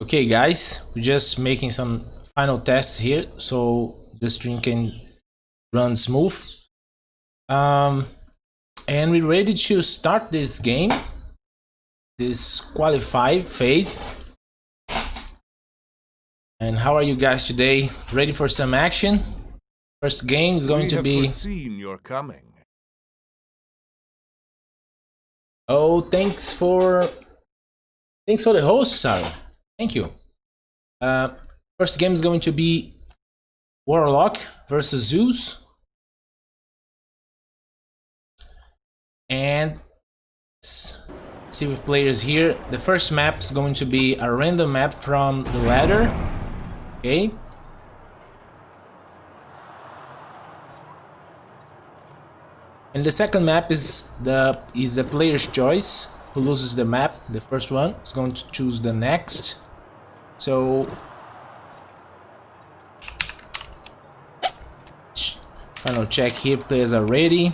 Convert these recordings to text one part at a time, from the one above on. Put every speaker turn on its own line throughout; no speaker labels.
Okay guys, we're just making some final tests here so the stream can run smooth. And we're ready to start this game, this qualify phase. And how are you guys today? Ready for some action? First game is going to be...
foreseen your coming.
Oh, thanks for the host, Sarah. Thank you. First game is going to be Warlock versus Zeus. And let's see with players here. The first map is going to be a random map from the ladder. Okay. And the second map is the player's choice. Who loses the map, the first one, is going to choose the next. So final check here, players are ready.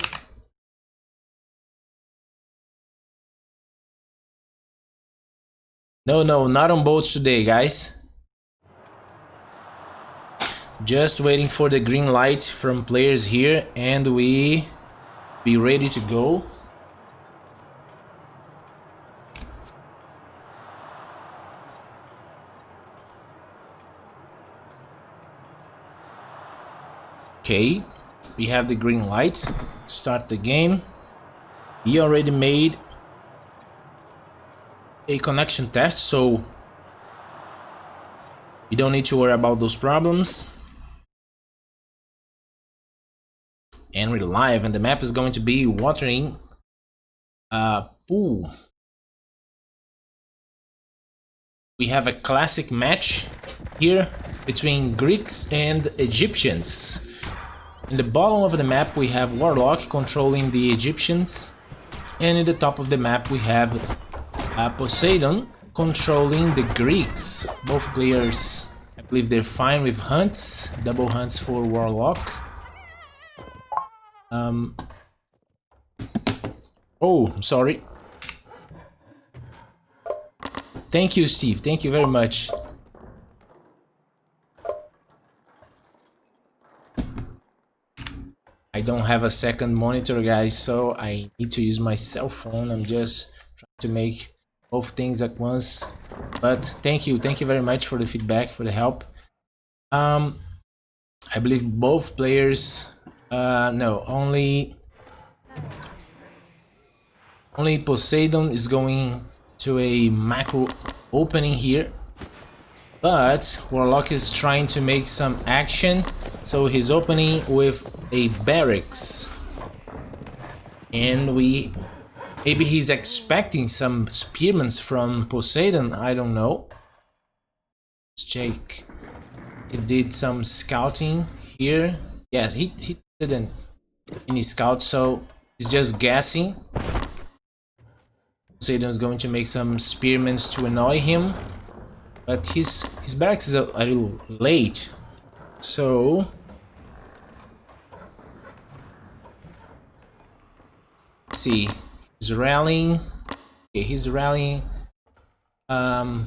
No, not on boats today, guys. Just waiting for the green light from players here and we be ready to go. Okay, we have the green light. Start the game. We already made a connection test, so we don't need to worry about those problems. And we're live, and the map is going to be watering pool. We have a classic match here between Greeks and Egyptians. In the bottom of the map we have Warlock controlling the Egyptians, and in the top of the map we have Poseidon controlling the Greeks. Both players, I believe they're fine with hunts, double hunts for Warlock. Oh, I'm sorry. Thank you, Steve. Thank you very much. I don't have a second monitor, guys, so I need to use my cell phone. I'm just trying to make both things at once. But thank you very much for the feedback, for the help. I believe both players, no, only Poseidon is going to a macro opening here. But Warlock is trying to make some action, so he's opening with a barracks. And maybe he's expecting some spearmen from Poseidon, I don't know. Let's check. He did some scouting here. Yes, he didn't any scout, so he's just guessing. Poseidon is going to make some spearmen to annoy him. But his barracks is a little late, so let's see. He's rallying. Okay, he's rallying. Other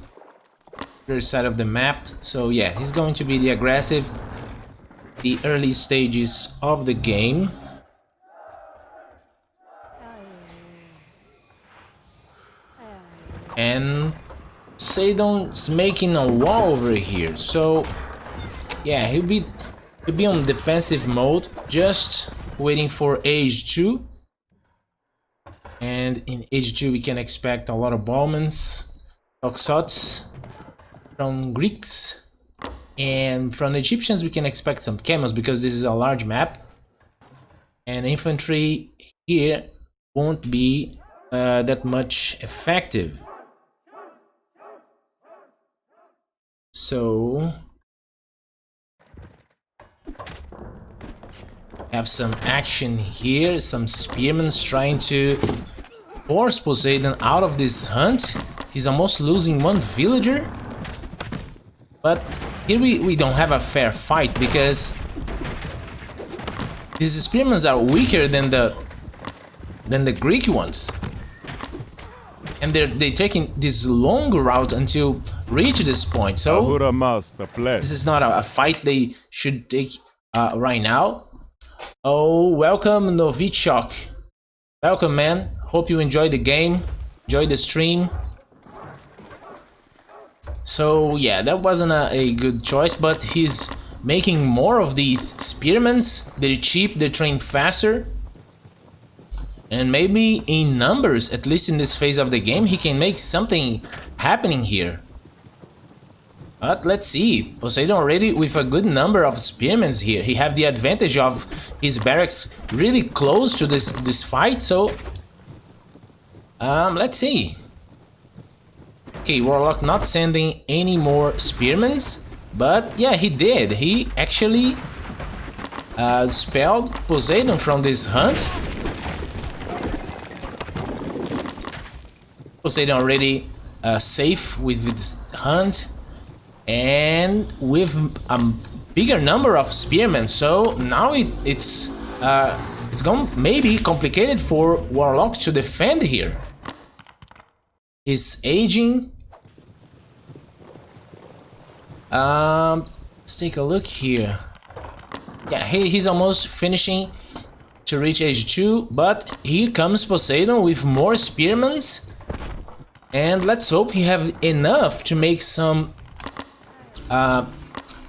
side of the map. So yeah, he's going to be the aggressive. The early stages of the game. And Poseidon's making a wall over here, so yeah, he'll be on defensive mode, just waiting for age 2. And in age 2 we can expect a lot of bowmans, toxots from Greeks, and from Egyptians we can expect some camels because this is a large map, and infantry here won't be that much effective. So have some action here, some spearmen trying to force Poseidon out of this hunt. He's almost losing one villager. But here we don't have a fair fight because these spearmen are weaker than the Greek ones. And they're taking this long route until reach this point. So
Ahura Master,
this is not a fight they should take right now. Oh, welcome Novichok. Welcome, man. Hope you enjoyed the game, enjoyed the stream. So yeah, that wasn't a good choice, but he's making more of these spearmen. They're cheap, they train faster. And maybe in numbers, at least in this phase of the game, he can make something happening here. But let's see, Poseidon already with a good number of spearmen here. He have the advantage of his barracks really close to this fight, so let's see. Okay, Warlock not sending any more spearmen, but yeah, he did. He actually expelled Poseidon from this hunt. Poseidon already safe with this hunt. And with a bigger number of spearmen, so now it's gonna maybe complicated for Warlock to defend here. He's aging. Let's take a look here. Yeah, he's almost finishing to reach age 2, but here comes Poseidon with more spearmen, and let's hope he have enough to make some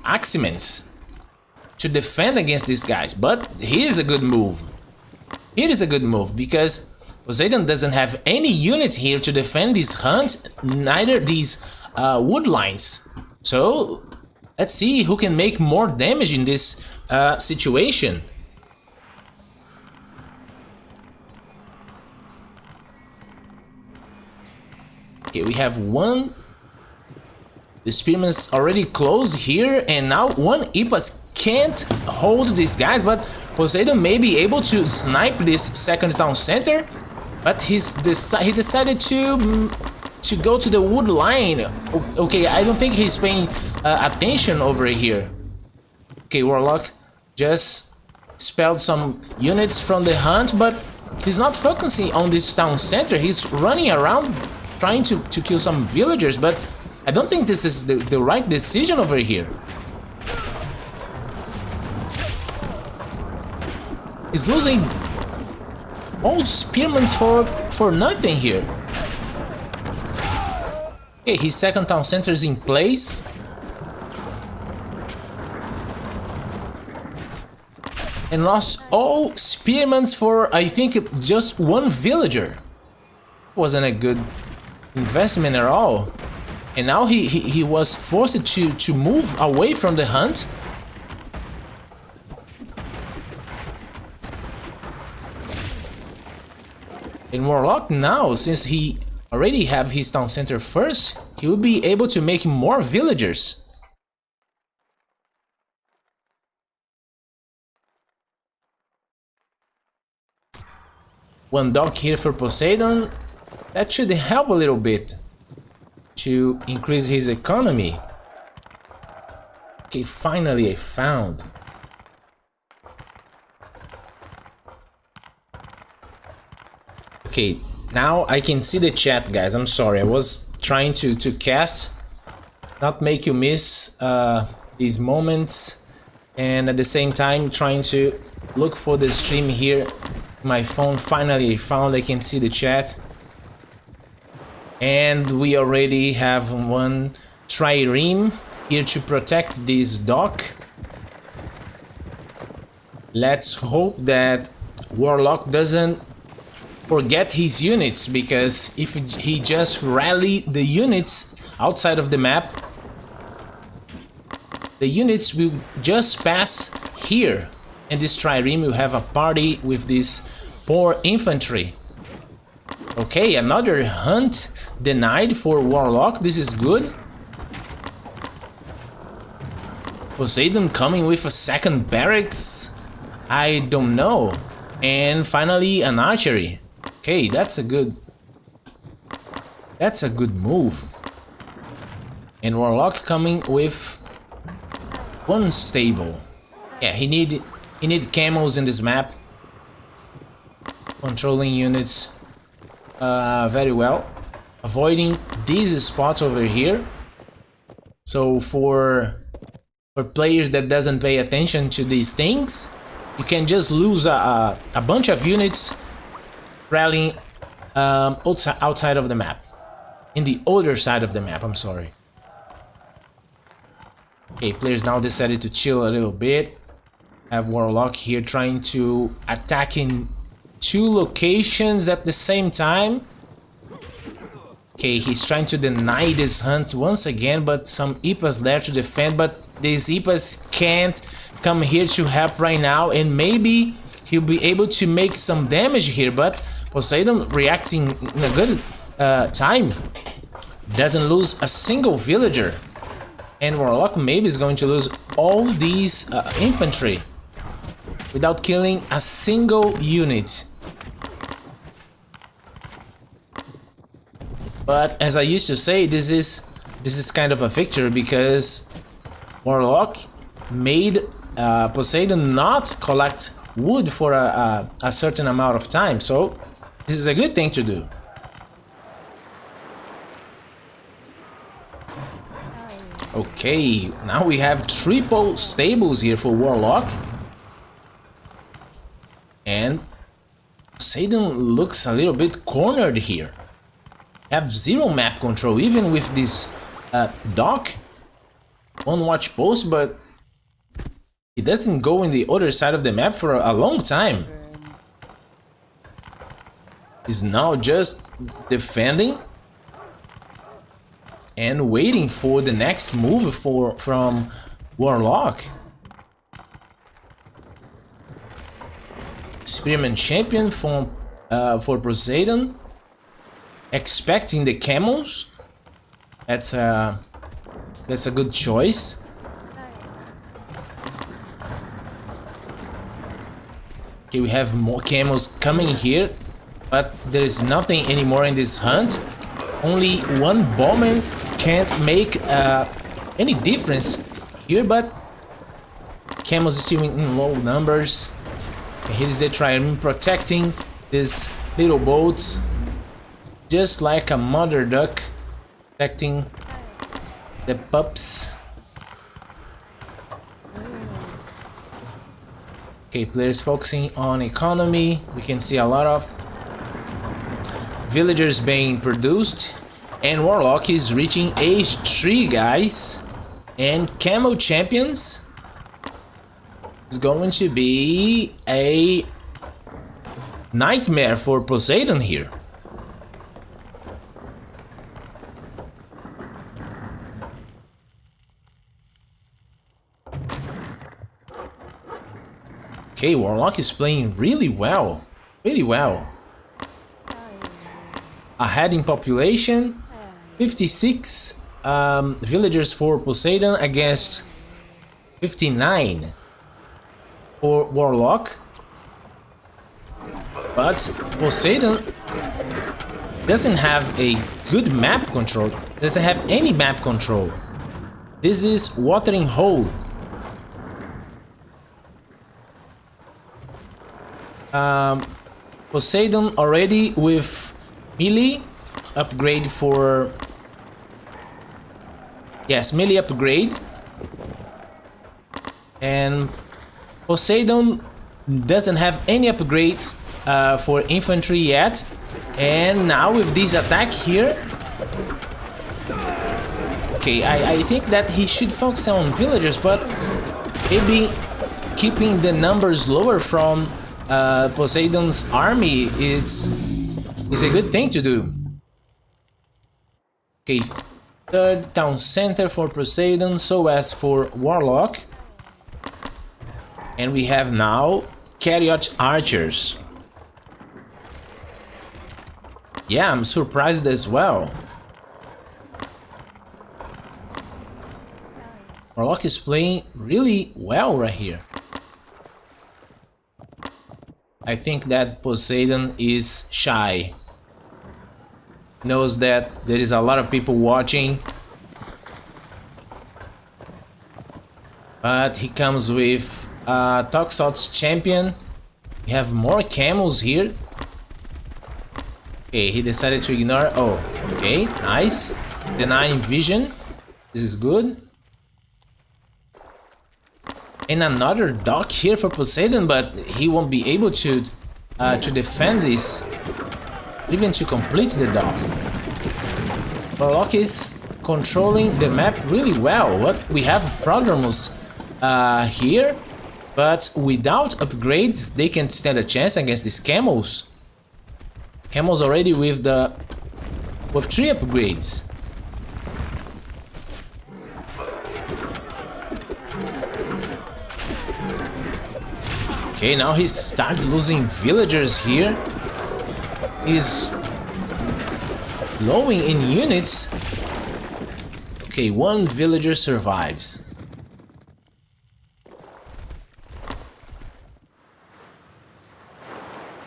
aximens to defend against these guys. But here's a good move. Here is a good move because Poseidon doesn't have any units here to defend this hunt, neither these wood lines. So let's see who can make more damage in this situation. Okay, we have one. The spearman's already close here, and now one Ipas can't hold these guys, but Poseidon may be able to snipe this second town center, but he decided to go to the wood line. Okay, I don't think he's paying attention over here. Okay, Warlock just expelled some units from the hunt, but he's not focusing on this town center. He's running around trying to kill some villagers, but I don't think this is the right decision over here. He's losing all spearmen for nothing here. Okay, his second town center is in place. And lost all spearmen for, I think, just one villager. Wasn't a good investment at all. And now he was forced to move away from the hunt. And Warlock now, since he already have his town center first, he will be able to make more villagers. One dock here for Poseidon. That should help a little bit to increase his economy. Okay, finally I found. Okay, now I can see the chat, guys. I'm sorry, I was trying to cast, not make you miss these moments, and at the same time trying to look for the stream here. My phone finally found. I can see the chat. And we already have one trireme here to protect this dock. Let's hope that Warlock doesn't forget his units, because if he just rally the units outside of the map, the units will just pass here, and this trireme will have a party with this poor infantry. Okay, another hunt denied for Warlock. This is good. Poseidon coming with a second barracks? I don't know. And finally an archery. Okay, that's a good move. And Warlock coming with one stable. Yeah, he need camels in this map. Controlling units very well. Avoiding this spot over here. So for players that doesn't pay attention to these things, you can just lose a bunch of units rallying outside of the map. In the other side of the map, I'm sorry. Okay, players now decided to chill a little bit. Have Warlock here trying to attack in 2 locations at the same time. Okay, he's trying to deny this hunt once again, but some IPAs there to defend, but these IPAs can't come here to help right now, and maybe he'll be able to make some damage here, but Poseidon reacts in a good time. Doesn't lose a single villager, and Warlock maybe is going to lose all these infantry without killing a single unit. But as I used to say, this is kind of a victory because Warlock made Poseidon not collect wood for a certain amount of time, so this is a good thing to do. Okay, now we have triple stables here for Warlock, and Poseidon looks a little bit cornered here. Have 0 map control, even with this dock, 1 watch post, but he doesn't go in the other side of the map for a long time. He's now just defending and waiting for the next move from Warlock. Spearman champion for Poseidon. Expecting the camels. That's a good choice. Okay, we have more camels coming here, but there is nothing anymore in this hunt. Only 1 bowman can't make any difference here, but camels are still in low numbers. And here's the trireme protecting these little boats, just like a mother duck protecting the pups. Okay, players focusing on economy. We can see a lot of villagers being produced, and Warlock is reaching age 3, guys. And Camel Champions is going to be a nightmare for Poseidon here. Okay, Warlock is playing really well. Really well. Ahead in population, 56 villagers for Poseidon against 59 for Warlock. But Poseidon doesn't have a good map control, doesn't have any map control. This is Watering Hole. Poseidon already with melee upgrade for... Yes, melee upgrade. And Poseidon doesn't have any upgrades for infantry yet. And now with this attack here... Okay, I think that he should focus on villagers, but maybe keeping the numbers lower from Poseidon's army is a good thing to do. Okay, third town center for Poseidon, so as for Warlock. And we have now Chariot Archers. Yeah, I'm surprised as well. Warlock is playing really well right here. I think that Poseidon is shy. Knows that there is a lot of people watching. But he comes with Celts champion. We have more camels here. Okay, he decided to ignore. Oh, okay, nice. Denying vision. This is good. And another dock here for Poseidon, but he won't be able to defend this, even to complete the dock. Warlock is controlling the map really well. What we have Prodromos here, but without upgrades, they can stand a chance against these camels. Camels already with 3 upgrades. Okay, now he's started losing villagers here. He's lowing in units. Okay, 1 villager survives.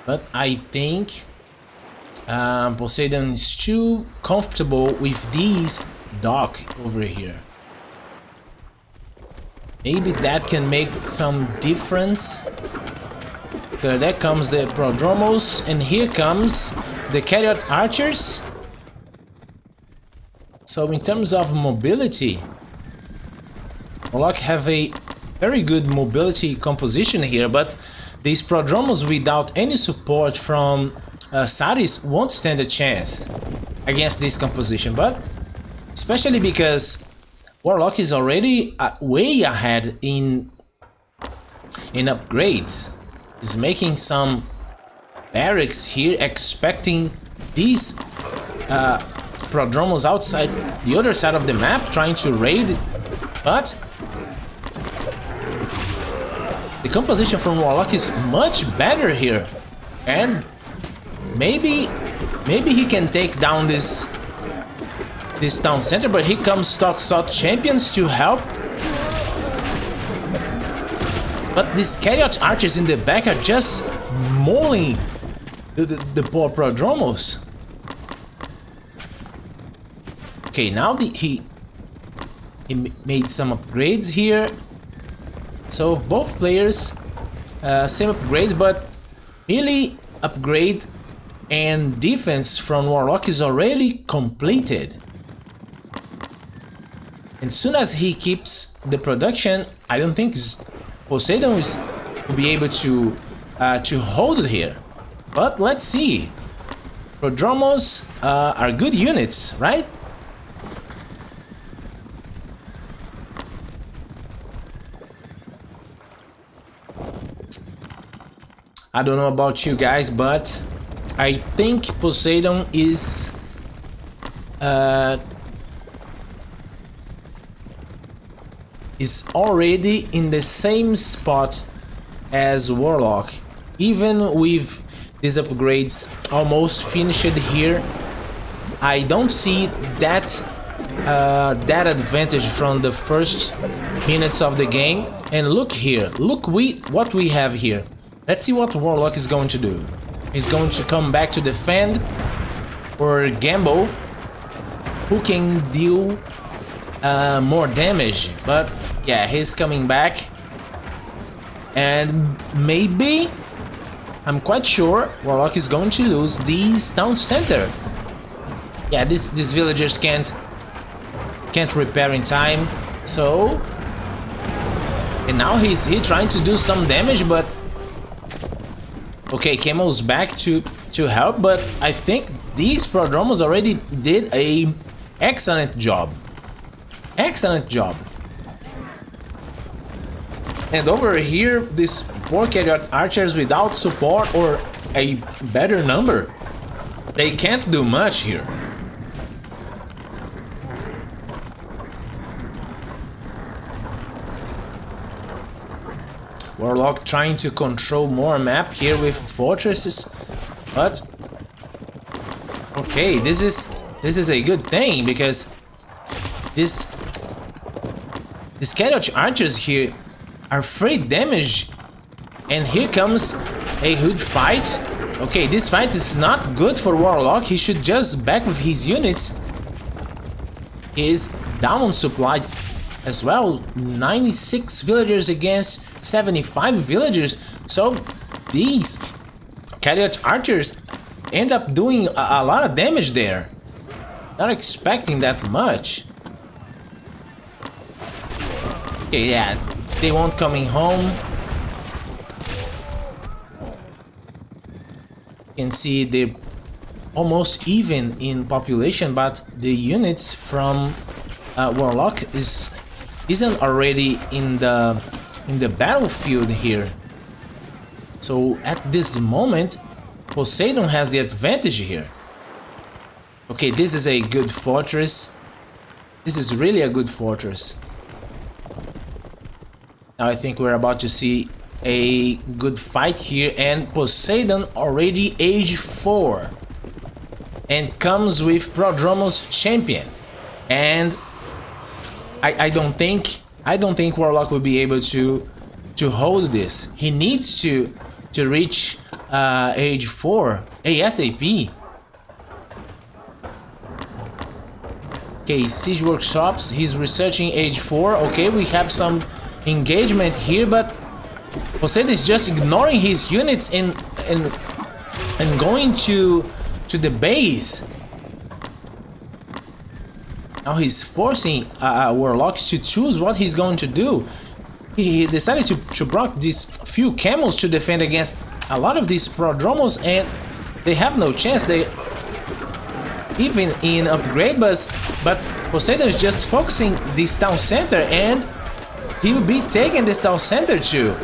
But I think Poseidon is too comfortable with this dock over here. Maybe that can make some difference. There comes the Prodromos, and here comes the Chariot Archers. So in terms of mobility, Warlock have a very good mobility composition here, but these Prodromos without any support from Saris won't stand a chance against this composition, but especially because Warlock is already way ahead in upgrades. He's making some barracks here, expecting these Prodromos outside the other side of the map, trying to raid, but the composition from Warlock is much better here, and maybe he can take down this town center, but here comes Stock South Champions to help. But these Chariot Archers in the back are just mauling the poor Prodromos. Okay, now he made some upgrades here. So both players same upgrades, but melee upgrade and defense from Warlock is already completed. As soon as he keeps the production, I don't think Poseidon will be able to hold it here. But let's see. Prodromos are good units, right? I don't know about you guys, but I think Poseidon is already in the same spot as Warlock. Even with these upgrades almost finished here, I don't see that advantage from the first minutes of the game. And look here, look what we have here. Let's see what Warlock is going to do. He's going to come back to defend or gamble, who can deal more damage. But yeah, he's coming back, and maybe, I'm quite sure, Warlock is going to lose this town center. Yeah, these villagers can't repair in time. So, and now he's trying to do some damage, but okay, Camel's back to help, but I think these Prodromos already did a excellent job. Excellent job. And over here, these poor Chariot Archers without support or a better number, they can't do much here. Warlock trying to control more map here with fortresses, but okay, this is a good thing, because these Chariot Archers here are free damage, and here comes a huge fight. Okay, this fight is not good for Warlock. He should just back with his units. He is down on supply as well. 96 villagers against 75 villagers. So these Chariot Archers end up doing a lot of damage there. Not expecting that much. Okay, yeah, they won't coming home. You can see they're almost even in population, but the units from Warlock isn't already in the battlefield here. So at this moment, Poseidon has the advantage here. Okay, this is a good fortress. This is really a good fortress. Now I think we're about to see a good fight here, and Poseidon already age 4 and comes with Prodromos champion. And I don't think Warlock will be able to hold this. He needs to reach age 4 ASAP. Okay, Siege Workshops, he's researching age 4. Okay, we have some engagement here, but Poseidon is just ignoring his units and going to the base. Now he's forcing Warlock to choose what he's going to do. He decided to brought these few camels to defend against a lot of these Prodromos, and they have no chance. They even in upgrade, but Poseidon is just focusing this town center, and he will be taking this town center too.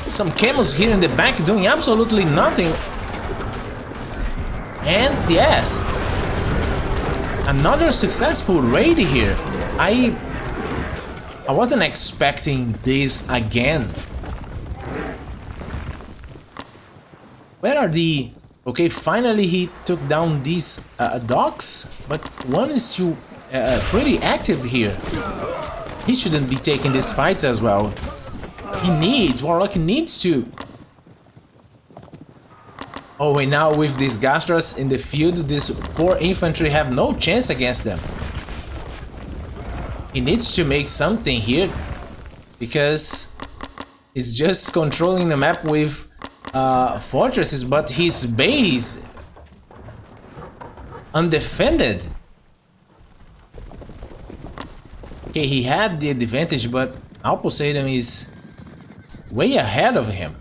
Some camels here in the back doing absolutely nothing. And yes, another successful raid here. I wasn't expecting this again. Where are the... Okay, finally he took down these dogs, but one is still pretty active here. He shouldn't be taking these fights as well. Warlock needs to. Oh, and now with these Gastras in the field, this poor infantry have no chance against them. He needs to make something here, because he's just controlling the map with fortresses, but his base undefended. Okay, he had the advantage, but now Poseidon is way ahead of him.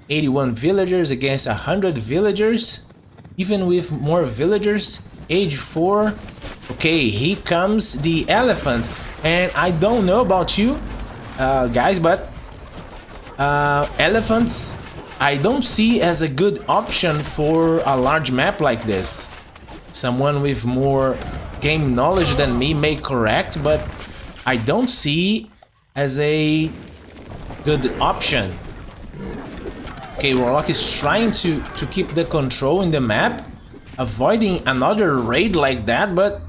81 villagers against 100 villagers. Even with more villagers, age 4. Okay, here comes the elephant. And I don't know about you guys, but elephants I don't see as a good option for a large map like this. Someone with more game knowledge than me may correct, but I don't see as a good option. Okay, Warlock is trying to keep the control in the map, avoiding another raid like that, but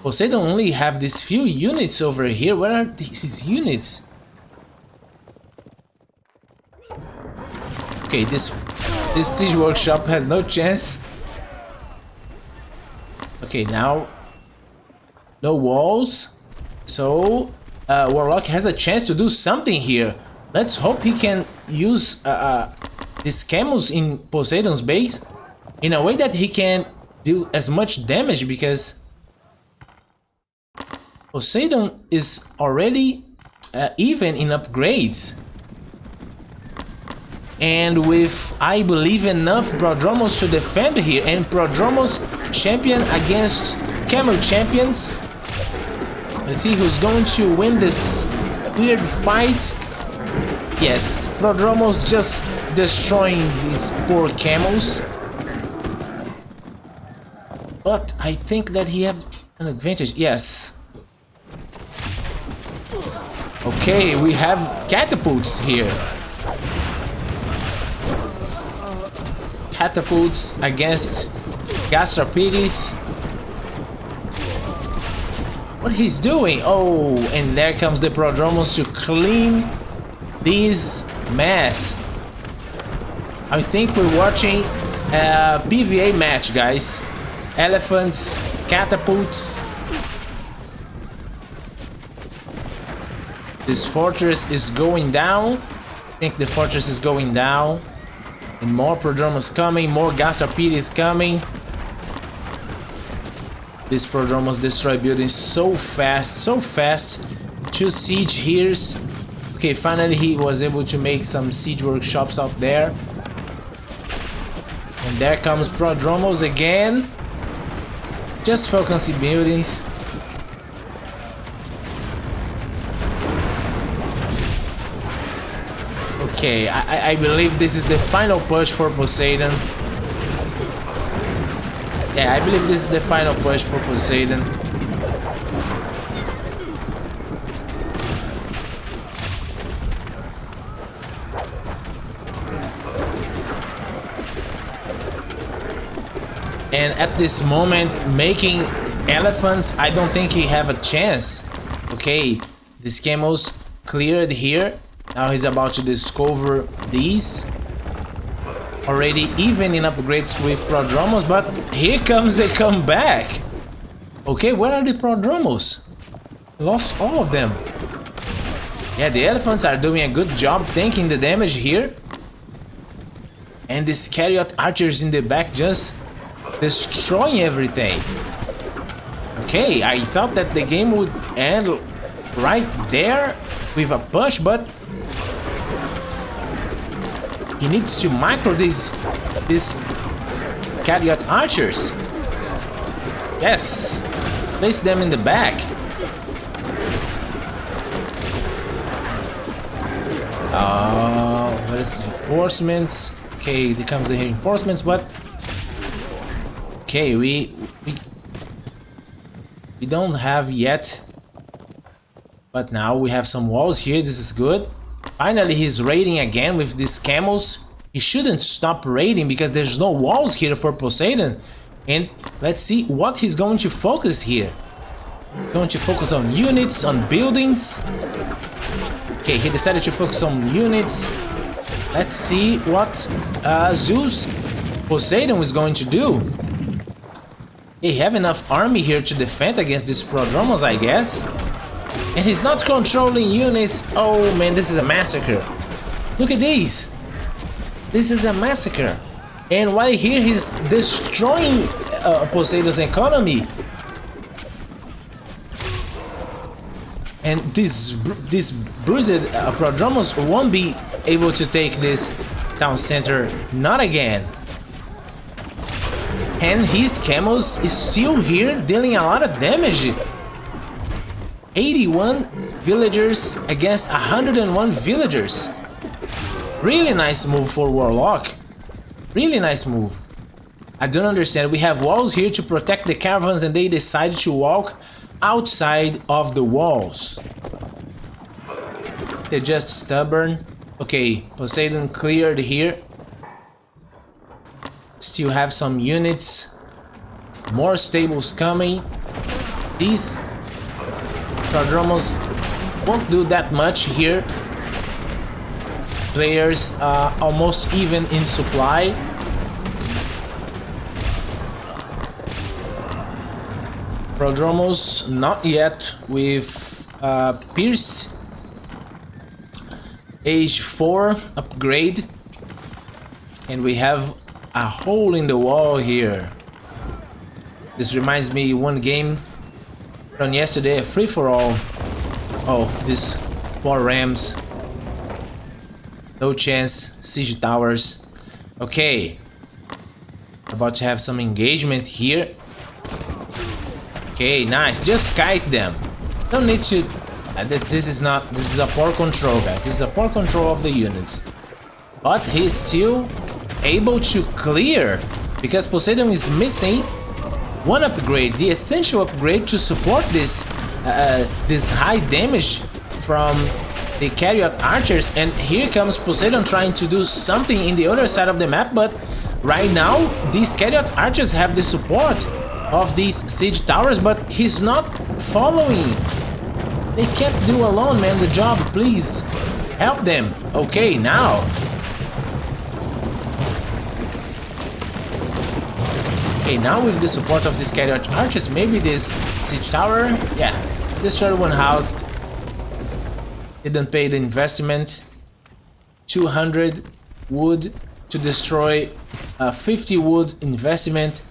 Poseidon only have these few units over here. Where are his units? Okay, this siege workshop has no chance. Okay, now no walls, so Warlock has a chance to do something here. Let's hope he can use these camels in Poseidon's base in a way that he can do as much damage, because Poseidon is already even in upgrades. And with, I believe, enough Prodromos to defend here, and Prodromos champion against Camel champions. Let's see who's going to win this weird fight. Yes, Prodromos just destroying these poor camels. But I think that he had an advantage. Yes. Okay, we have catapults here. Catapults against Gastropedes. What he's doing? Oh, and there comes the Prodromos to clean this mess. I think we're watching a PvA match, guys. Elephants, catapults. This fortress is going down. I think the fortress is going down. And more prodromos coming, more Gastarpedes coming. This prodromos destroy buildings so fast, so fast. 2 siege here's. Okay, finally he was able to make some siege workshops out there. And there comes prodromos again. Just focus on buildings. Okay, I believe this is the final push for Poseidon. Yeah, I believe this is the final push for Poseidon. And at this moment, making elephants, I don't think he have a chance. Okay, these camels cleared here. Now he's about to discover these. Already even in upgrades with prodromos, but here comes the comeback. Okay, where are the prodromos? Lost all of them. Yeah, the elephants are doing a good job tanking the damage here. And these chariot archers in the back just destroying everything. Okay, I thought that the game would end right there with a push, but he needs to micro these chariot archers. Yes, place them in the back. What is the reinforcements? Okay, there comes the reinforcements, but okay, we don't have yet, but now we have some walls here. This is good. Finally, he's raiding again with these camels. He shouldn't stop raiding because there's no walls here for Poseidon. And let's see what he's going to focus here. Going to focus on units, on buildings. Okay, he decided to focus on units. Let's see what Zeus Poseidon is going to do. He have enough army here to defend against these prodromos, I guess. And he's not controlling units. Oh man, this is a massacre. Look at these. This is a massacre. And while here he's destroying Poseidon's economy. And these bruised prodromos won't be able to take this town center. Not again. And his camels is still here dealing a lot of damage. 81 villagers against 101 villagers. Really nice move for Warlock. Really nice move. I don't understand. We have walls here to protect the caravans and they decided to walk outside of the walls. They're just stubborn. Okay, Poseidon cleared here. Still have some units. More stables coming. These prodromos won't do that much here. Players are almost even in supply. Prodromos not yet with Pierce. Age 4 upgrade. And we have a hole in the wall here. This reminds me one game from yesterday, a free-for-all. Oh, these poor Rams. No chance, siege towers. Okay. About to have some engagement here. Okay, nice. Just kite them. Don't need to... This is a poor control, guys. This is a poor control of the units. But he's still able to clear. Because Poseidon is missing one upgrade. The essential upgrade to support this high damage from the chariot archers. And here comes Poseidon trying to do something in the other side of the map. But right now, these chariot archers have the support of these siege towers, but he's not following. They can't do alone, man, the job. Please help them. Okay, now. Okay, now with the support of these chariot archers, maybe this siege tower, yeah, destroyed one house. Didn't pay the investment. 200 wood to destroy a 50 wood investment.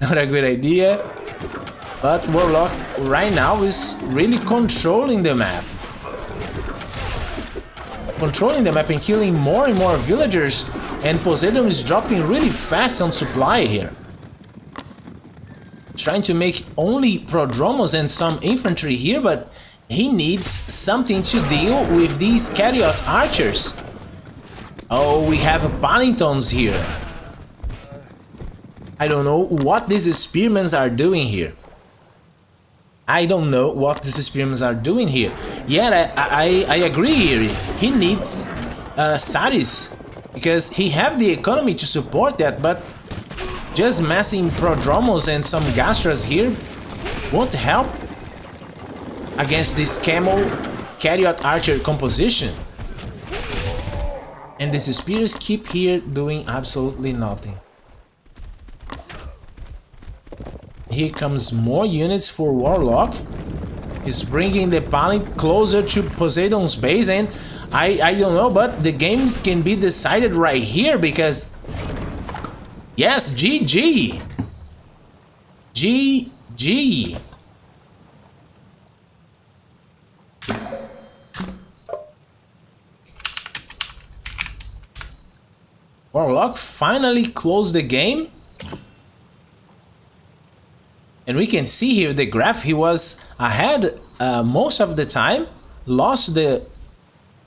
Not a good idea. But Warlock right now is really controlling the map. Controlling the map and killing more and more villagers. And Poseidon is dropping really fast on supply here. Trying to make only prodromos and some infantry here, but he needs something to deal with these Chariot archers. Oh, we have Paddingtons here. I don't know what these spearmen are doing here. I don't know what these spearmen are doing here. Yeah, I agree here. He needs Saris, because he have the economy to support that, but just massing prodromos and some gastras here won't help against this camel Chariot archer composition. And these spears keep here doing absolutely nothing. Here comes more units for Warlock. He's bringing the Paladin closer to Poseidon's base, and I don't know, but the games can be decided right here, because yes, GG. GG. Warlock finally closed the game. And we can see here the graph, he was ahead most of the time, lost the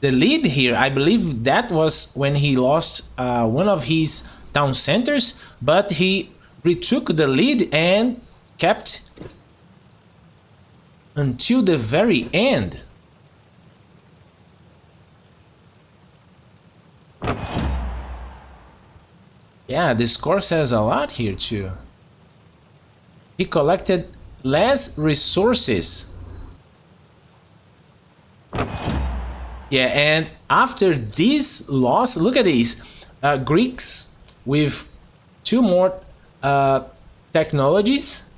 lead here. I believe that was when he lost one of his town centers, but he retook the lead and kept until the very end. Yeah, the score says a lot here too. He collected less resources. Yeah, and after this loss, look at these Greeks with 2 more technologies,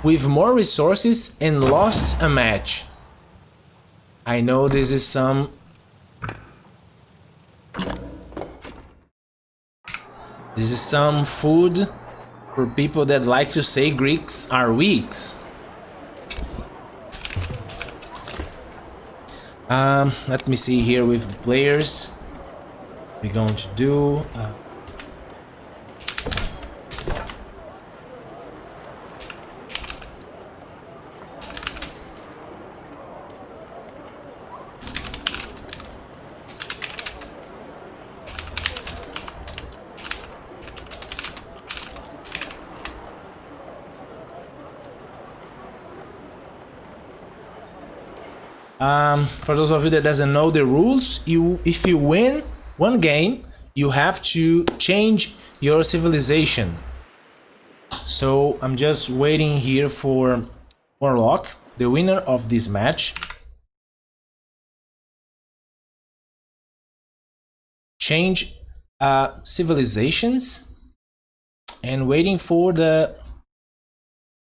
with more resources, and lost a match. I know this is some food for people that like to say Greeks are weak. Let me see here with players. We're going to do for those of you that doesn't know the rules, if you win one game, you have to change your civilization. So I'm just waiting here for Warlock, the winner of this match. Change civilizations, and waiting for the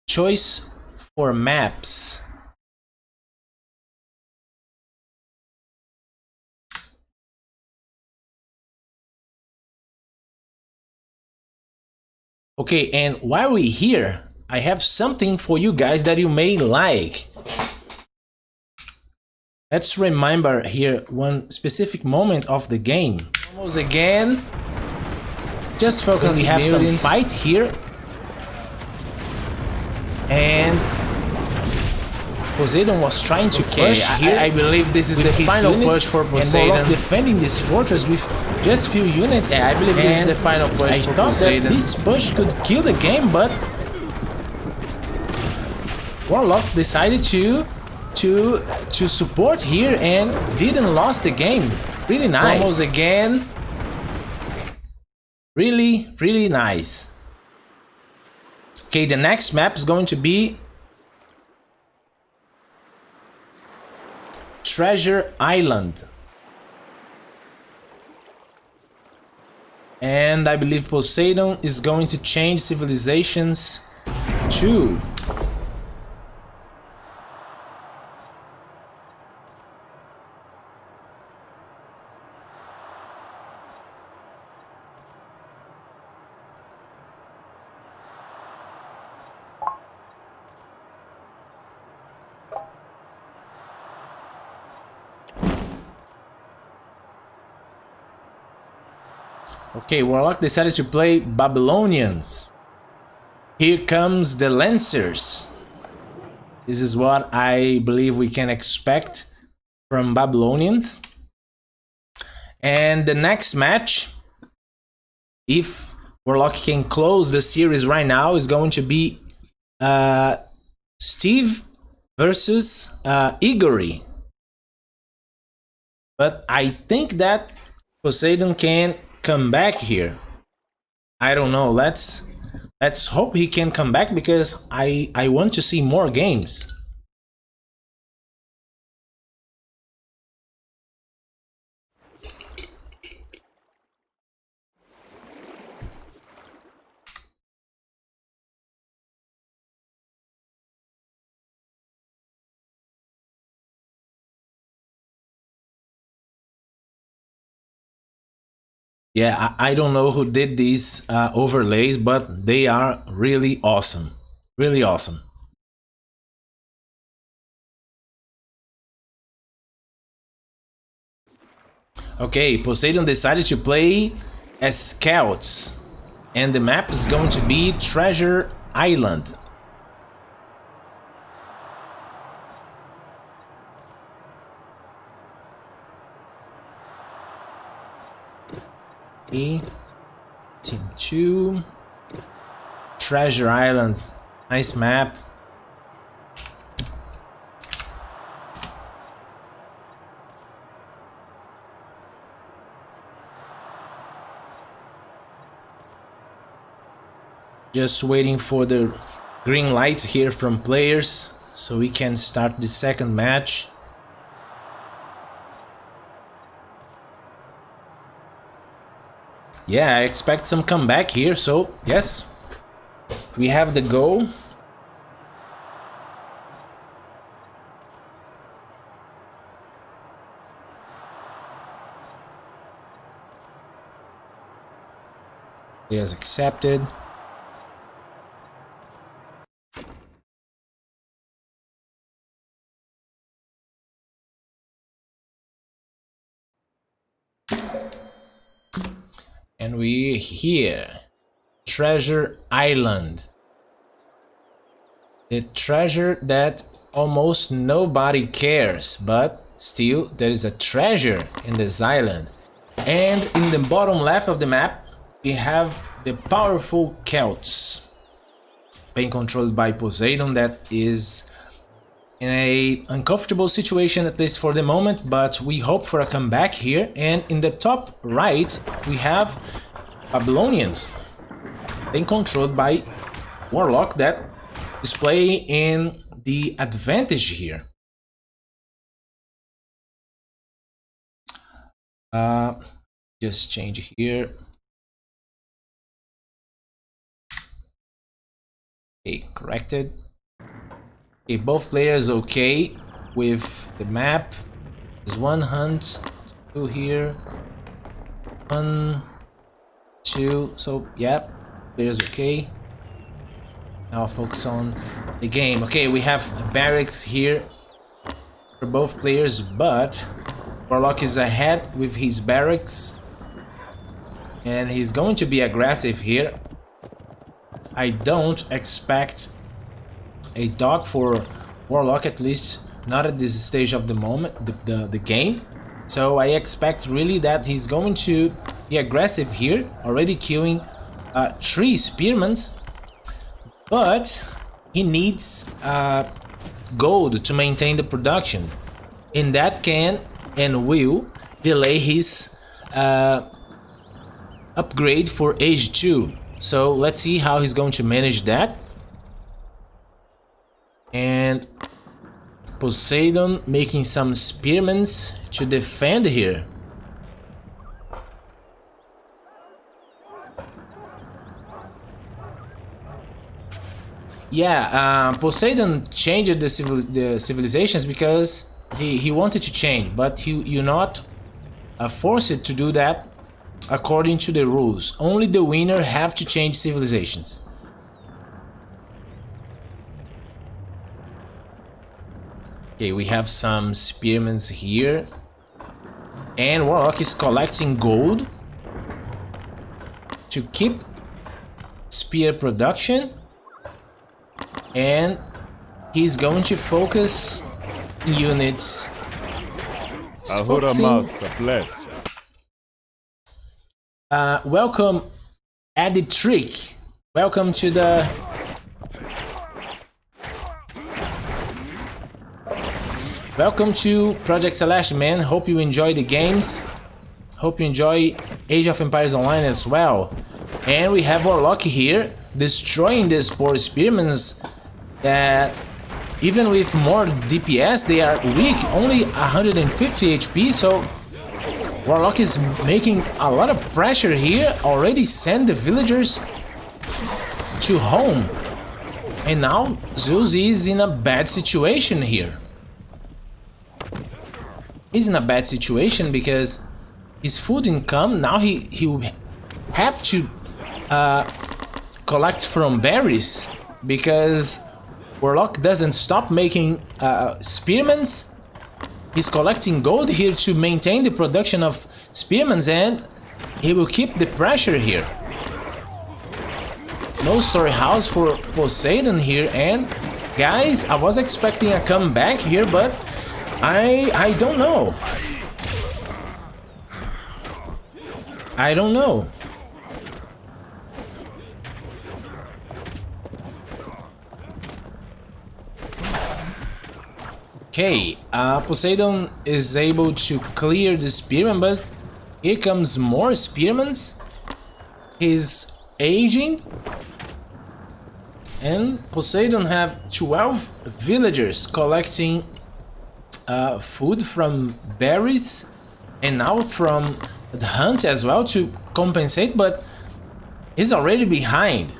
choice for maps. Okay, and while we're here, I have something for you guys that you may like. Let's remember here one specific moment of the game. Almost again. Just focus. We have some fight here. And Poseidon was trying to push here. I believe this is the final push for Poseidon. And defending this fortress with just few units. Yeah, I believe this is the final push for Poseidon. I thought that this push could kill the game, but Warlock decided to support here and didn't lose the game. Really nice. Almost again. Really, really nice. Okay, the next map is going to be Treasure Island. And I believe Poseidon is going to change civilizations too. Okay, Warlock decided to play Babylonians. Here comes the Lancers. This is what I believe we can expect from Babylonians. And the next match, if Warlock can close the series right now, is going to be Steve versus Igory. But I think that Poseidon can come back here. I don't know. Let's hope he can come back, because I want to see more games. Yeah, I don't know who did these overlays, but they are really awesome. Really awesome. Okay, Poseidon decided to play as Celts, and the map is going to be Treasure Island. Okay, Team 2, Treasure Island, nice map. Just waiting for the green light here from players so we can start the second match. Yeah, I expect some comeback here, so yes, we have the goal. It is accepted. And we're here. Treasure Island. The treasure that almost nobody cares, but still there is a treasure in this island. And in the bottom left of the map, we have the powerful Celts, being controlled by Poseidon, that is in a uncomfortable situation, at least for the moment, but we hope for a comeback here. And in the top right, we have Babylonians, being controlled by Warlock, that is playing in the advantage here. Just change here. Okay, corrected. Okay, both players okay with the map. There's one hunt, two here, 1, 2. So yeah, players okay. Now I'll focus on the game. Okay, we have barracks here for both players, but Warlock is ahead with his barracks, and he's going to be aggressive here. I don't expect a dog for Warlock, at least not at this stage of the moment, the game. So I expect really that he's going to be aggressive here, already killing 3 spearmans, but he needs gold to maintain the production, and that can and will delay his upgrade for age 2. So let's see how he's going to manage that. And Poseidon making some spearmans to defend here. Yeah, Poseidon changed the civilizations because he wanted to change, but you're not forced to do that according to the rules. Only the winner have to change civilizations. Okay, we have some spearmans here, and Warlock is collecting gold. to keep spear production, and he's going to focus units.
Ahura Master, bless.
Welcome, Added Trick. Welcome to the Project Celeste, man. Hope you enjoy the games. Hope you enjoy Age of Empires Online as well. And we have Warlock here, destroying these poor spearmen that even with more DPS, they are weak, only 150 HP, so Warlock is making a lot of pressure here, already sent the villagers to home. And now Zeus is in a bad situation here. He's in a bad situation because his food income, now he will have to collect from berries, because Warlock doesn't stop making spearmen. He's collecting gold here to maintain the production of spearmen, and he will keep the pressure here. No storehouse for Poseidon here, and guys, I was expecting a comeback here, but I don't know. I don't know. Okay, Poseidon is able to clear the spearmen, but here comes more spearmen. He's aging, and Poseidon have 12 villagers collecting food from berries and now from the hunt as well to compensate, but he's already behind.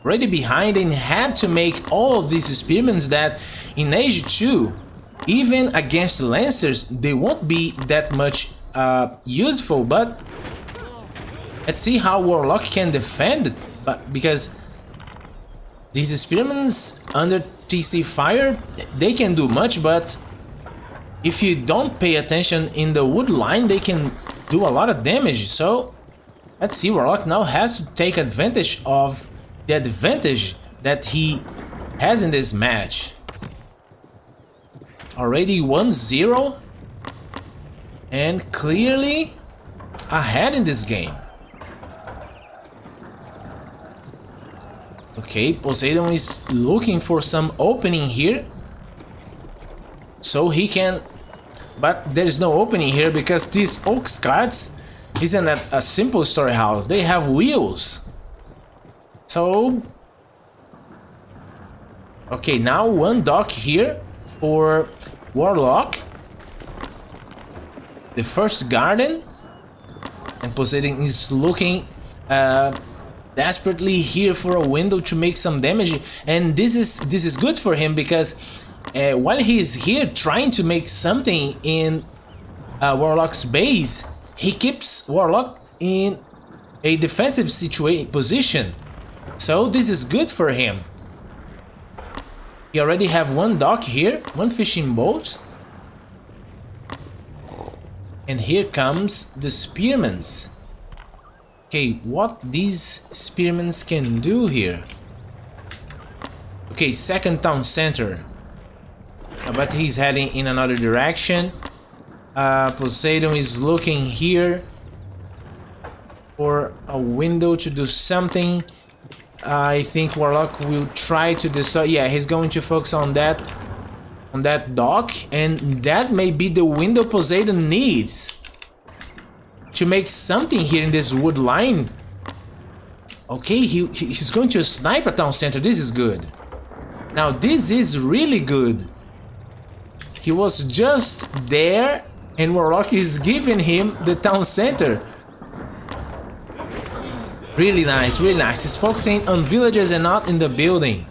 And had to make all of these spearmen that in Age 2, even against lancers, they won't be that much useful, but let's see how Warlock can defend it, because these spearmen under TC fire, they can do much, but if you don't pay attention in the wood line, they can do a lot of damage. So let's see, Warlock now has to take advantage of the advantage that he has in this match. Already 1-0 and clearly ahead in this game. Okay, Poseidon is looking for some opening here so he can, but there is no opening here because these oak cards isn't a simple storehouse. They have wheels. So okay, now one dock here for Warlock, the first garden, and Poseidon is looking desperately here for a window to make some damage, and this is good for him because while he is here trying to make something in Warlock's base, he keeps Warlock in a defensive position. So this is good for him. He already have one dock here, one fishing boat. And here comes the spearmen. Okay, what these spearmen can do here? Okay, second town center. But he's heading in another direction. Poseidon is looking here for a window to do something. I think Warlock will try to destroy. Yeah, he's going to focus on that dock, and that may be the window Poseidon needs to make something here in this wood line. Okay, he's going to snipe a town center. This is good. Now this is really good. He was just there, and Warlock is giving him the town center. Really nice, really nice. He's focusing on villagers and not in the building.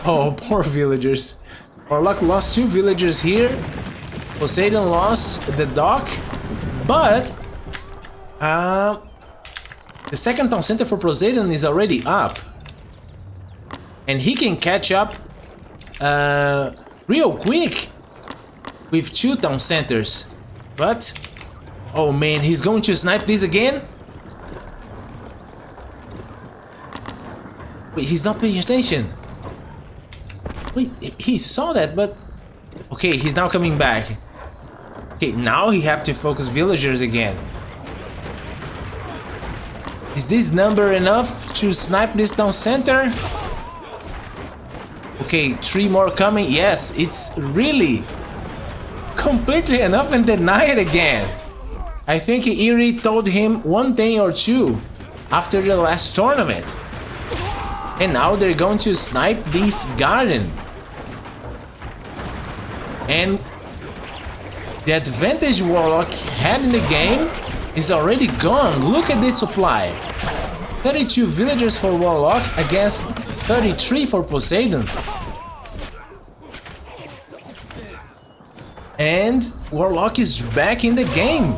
Oh, poor villagers. Warlock lost 2 villagers here. Poseidon lost the dock. But the second town center for Poseidon is already up. And he can catch up real quick with 2 town centers. But, oh man, he's going to snipe this again. Wait, he's not paying attention. Wait, he saw that, but... Okay, he's now coming back. Okay, now he have to focus villagers again. Is this number enough to snipe this down center? Okay, 3 more coming. Yes, it's really completely enough and deny it again. I think Eerie told him one thing or two after the last tournament. And now they're going to snipe this garden. And the advantage Warlock had in the game is already gone. Look at this supply. 32 villagers for Warlock against 33 for Poseidon. And Warlock is back in the game.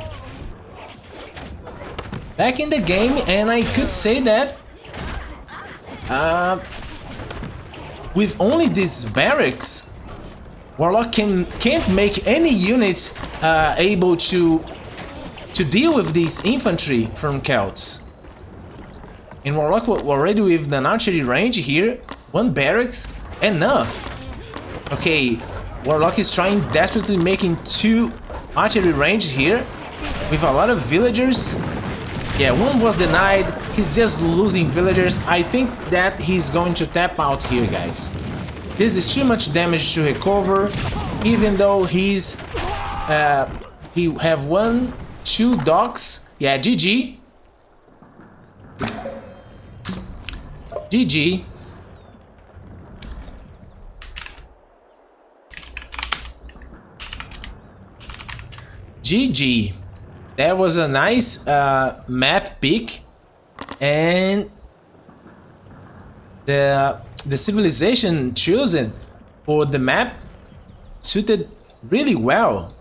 Back in the game, and I could say that with only these barracks, Warlock can't make any units able to deal with this infantry from Celts. And Warlock already with an archery range here, 1 barracks, enough. Okay, Warlock is trying desperately making 2 archery ranges here with a lot of villagers. Yeah, 1 was denied. He's just losing villagers. I think that he's going to tap out here, guys. This is too much damage to recover, even though he have 1, 2 docks. Yeah, GG. GG. GG. That was a nice map pick, and the civilization chosen for the map suited really well.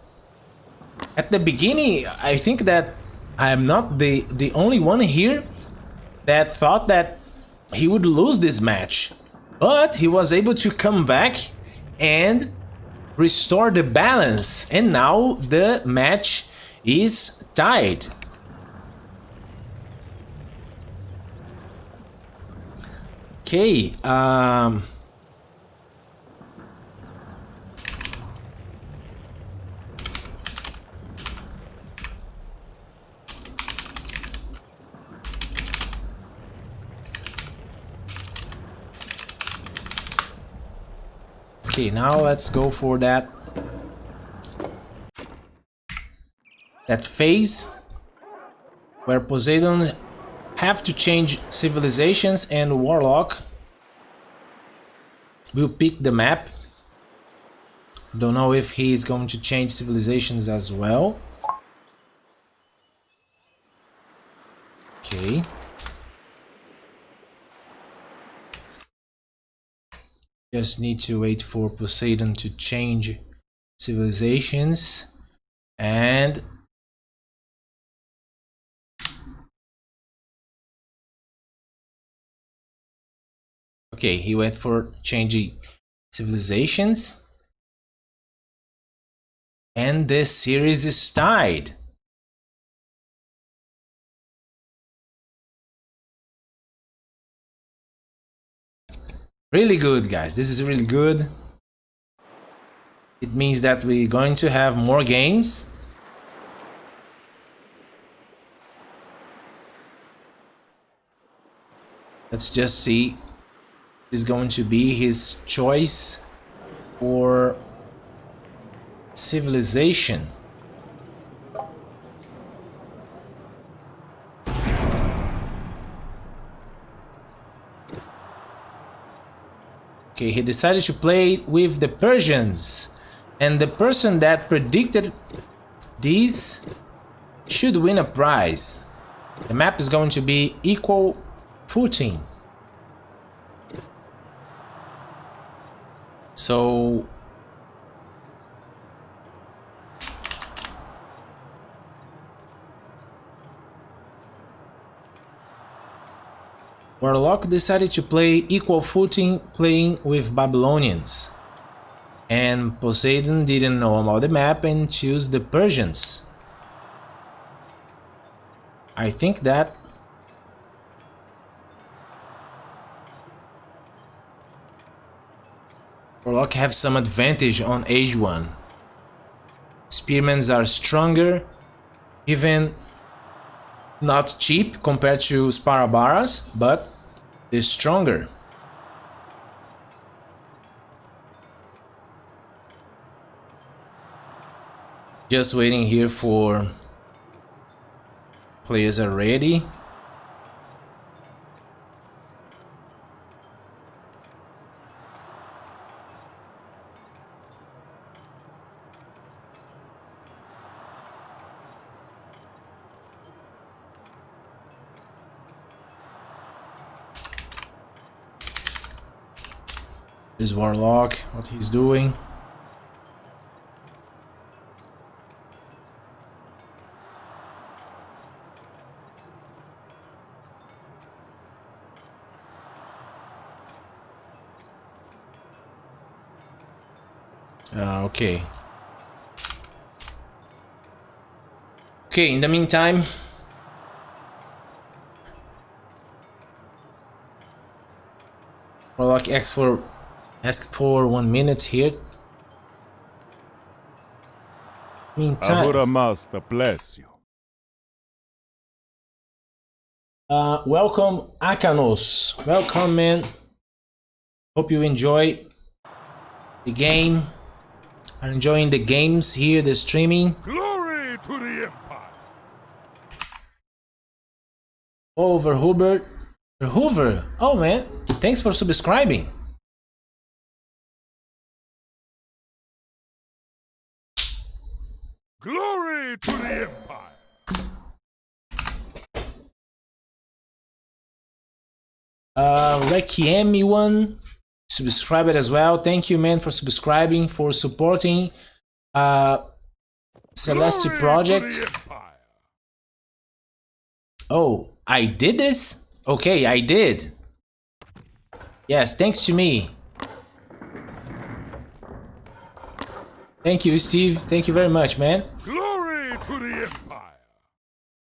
At the beginning, I think that I am not the only one here that thought that he would lose this match, but he was able to come back and restore the balance, and now the match is tied. Okay, okay, now let's go for that phase where Poseidon have to change civilizations and Warlock will pick the map. Don't know if he is going to change civilizations as well. Okay. Just need to wait for Poseidon to change civilizations, and okay, he went for changing civilizations, and the series is tied. Really good, guys. This is really good. It means that we're going to have more games. Let's just see what is going to be his choice for civilization. Okay, he decided to play with the Persians, and the person that predicted this should win a prize. The map is going to be equal footing. So Warlock decided to play equal footing, playing with Babylonians, and Poseidon didn't know about the map and chose the Persians. I think that Warlock have some advantage on age 1. Spearmen are stronger, even not cheap compared to Sparabaras, but they're stronger. Just waiting here for players are ready. Here's Warlock, what he's doing. Okay. Okay, in the meantime, Warlock asked for 1 minute here. Meantime,
Ahura Master bless you.
welcome Akanos. Welcome, man. Hope you enjoy the game. Are enjoying the games here, the streaming.
Glory to the Empire.
Oh, Verhoover. Verhoover. Oh, man. Thanks for subscribing.
Glory to the Empire.
Requiem one subscribed as well. Thank you, man, for subscribing, for supporting Celeste Project. Oh, I did this? Okay, I did. Yes, thanks to me. Thank you, Steve. Thank you very much, man.
Glory to the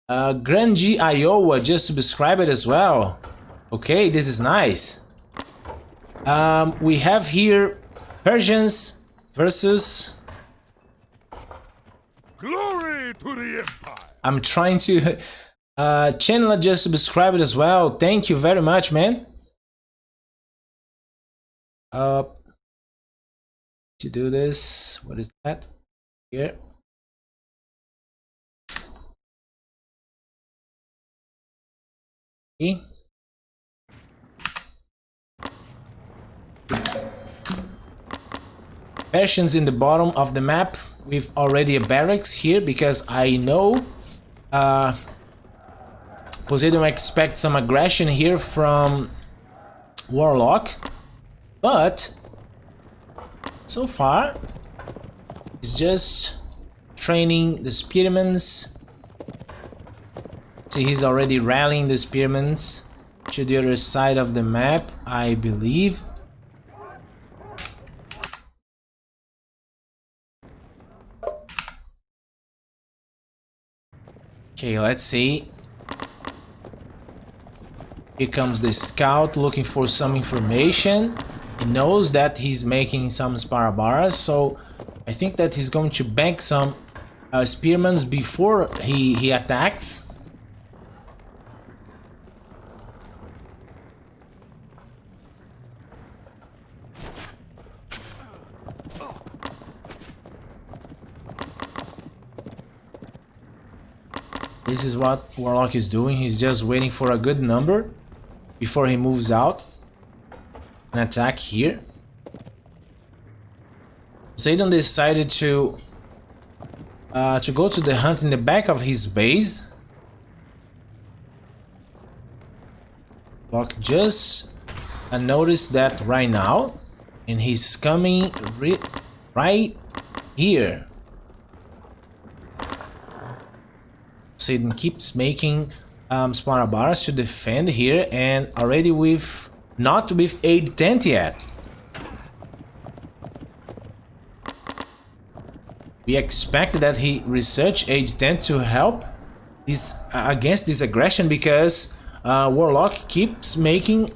Empire.
Grandi Iowa just subscribed as well. Okay, this is nice. We have here Persians versus.
Glory to the Empire.
I'm trying to. Chandler just subscribed as well. Thank you very much, man. To do this, what is that? Here. Okay. Persians in the bottom of the map with already a barracks here because I know Poseidon expects some aggression here from Warlock, but so far he's just training the spearmen. See, he's already rallying the spearmen to the other side of the map, I believe. Okay, let's see. Here comes the scout looking for some information. He knows that he's making some Sparabaras, so I think that he's going to bank some spearmen before he attacks. This is what Warlock is doing. He's just waiting for a good number before he moves out and attack here. Poseidon decided to go to the hunt in the back of his base. Warlock just noticed that right now, and he's coming right here. Poseidon keeps making Sparabaras to defend here, and already with not with aid tent yet. We expect that he research aid tent to help this against this aggression because Warlock keeps making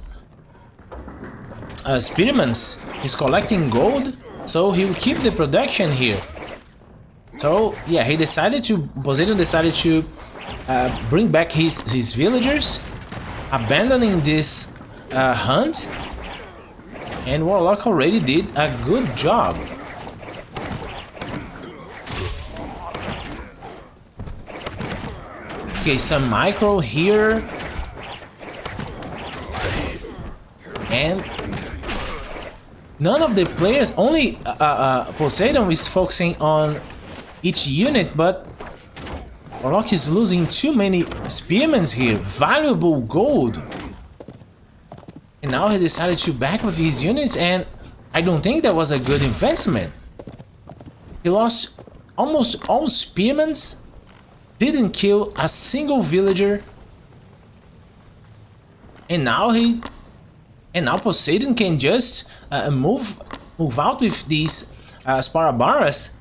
spearmans. He's collecting gold, so he will keep the production here. So yeah, Poseidon decided to bring back his villagers, abandoning this hunt, and Warlock already did a good job. Okay, some micro here, and none of the players, only Poseidon is focusing on each unit, but Warlock is losing too many spearmen here, valuable gold. And now he decided to back with his units, and I don't think that was a good investment. He lost almost all spearmen, didn't kill a single villager, and now Poseidon can just move out with these Sparabaras.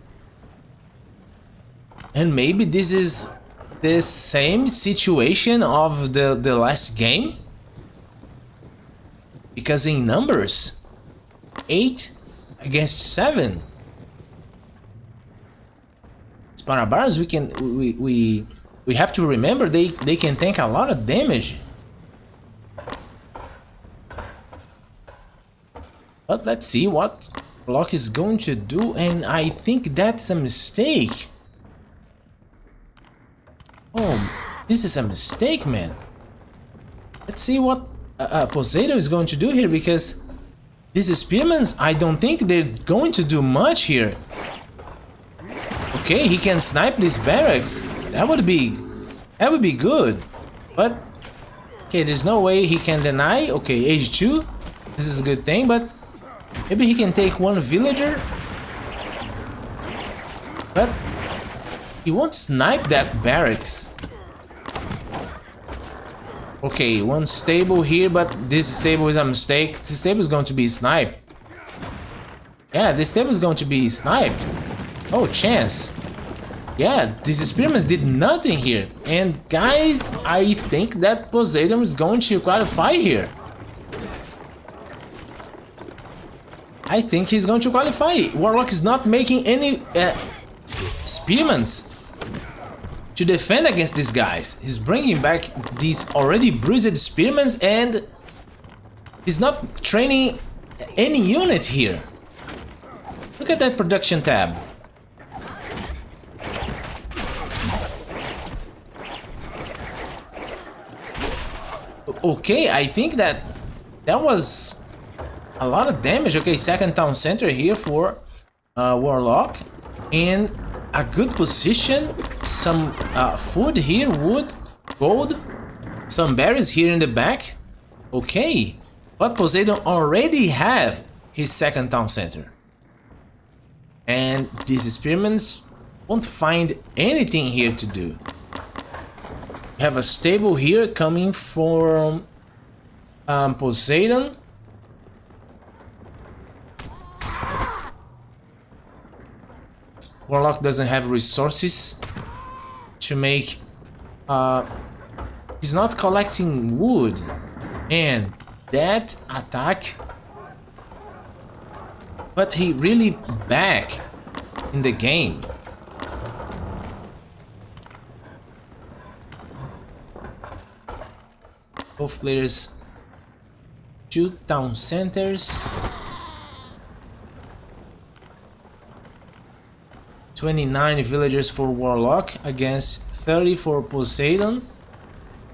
And maybe this is the same situation of the last game, because in numbers 8 against 7 Sparabaras, we have to remember they can take a lot of damage. But let's see what Warlock is going to do, and I think that's a mistake. Oh, this is a mistake, man. Let's see what Poseidon is going to do here, because these spearmen, I don't think they're going to do much here. Okay, he can snipe these barracks. That would be good. But okay, there's no way he can deny. Okay, age 2. This is a good thing, but maybe he can take one villager. But he won't snipe that barracks. Okay, one stable here, but this stable is a mistake. This stable is going to be sniped. Yeah, this stable is going to be sniped. Oh, chance. Yeah, these spearmen did nothing here. And guys, I think that Poseidon is going to qualify here. I think he's going to qualify. Warlock is not making any spearmen to defend against these guys. He's bringing back these already bruised spearmen, and he's not training any unit here. Look at that production tab. Okay, I think that was a lot of damage. Okay, second town center here for Warlock, in a good position. Some food here, wood, gold, some berries here in the back. Okay, but Poseidon already have his second town center, and these spearmen won't find anything here to do. We have a stable here coming from Poseidon. Warlock doesn't have resources to make. He's not collecting wood, and that attack. But he really back in the game. Both players, 2 town centers. 29 villagers for Warlock against 30 for Poseidon.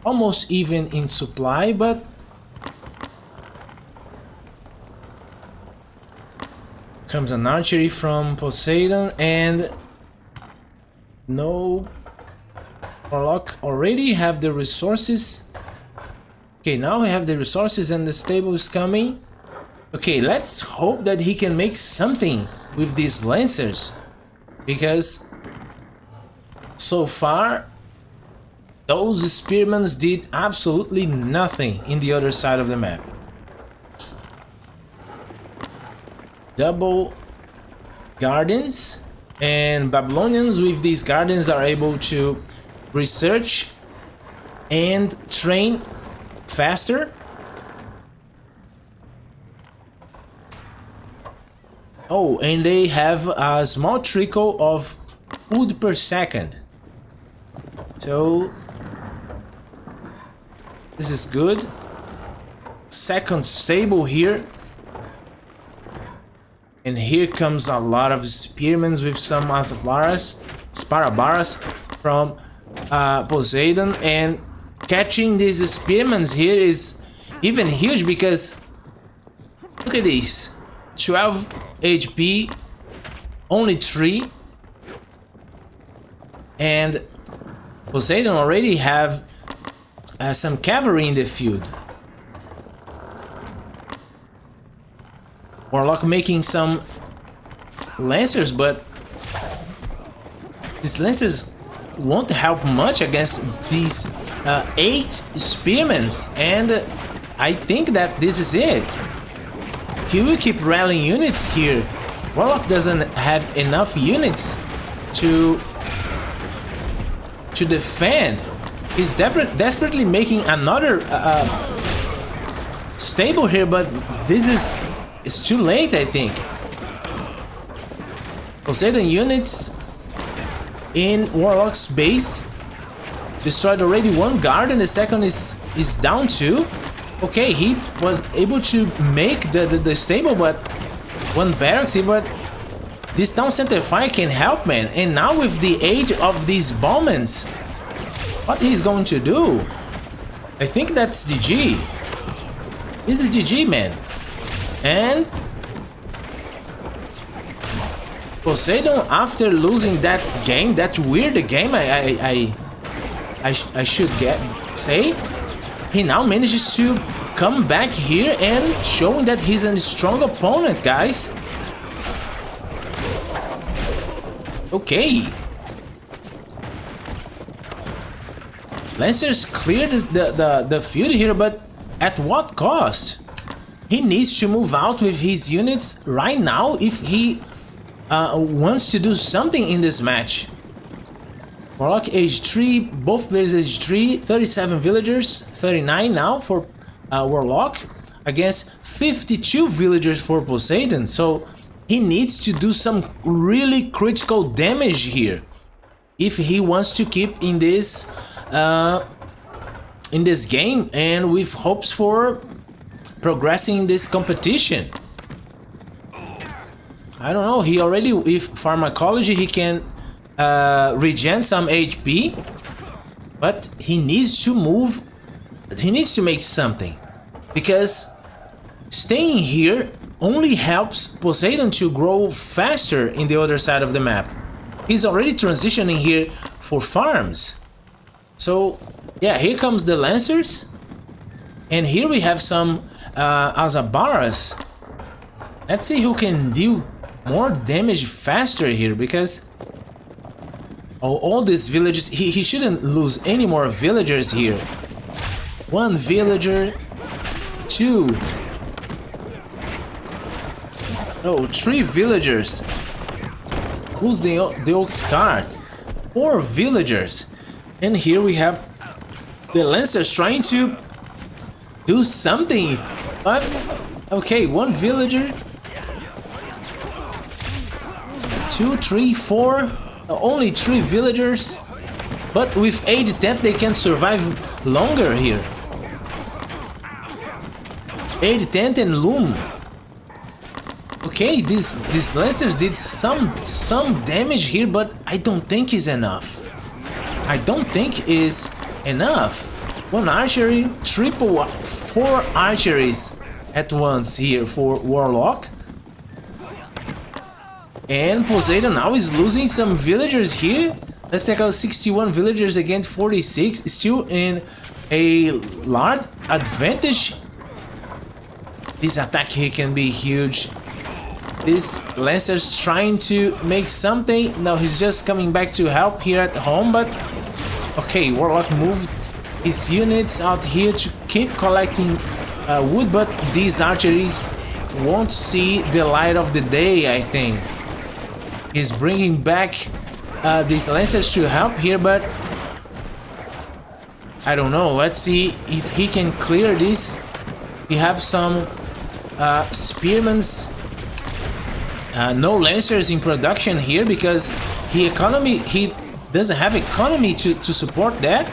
Almost even in supply, but comes an archery from Poseidon, and no, Warlock already have the resources. Okay, now we have the resources and the stable is coming. Okay, let's hope that he can make something with these lancers, because so far those spearmen did absolutely nothing in the other side of the map. Double gardens, and Babylonians with these gardens are able to research and train faster. Oh, and they have a small trickle of food per second. So this is good. Second stable here. And here comes a lot of spearmen with some Sparabaras from Poseidon. And catching these spearmen here is even huge because look at this. 12 HP, only 3. And Poseidon already have some cavalry in the field. Warlock making some lancers, but these lancers won't help much against these 8 spearmen, and I think that this is it. He will keep rallying units here. Warlock doesn't have enough units to defend. He's desperately making another stable here, but this is it's too late, I think. Poseidon units in Warlock's base destroyed already one guard, and the second is down too. Okay, he was able to make the stable, but one barracks here, but this town center fire can help, man. And now with the aid of these bombers, what he's going to do? I think that's GG. This is GG, man. And Poseidon, after losing that game, that weird game, I should say, he now manages to come back here and showing that he's a strong opponent, guys. Okay. Lancers cleared the field here, but at what cost? He needs to move out with his units right now if he wants to do something in this match. Warlock age 3, both players age 3, 37 villagers, 39 now for Warlock, against 52 villagers for Poseidon. So he needs to do some really critical damage here if he wants to keep in this game and with hopes for progressing in this competition. I don't know, he already with pharmacology he can regen some HP, but he needs to move, he needs to make something, because staying here only helps Poseidon to grow faster in the other side of the map. He's already transitioning here for farms. So yeah, here comes the Lancers, and here we have some Azabaras. Let's see who can deal more damage faster here, because all these villages, he shouldn't lose any more villagers here. 1 villager, 2, oh, 3 villagers. Who's the Oak's card? 4 villagers. And here we have the Lancers trying to do something, but okay, 1 villager, 2, 3, 4, only 3 villagers, but with age 10 they can survive longer here. Age 10 and Loom. Okay, these Lancers did some damage here, but I don't think is enough. I don't think is enough. 1 archery, 4 archeries at once here for Warlock. And Poseidon now is losing some villagers here. Let's check out 61 villagers against 46, still in a large advantage. This attack here can be huge. This Lancer's trying to make something. Now he's just coming back to help here at home, but okay, Warlock moved his units out here to keep collecting wood, but these archeries won't see the light of the day, I think. He's bringing back these Lancers to help here, but I don't know. Let's see if he can clear this. We have some spearmen no lancers in production here because he doesn't have economy to support that.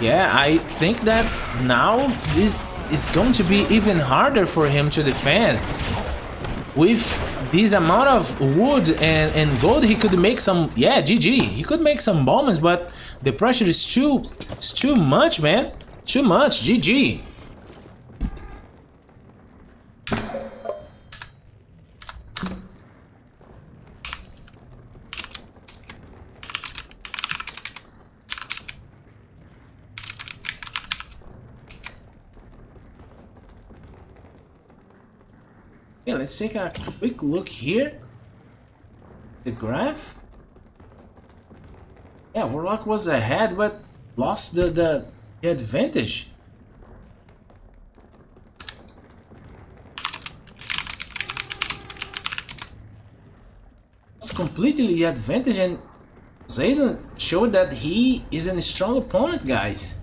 Yeah, I think that now this is going to be even harder for him to defend. With this amount of wood and gold, he could make some, yeah, GG. He could make some bombs, but the pressure is too much, man. Too much, GG. Yeah, let's take a quick look here. The graph. Yeah, Warlock was ahead, but lost the advantage. It's completely the advantage, and Zayden showed that he is a strong opponent, guys.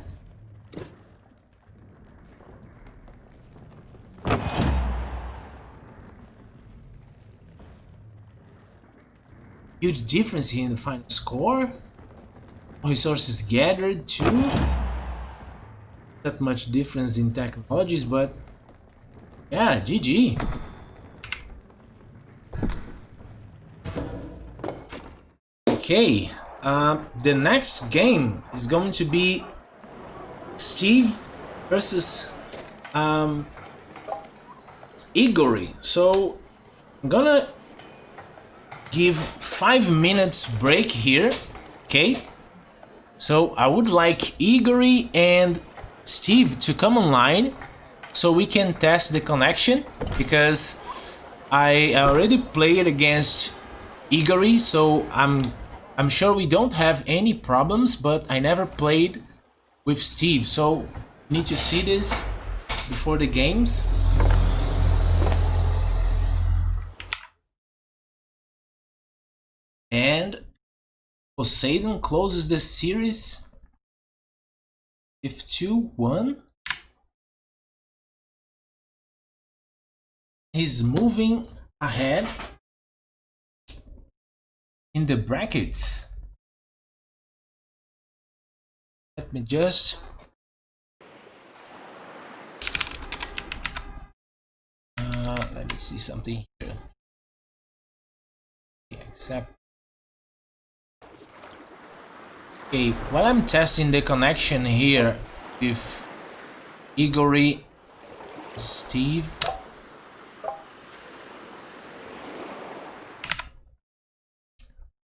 Huge difference here in the final score. Resources gathered too. Not much difference in technologies, but yeah, GG. Okay, the next game is going to be Steve versus Igory. So I'm gonna give 5 minutes break here. Okay, so I would like Igory and Steve to come online so we can test the connection, because I already played against Igory, so I'm sure we don't have any problems, but I never played with Steve, so need to see this before the games. And Poseidon closes the series with 2-1. He's moving ahead in the brackets. Let me just let me see something here. Accept. Okay, while I'm testing the connection here with Igory, Steve.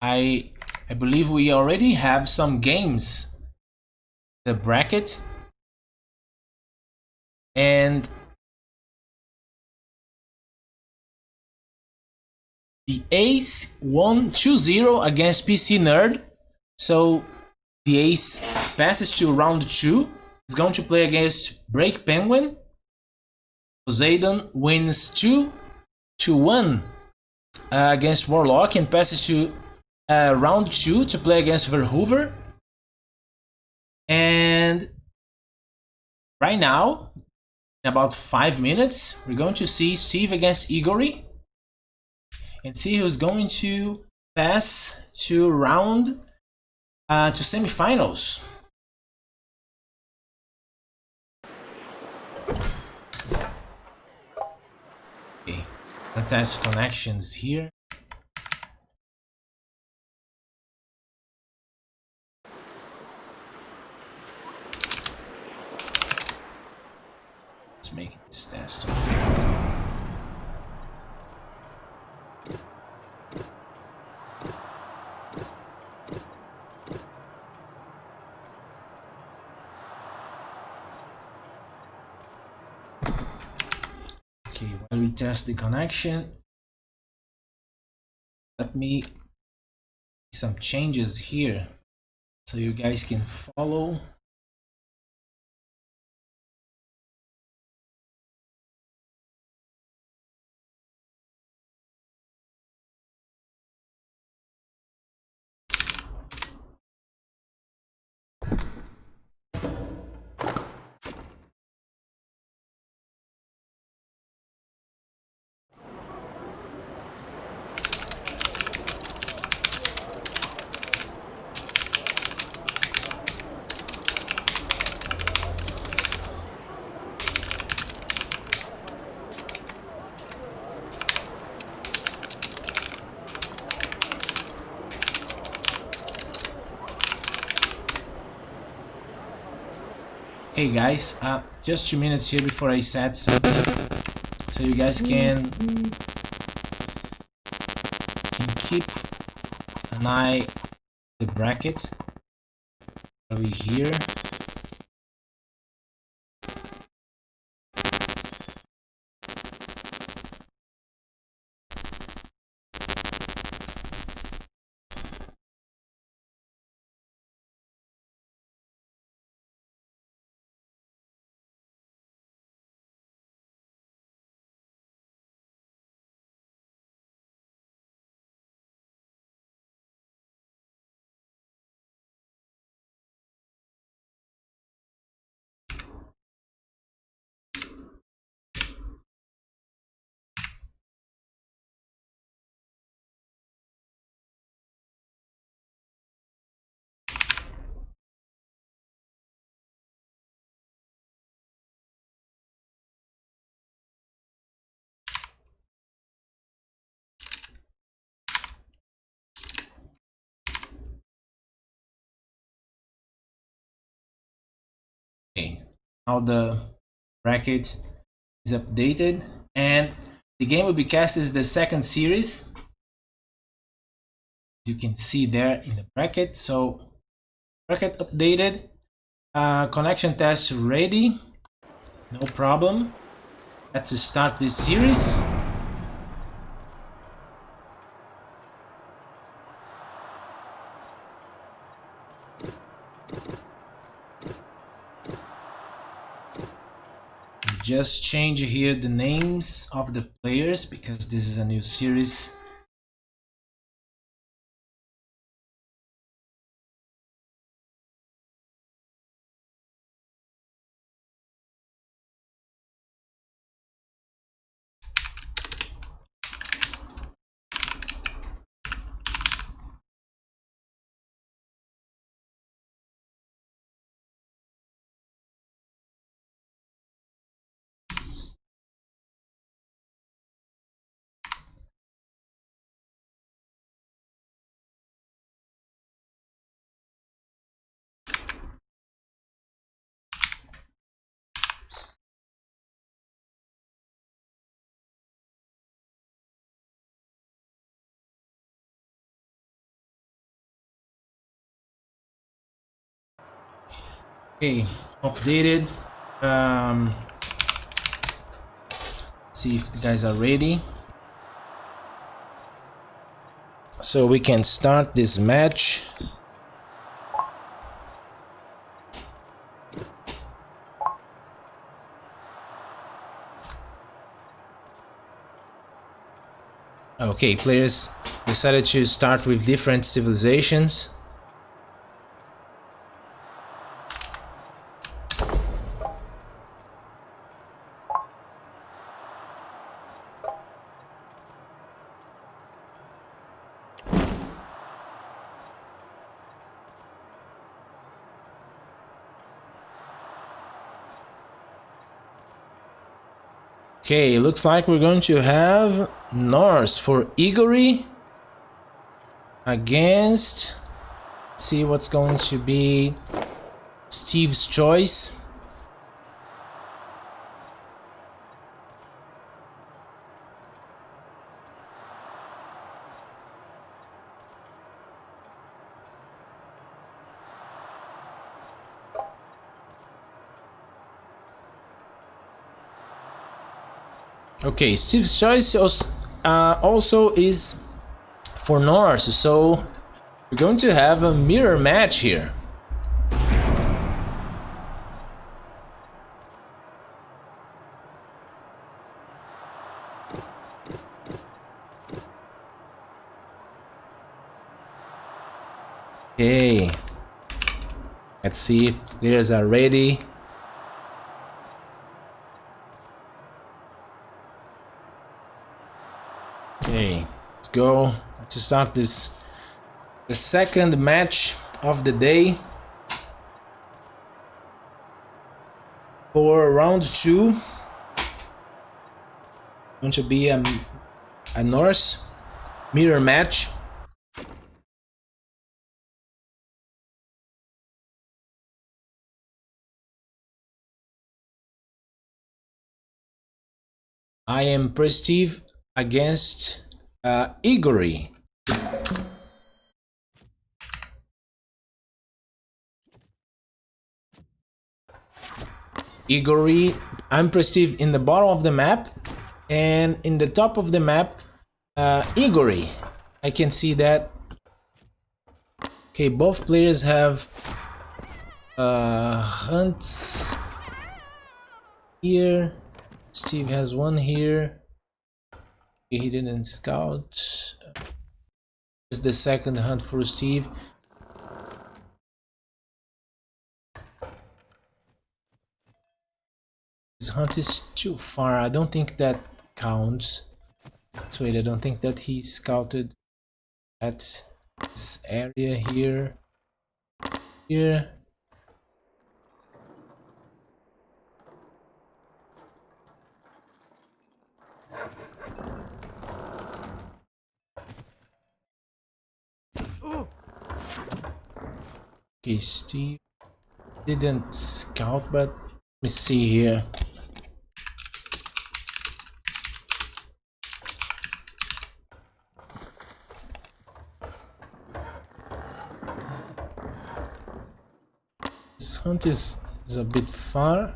I believe we already have some games. The bracket. And the Ace won 2-0 against PC Nerd. So the Ace passes to round 2. He's going to play against Break Penguin. Poseidon wins 2-1 against Warlock and passes to round 2 to play against Verhoover. And right now, in about 5 minutes, we're going to see Steve against Igory and see who's going to pass to round to semifinals. Okay, let's test connections here. Let's make this test. Okay, while we test the connection, let me make some changes here so you guys can follow. Okay guys, just 2 minutes here before I set something so you guys can keep an eye on the bracket. Are we here? Okay, now the bracket is updated and the game will be cast as the second series. You can see there in the bracket. So bracket updated, connection test ready, no problem. Let's start this series. Just change here the names of the players because this is a new series. Okay, updated. See if the guys are ready. So we can start this match. Okay, players decided to start with different civilizations. Okay, it looks like we're going to have Norse for Igori against, let's see what's going to be Steve's choice. Okay, Steve's choice also is for Norse, so we're going to have a mirror match here. Okay, let's see if players are ready. Okay, let's go. Let's start the second match of the day for round 2. Going to be a Norse mirror match. I am Prestige against Igory. Igory, I'm Prestige in the bottom of the map, and in the top of the map, Igory. I can see that. Okay, both players have hunts here. Steve has one here. Okay, he didn't scout. Here's the second hunt for Steve. This hunt is too far. I don't think that counts. Let's wait, I don't think that he scouted at this area here. Here. Okay, Steve didn't scout, but let me see here. This hunt is a bit far.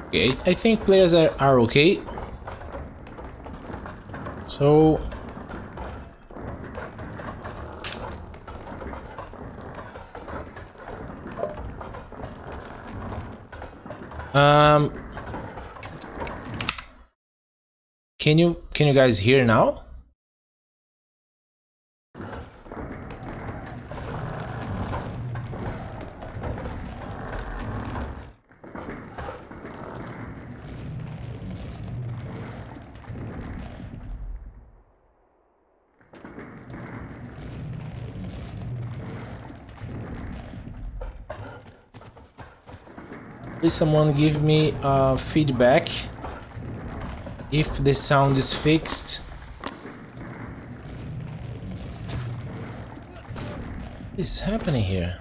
Okay, I think players are okay. So can you guys hear now? Please someone give me feedback if the sound is fixed. What is happening here?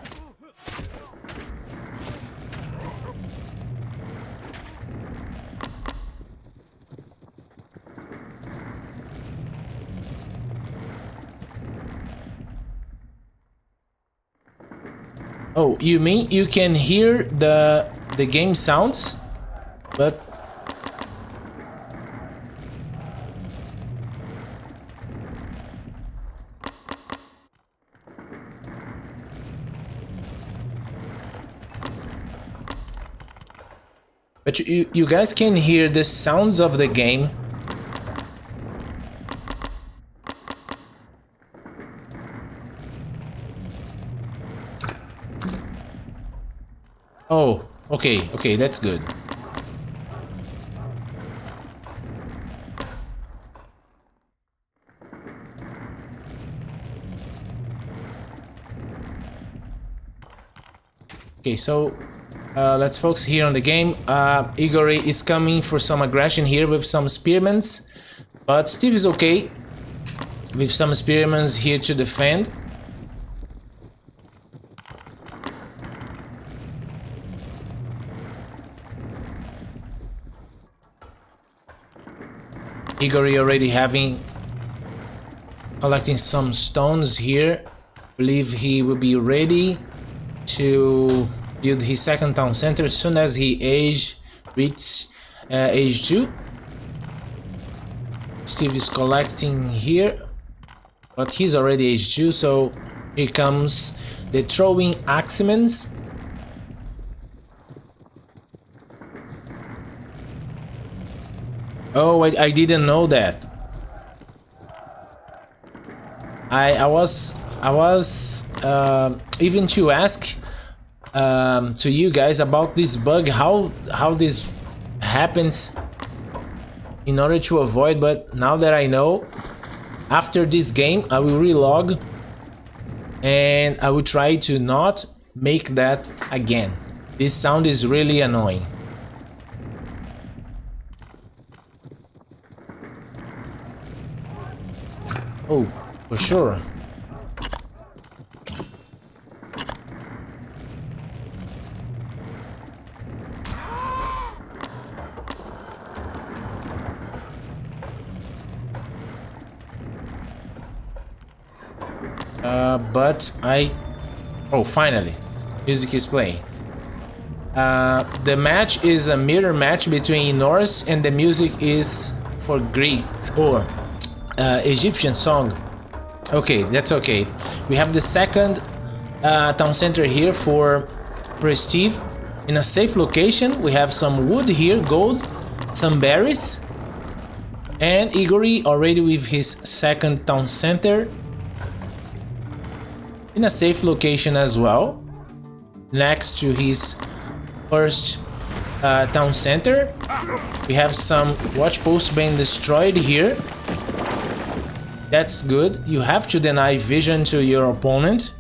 Oh, you mean you can hear the game sounds, but you guys can hear the sounds of the game. Oh, okay, that's good. Okay, so let's focus here on the game. Igory is coming for some aggression here with some spearmans, but Steve is okay with some spearmans here to defend. Igory already collecting some stones here. Believe he will be ready to build his second town center as soon as he reaches age 2. Steve is collecting here, but he's already age 2, so here comes the throwing axemans. Oh, I didn't know that. I was even to ask to you guys about this bug, how this happens in order to avoid, but now that I know, after this game I will relog and I will try to not make that again. This sound is really annoying. Oh, for sure. Oh, finally, music is playing. The match is a mirror match between Norse, and the music is for Greek or Egyptian song. Okay, that's okay. We have the second town center here for Prestige in a safe location. We have some wood here, gold, some berries, and Igory already with his second town center in a safe location as well, next to his first town center. We have some watch posts being destroyed here. That's good. You have to deny vision to your opponent.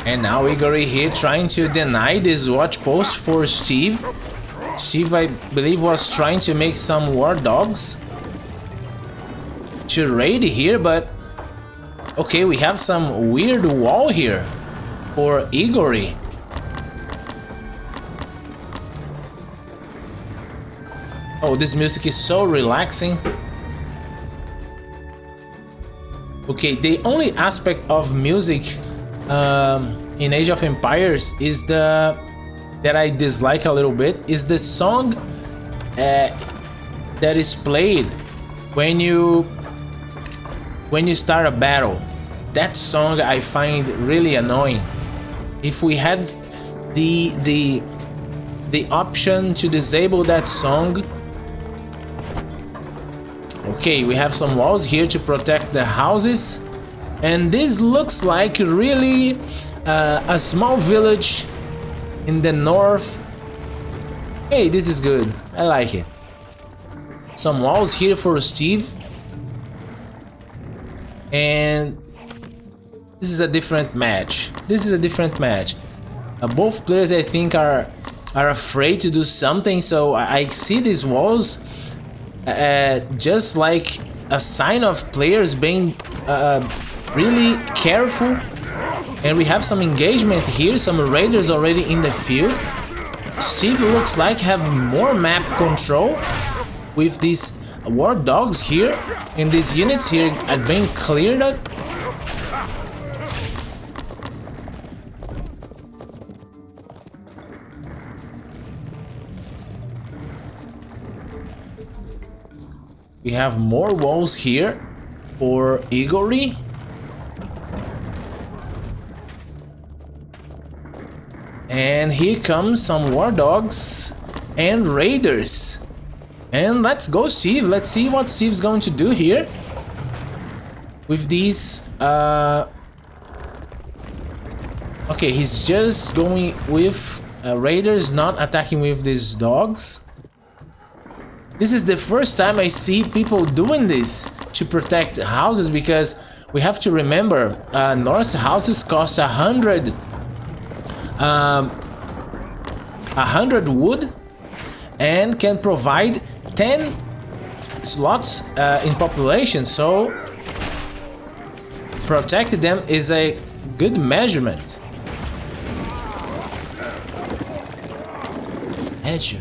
And now Igory here trying to deny this watch post for Steve. Steve, I believe, was trying to make some war dogs to raid here, but okay, we have some weird wall here for Igory. Oh, this music is so relaxing. Okay, the only aspect of music in Age of Empires is that I dislike a little bit is the song that is played when you start a battle. That song I find really annoying. If we had the option to disable that song. Okay, we have some walls here to protect the houses. And this looks like really a small village in the north. Hey, this is good. I like it. Some walls here for Steve. And this is a different match. Both players, I think, are afraid to do something. So I see these walls just like a sign of players being really careful. And we have some engagement here, some raiders already in the field. Steve looks like have more map control with these war dogs here, and these units here are being cleared up. We have more walls here for Igory. And here comes some war dogs and raiders. And let's go, Steve. Let's see what Steve's going to do here with these. Okay, he's just going with raiders, not attacking with these dogs. This is the first time I see people doing this to protect houses, because we have to remember Norse houses cost 100 wood and can provide 10 slots in population, so protect them is a good measurement. Edger.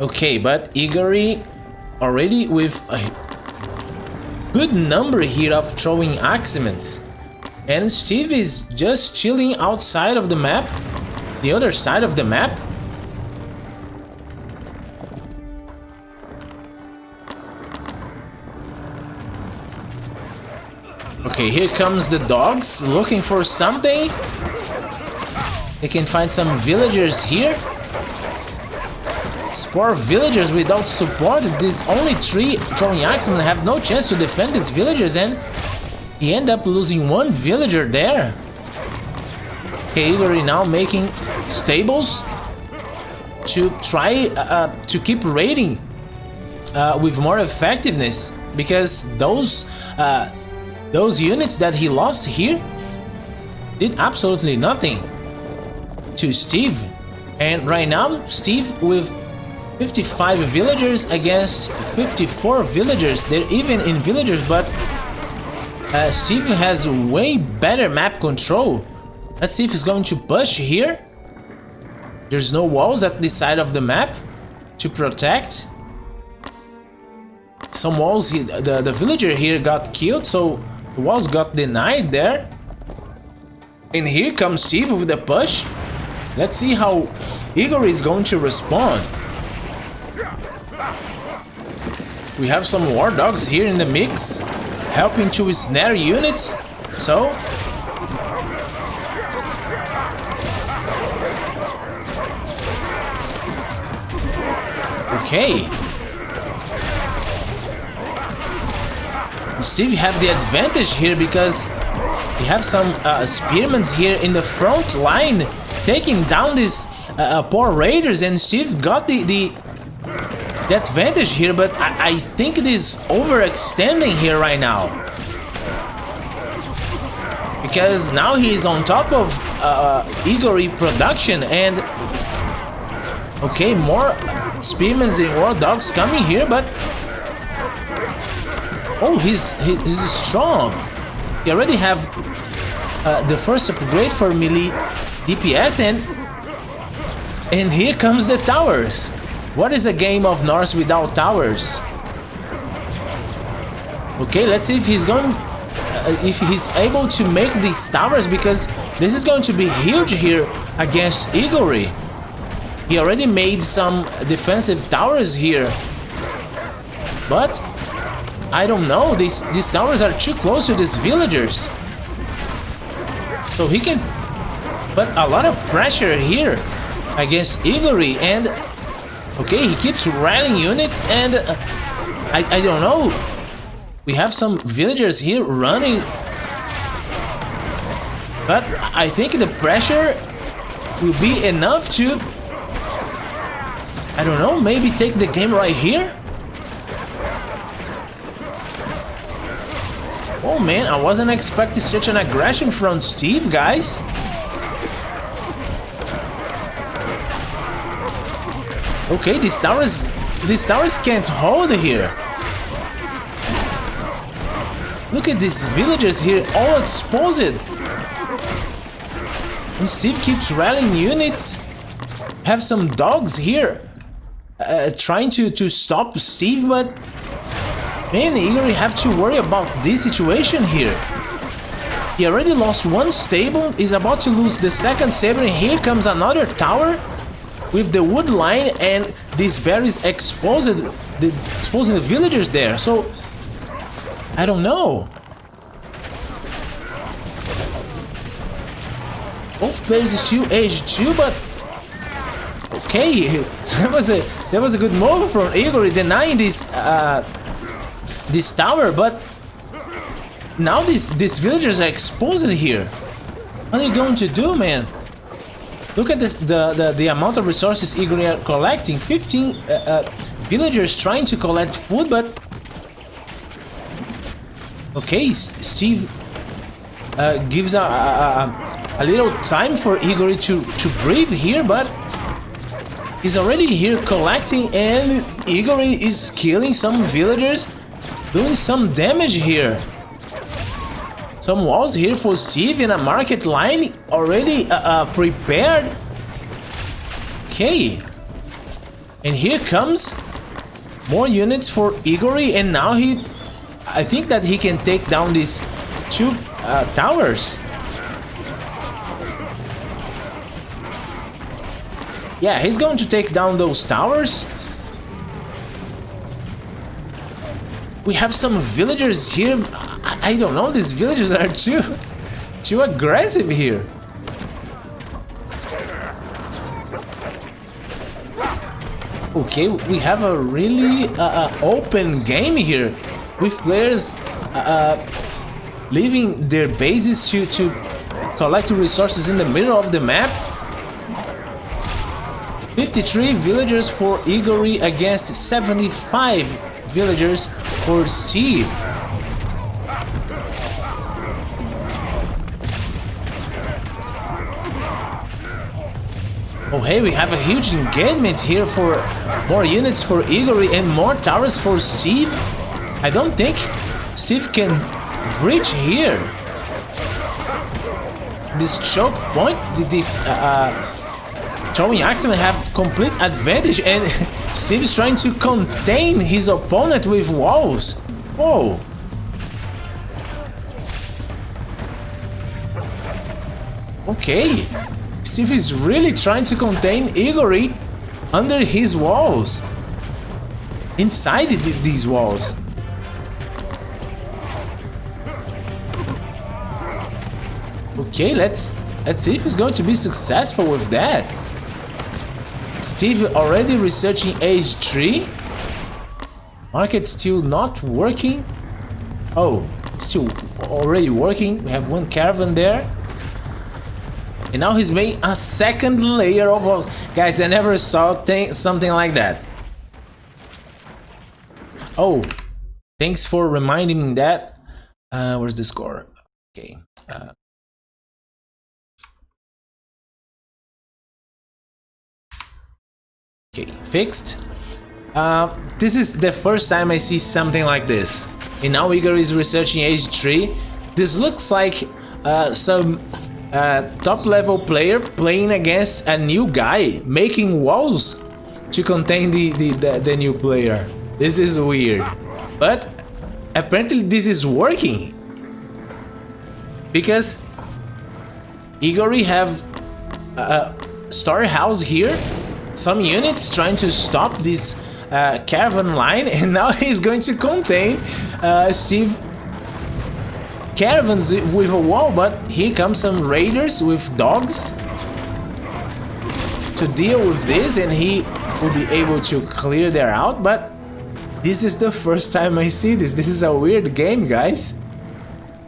Okay, but Igory already with a good number here of throwing aximents. And Steve is just chilling outside of the map, the other side of the map. Okay, here comes the dogs looking for something. They can find some villagers here. Poor villagers without support. These only 3 throwing axemen have no chance to defend these villagers, and he end up losing 1 villager there. Okay, Igory now making stables to try to keep raiding with more effectiveness, because those units that he lost here did absolutely nothing to Steve. And right now Steve with 55 villagers against 54 villagers. They're even in villagers, but Steve has way better map control. Let's see if he's going to push here. There's no walls at this side of the map to protect. Some walls, the villager here got killed, so the walls got denied there. And here comes Steve with the push. Let's see how Igor is going to respond. We have some war dogs here in the mix, helping to snare units. So okay, Steve have the advantage here because we have some spearmen here in the front line taking down these poor raiders, and Steve got the advantage here, but I think it is overextending here right now, because now he is on top of Igor production. And okay, more spearmen and war dogs coming here, but oh, he's strong. He already have the first upgrade for melee DPS, and here comes the towers. What is a game of Norse without towers? Okay, let's see if he's going, if he's able to make these towers, because this is going to be huge here against Igor. He already made some defensive towers here, but I don't know, these towers are too close to these villagers. So he can put a lot of pressure here against Igor, and okay, he keeps rallying units, and I don't know. We have some villagers here running, but I think the pressure will be enough to, I don't know, maybe take the game right here. Oh man, I wasn't expecting such an aggression from Steve, guys. Okay, these towers can't hold here. Look at these villagers here, all exposed. And Steve keeps rallying units. Have some dogs here trying to stop Steve, but man, Igor have to worry about this situation here. He already lost one stable, is about to lose the second stable, and here comes another tower with the wood line, and these berries exposing the villagers there. So I don't know. Both players is still age 2, but okay, that was a good move from Igor denying this tower, but now these villagers are exposed here. What are you going to do, man? Look at this, the amount of resources Igor are collecting. 15 villagers trying to collect food, but okay, Steve gives a little time for Igor to breathe here, but he's already here collecting, and Igor is killing some villagers, doing some damage here. Some walls here for Steve in a market line already prepared. Okay. And here comes more units for Igor, and now I think that he can take down these two towers. Yeah, he's going to take down those towers. We have some villagers here. I don't know, these villagers are too aggressive here. Okay, we have a really open game here, with players leaving their bases to collect resources in the middle of the map. 53 villagers for Igory against 75 villagers for Steve. Oh hey, we have a huge engagement here for more units for Igory and more towers for Steve. I don't think Steve can reach here. This choke point, this throwing axemen have complete advantage, and Steve is trying to contain his opponent with walls. Whoa. Okay. Steve is really trying to contain Igory under his walls. Inside these walls. Okay, let's see if he's going to be successful with that. Steve already researching age 3. Market still not working. Oh, still already working. We have one caravan there. And now he's making a second layer of walls. Guys, I never saw something like that. Oh, thanks for reminding me that. Where's the score? Okay. Okay, fixed. This is the first time I see something like this. And now Igor is researching age 3. This looks like some top level player playing against a new guy, making walls to contain the new player. This is weird. But apparently this is working. Because Igory have a storehouse here. Some units trying to stop this caravan line, and now he's going to contain Steve caravans with a wall, but here comes some raiders with dogs to deal with this, and he will be able to clear them out. But this is the first time I see this. This is a weird game, guys.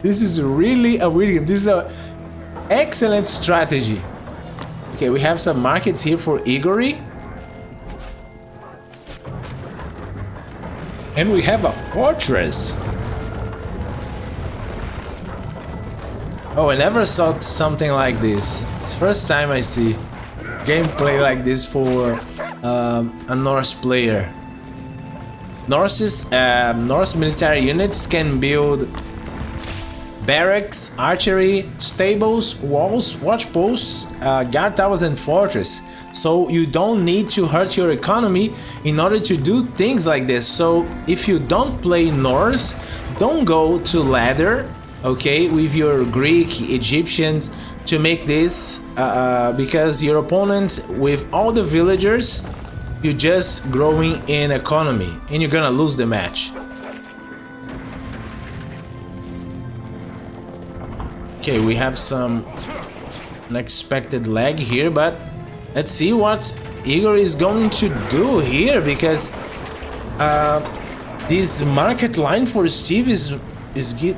This is really a weird game. This is an excellent strategy. Okay, we have some markets here for Igory. And we have a fortress. Oh, I never saw something like this. It's the first time I see gameplay like this for a Norse player. Norse military units can build barracks, archery, stables, walls, watch posts, guard towers and fortress. So you don't need to hurt your economy in order to do things like this. So if you don't play Norse, don't go to ladder, okay, with your Greek, Egyptians to make this because your opponent with all the villagers, you're just growing in economy and you're gonna lose the match. Okay, we have some unexpected lag here, but let's see what Igor is going to do here, because this market line for Steve is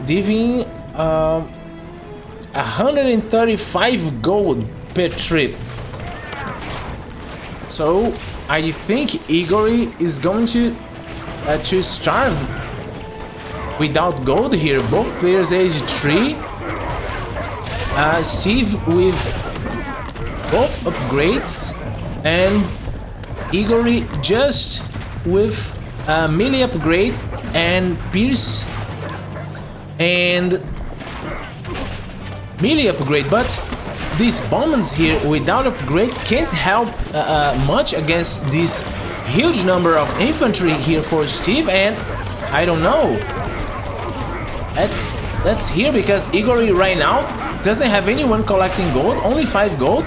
giving 135 gold per trip. So I think Igor is going to starve without gold here. Both players age 3. Steve with both upgrades, and Igory just with melee upgrade and Pierce and melee upgrade. But these bombers here without upgrade can't help much against this huge number of infantry here for Steve, and I don't know. Let's hear, because Igory right now doesn't have anyone collecting gold, only 5 gold.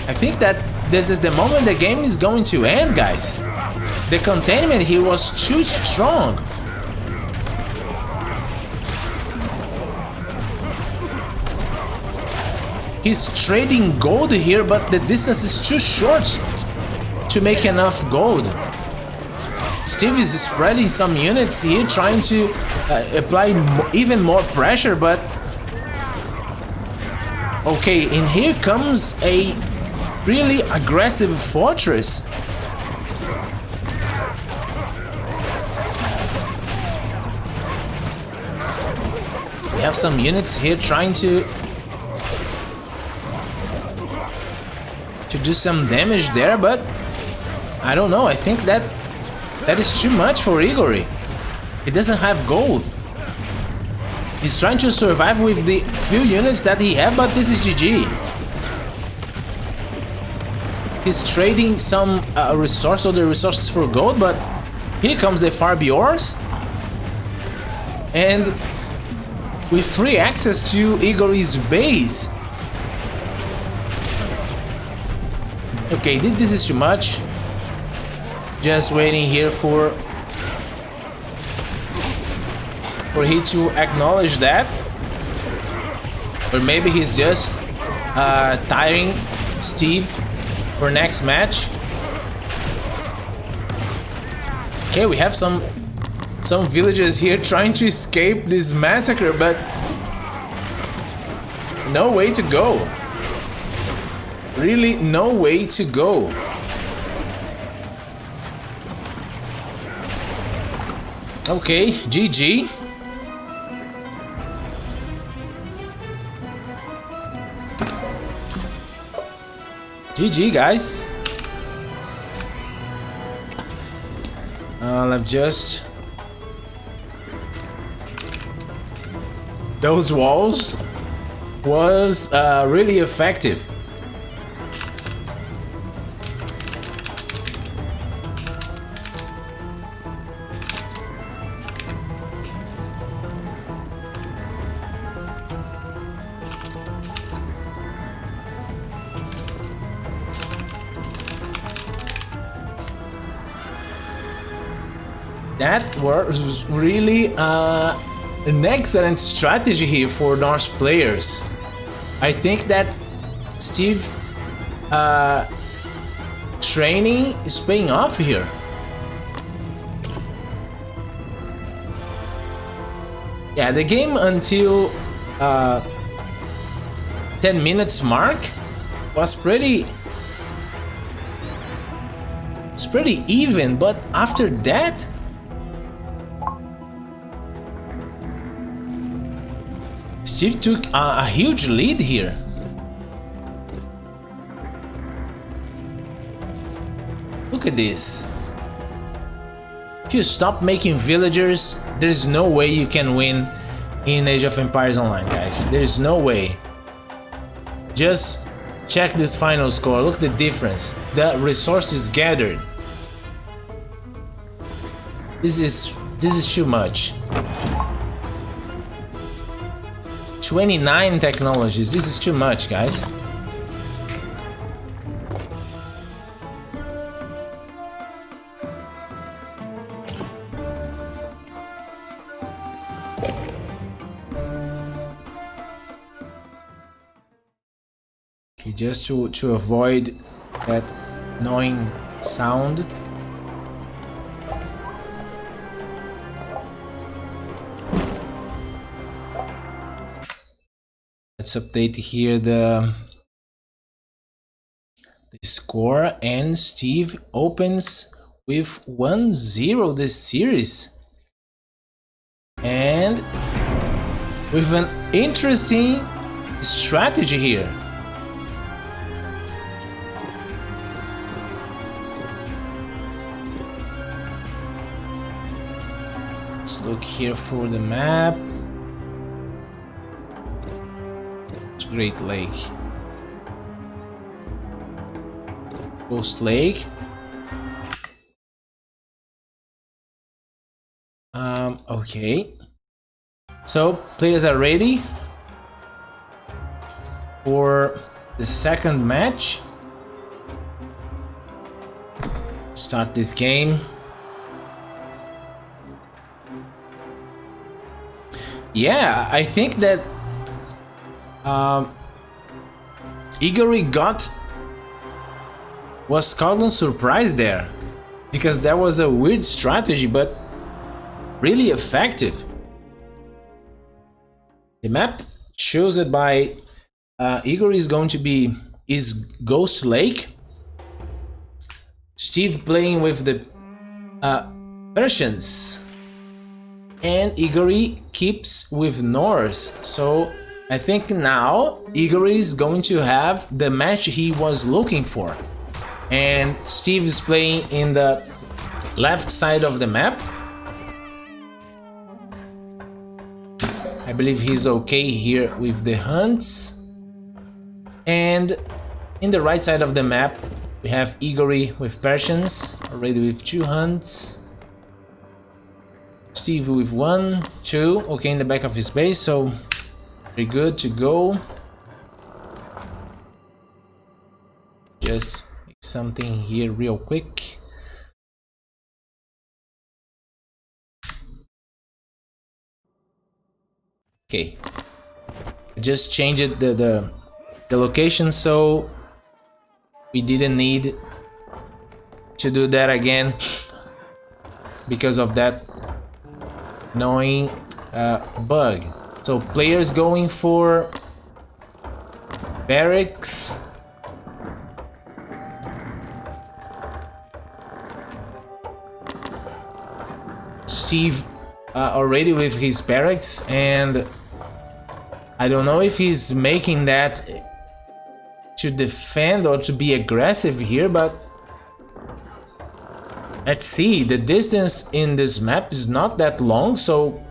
I think that this is the moment the game is going to end, guys. The containment here was too strong. He's trading gold here, but the distance is too short to make enough gold. Steve is spreading some units here, trying to apply even more pressure, but okay, and here comes a really aggressive fortress. We have some units here trying to do some damage there, but I don't know. I think that is too much for Igory. He doesn't have gold. He's trying to survive with the few units that he has, but this is GG. He's trading some other resources for gold, but here comes the Farbiors. And with free access to Igory's base. Okay, this is too much. Just waiting here for he to acknowledge that. Or maybe he's just tiring Steve for next match. Okay, we have some villagers here trying to escape this massacre, but no way to go. Really, no way to go. Okay, GG. GG, guys. Let's just... Those walls was really effective. That was really an excellent strategy here for Norse players. I think that Steve training is paying off here. Yeah, the game until 10 minutes mark was pretty even, but after that Steve took a huge lead here. Look at this. If you stop making villagers, there's no way you can win in Age of Empires Online, guys. There's no way. Just check this final score. Look at the difference. The resources gathered. This is too much. 29 technologies. This is too much, guys. Okay, just to avoid that annoying sound. Let's update here the score, and Steve opens with 1-0 this series, and with an interesting strategy here. Let's look here for the map. Great Lake, Ghost Lake. Okay, so players are ready for the second match. Start this game. Yeah, I think that Igory was caught on surprise there, because that was a weird strategy, but really effective. The map shows it by Igory is going to be is Ghost Lake. Steve playing with the Persians. And Igory keeps with Norse. So I think now Igory is going to have the match he was looking for. And Steve is playing in the left side of the map. I believe he's okay here with the hunts. And in the right side of the map we have Igory with Persians, already with 2 hunts. Steve with 1, 2, okay, in the back of his base, so very good to go. Just make something here real quick. Okay, I just changed the location, so we didn't need to do that again because of that annoying bug. So players going for barracks. Steve already with his barracks, and I don't know if he's making that to defend or to be aggressive here, but let's see. The distance in this map is not that long, so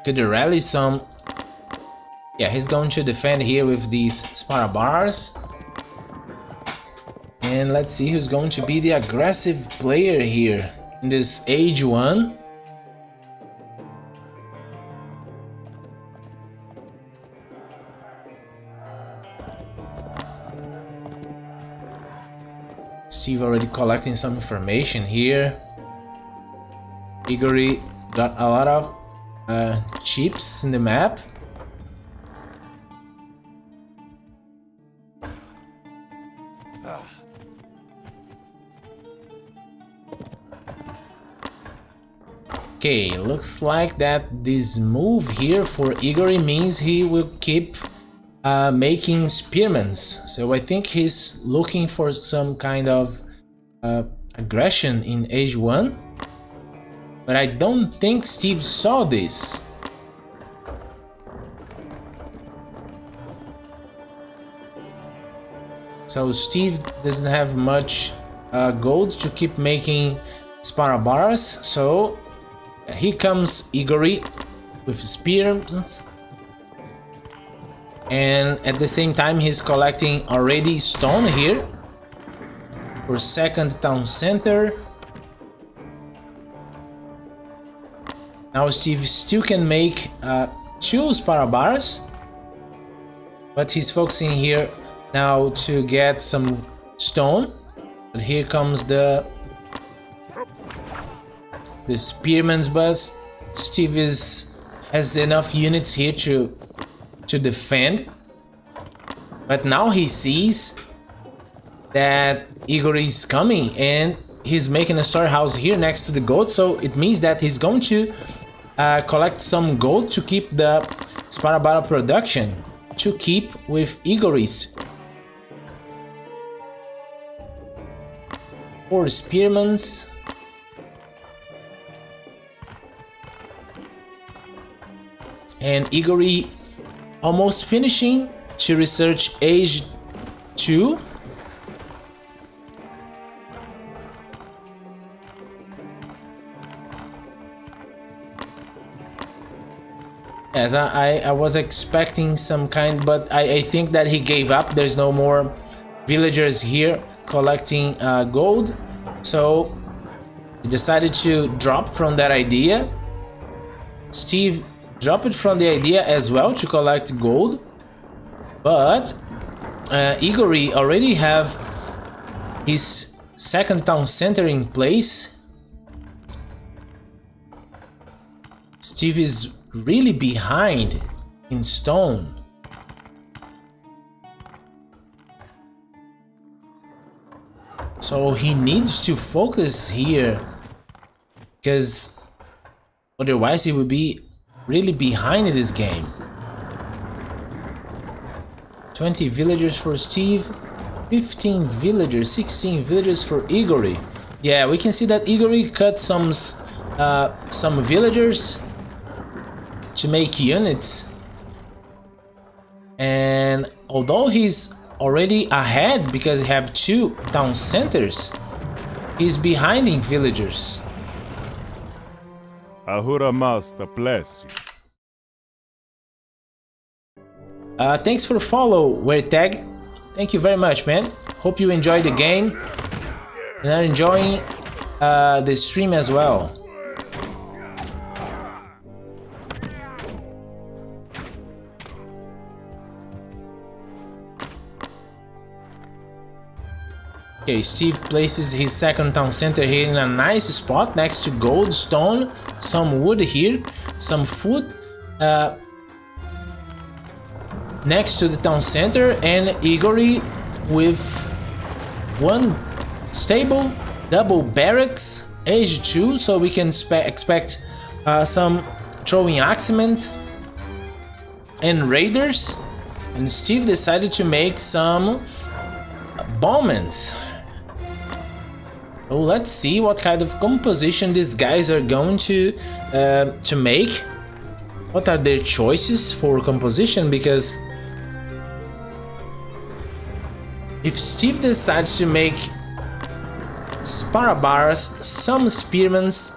could rally some. Yeah, he's going to defend here with these Spara bars. And let's see who's going to be the aggressive player here in this Age 1. Steve already collecting some information here. Igory got a lot of chips in the map. Okay, looks like that this move here for Igory means he will keep making spearmans. So I think he's looking for some kind of aggression in Age 1. But I don't think Steve saw this. So Steve doesn't have much gold to keep making Sparabaras, so here comes Igory with spears, and at the same time he's collecting already stone here for second town center. Now Steve still can make 2 Sparabaras, but he's focusing here now to get some stone. But here comes the spearman's bus. Steve has enough units here to defend, but now he sees that Igor is coming and he's making a storehouse here next to the gold, so it means that he's going to collect some gold to keep the Sparabara production, to keep with Igory's. 4 spearmans. And Igory almost finishing to research Age 2. As I was expecting some kind, but I think that he gave up. There's no more villagers here collecting gold, so he decided to drop from that idea. Steve dropped from the idea as well to collect gold, but Igory already have his second town center in place. Steve is really behind in stone. So he needs to focus here, because otherwise he will be really behind in this game. 20 villagers for Steve, 15 villagers, 16 villagers for Igory. Yeah, we can see that Igory cut some villagers to make units, and although he's already ahead because he have 2 town centers, he's behind in villagers.
Ahura Master bless you.
Thanks for the follow, Wertag. Thank you very much, man. Hope you enjoyed the game and are enjoying the stream as well. Okay, Steve places his second town center here in a nice spot next to gold, stone, some wood here, some food next to the town center, and Igory with 1 stable, double barracks, age 2, so we can expect some throwing axemans and raiders. And Steve decided to make some bombmans. So let's see what kind of composition these guys are going to make. What are their choices for composition? Because if Steve decides to make Sparabars, some spearmans,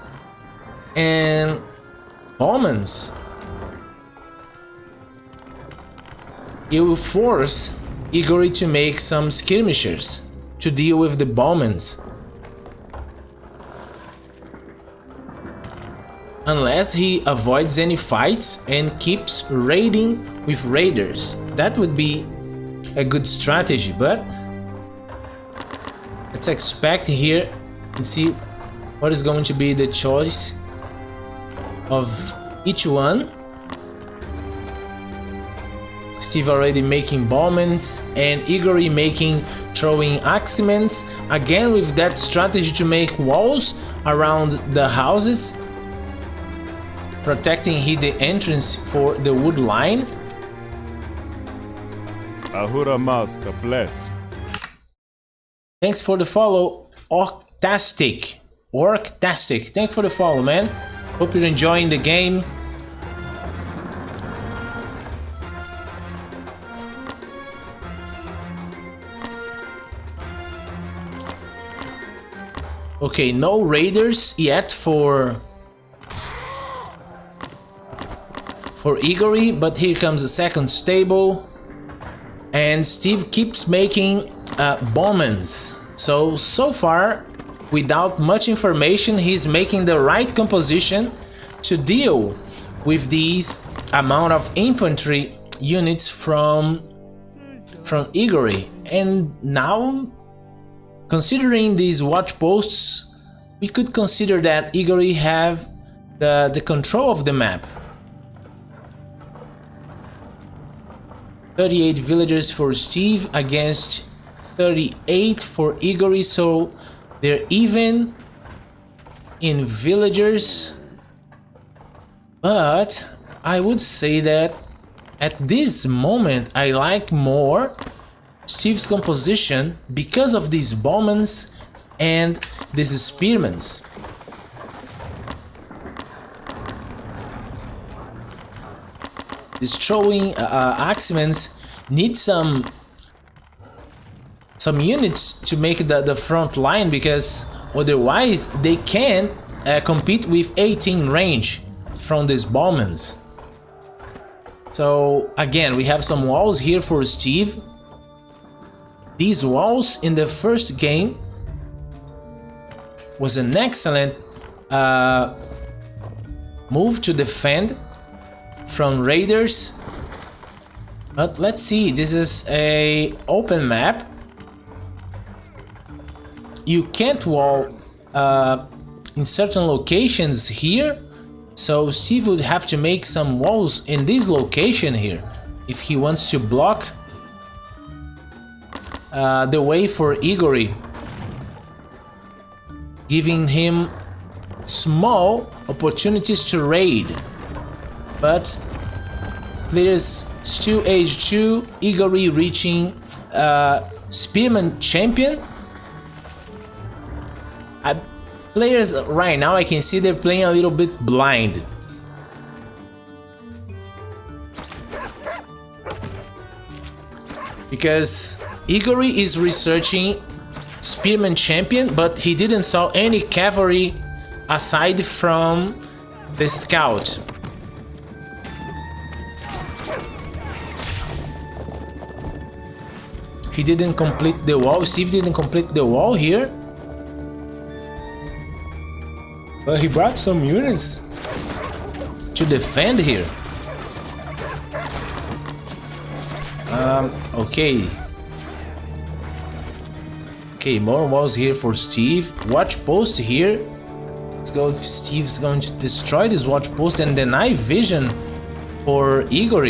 and bombmans, he will force Igory to make some skirmishers to deal with the bombmans. Unless he avoids any fights and keeps raiding with raiders. That would be a good strategy, but let's expect here and see what is going to be the choice of each one. Steve already making bombmans and Igory making throwing axemans, again with that strategy to make walls around the houses, protecting here the entrance for the wood line.
Ahura Master bless.
Thanks for the follow, Orctastic. Thanks for the follow, man. Hope you're enjoying the game. Okay, no raiders yet for Igory, but here comes the second stable, and Steve keeps making bombmans. So far, without much information, he's making the right composition to deal with these amount of infantry units from Igory. And now, considering these watch posts, we could consider that Igory have the control of the map. 38 villagers for Steve against 38 for Igory, so they're even in villagers. But I would say that at this moment I like more Steve's composition because of these bombmans and these spearmans. These throwing axemans need some units to make the front line, because otherwise they can't compete with 18 range from these bombmans. So again, we have some walls here for Steve. These walls in the first game was an excellent move to defend from raiders, but let's see, this is a open map. You can't wall in certain locations here, so Steve would have to make some walls in this location here if he wants to block the way for Igory, giving him small opportunities to raid. But players still age 2, Igor reaching Spearman champion. Players right now, I can see they're playing a little bit blind. Because Igor is researching Spearman champion, but he didn't saw any cavalry aside from the scout. He didn't complete the wall. Steve didn't complete the wall here. But he brought some units to defend here. Okay. Okay, more walls here for Steve. Watch post here. Let's go if Steve's going to destroy this watch post and deny vision for Igor.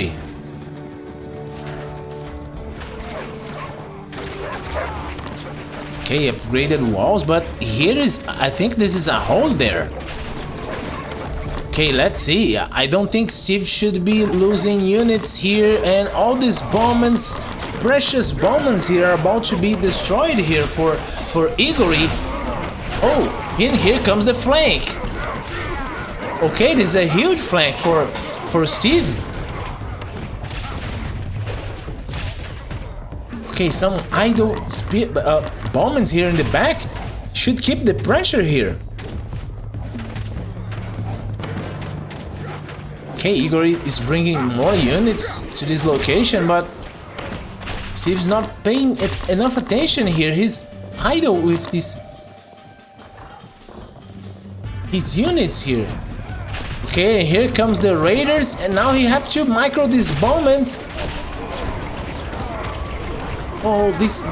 Okay, upgraded walls, but here is, I think this is a hole there. Okay, let's see. I don't think Steve should be losing units here, and all these bombs, precious bombs here are about to be destroyed here for Igor. Oh, and here comes the flank. Okay, this is a huge flank for Steve. Okay, some idle bombs here in the back should keep the pressure here. Okay, Igor is bringing more units to this location, but Steve's not paying enough attention here. He's idle with his units here. Okay, here comes the raiders, and now he have to micro these bombs. Oh, these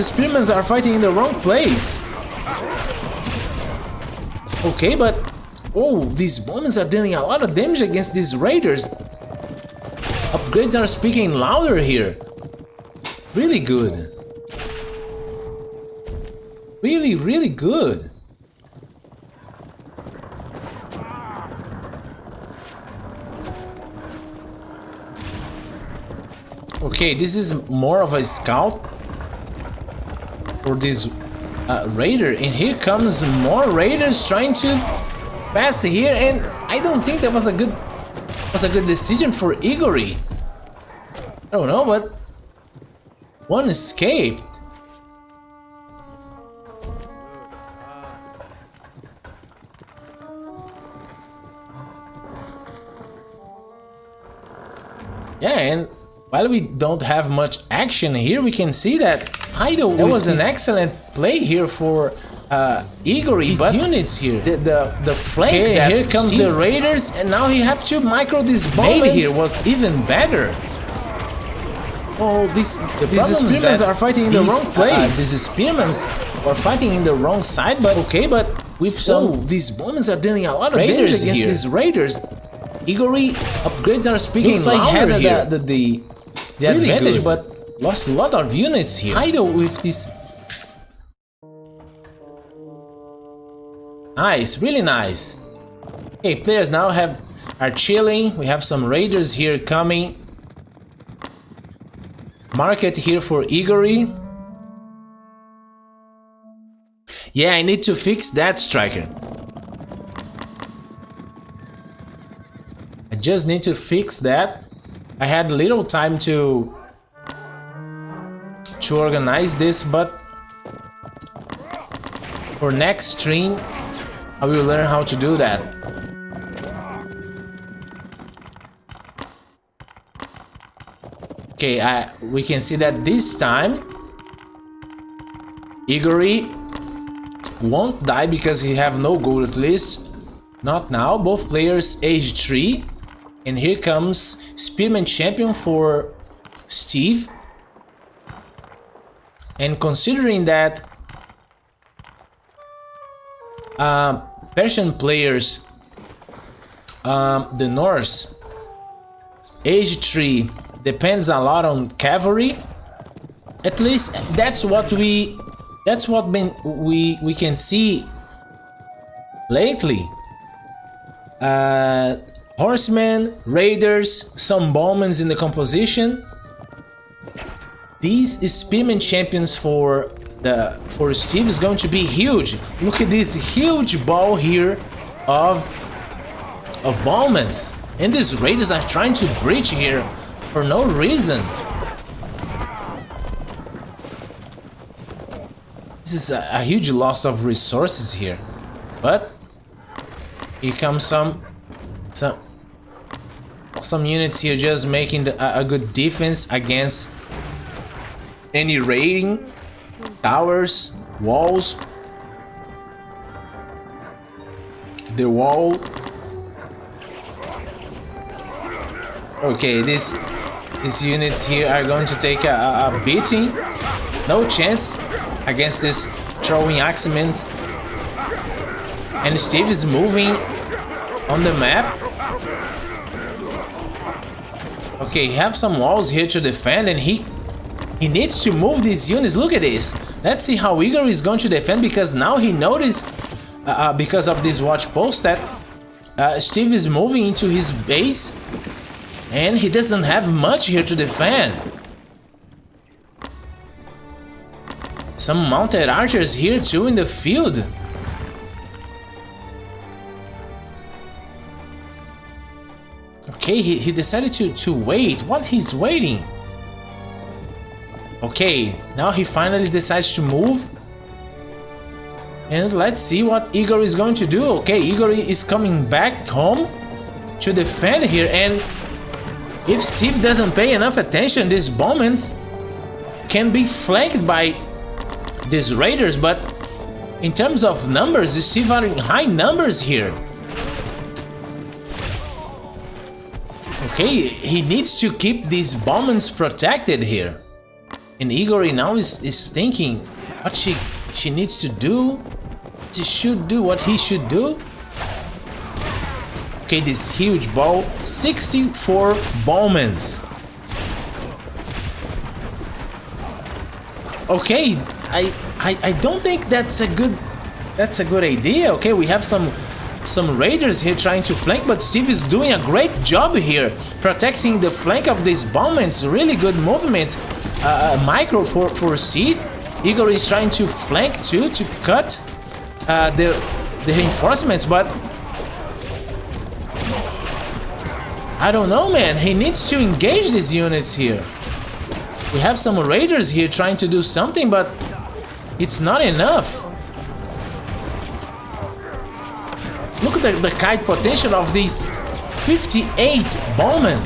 spearmen are fighting in the wrong place. Okay, but oh, these bombs are dealing a lot of damage against these raiders. Upgrades are speaking louder here. Really good. Really, really good. Okay, this is more of a scout for this raider, and here comes more raiders trying to pass here, and I don't think that was a good decision for Igor. I don't know, but one escaped. Yeah, and while we don't have much action here, we can see that that was an excellent play here for Igor. His units here, the flank. Okay, that here comes the raiders, and now he have to micro this bomb here was even better. Oh, these spearmen are fighting in the wrong place. These spearmen are fighting in the wrong side, but okay, but with some these bombs are dealing a lot of damage against these raiders. Igor upgrades are speaking louder here. The really advantage, good. But lost a lot of units here. Idle with this. Nice, really nice. Okay, players now are chilling. We have some raiders here coming. Market here for Igor. Yeah, I need to fix that, Striker. I just need to fix that. I had little time to organize this, but for next stream I will learn how to do that. Okay, we can see that this time Igor won't die because he have no gold, at least not now. Both players age 3. And here comes Spearman champion for Steve. And considering that Persian players, the Norse, age 3 depends a lot on cavalry. At least that's what we can see lately. Horsemen, raiders, some bowmen in the composition. These spearman champions for Steve is going to be huge. Look at this huge ball here of bowmen, and these raiders are trying to breach here for no reason. This is a huge loss of resources here, but here comes some units here just making a good defense against any raiding towers, walls. The wall. Okay, these units here are going to take a beating. No chance against this throwing axemen. And Steve is moving on the map. Okay, he have some walls here to defend, and he needs to move these units. Look at this. Let's see how Igor is going to defend, because now he noticed, because of this watch post, that Steve is moving into his base, and he doesn't have much here to defend. Some mounted archers here too in the field. Okay, he decided to wait. What he's waiting? Okay, now he finally decides to move. And let's see what Igor is going to do. Okay, Igor is coming back home to defend here, and if Steve doesn't pay enough attention, these bowmen can be flanked by these raiders, but in terms of numbers, Steve are in high numbers here. Okay, he needs to keep these bowmen protected here. And Igor now is thinking what she needs to do. She should do what he should do. Okay, this huge ball, 64 bowmen. Okay, I don't think that's a good idea. Okay, we have some raiders here trying to flank, but Steve is doing a great job here protecting the flank of these bowmen. Really good movement. Micro for Steve. Igor is trying to flank too, to cut the reinforcements, but I don't know, man. He needs to engage these units here. We have some raiders here trying to do something, but it's not enough. Look at the kite potential of these 58 bowmen.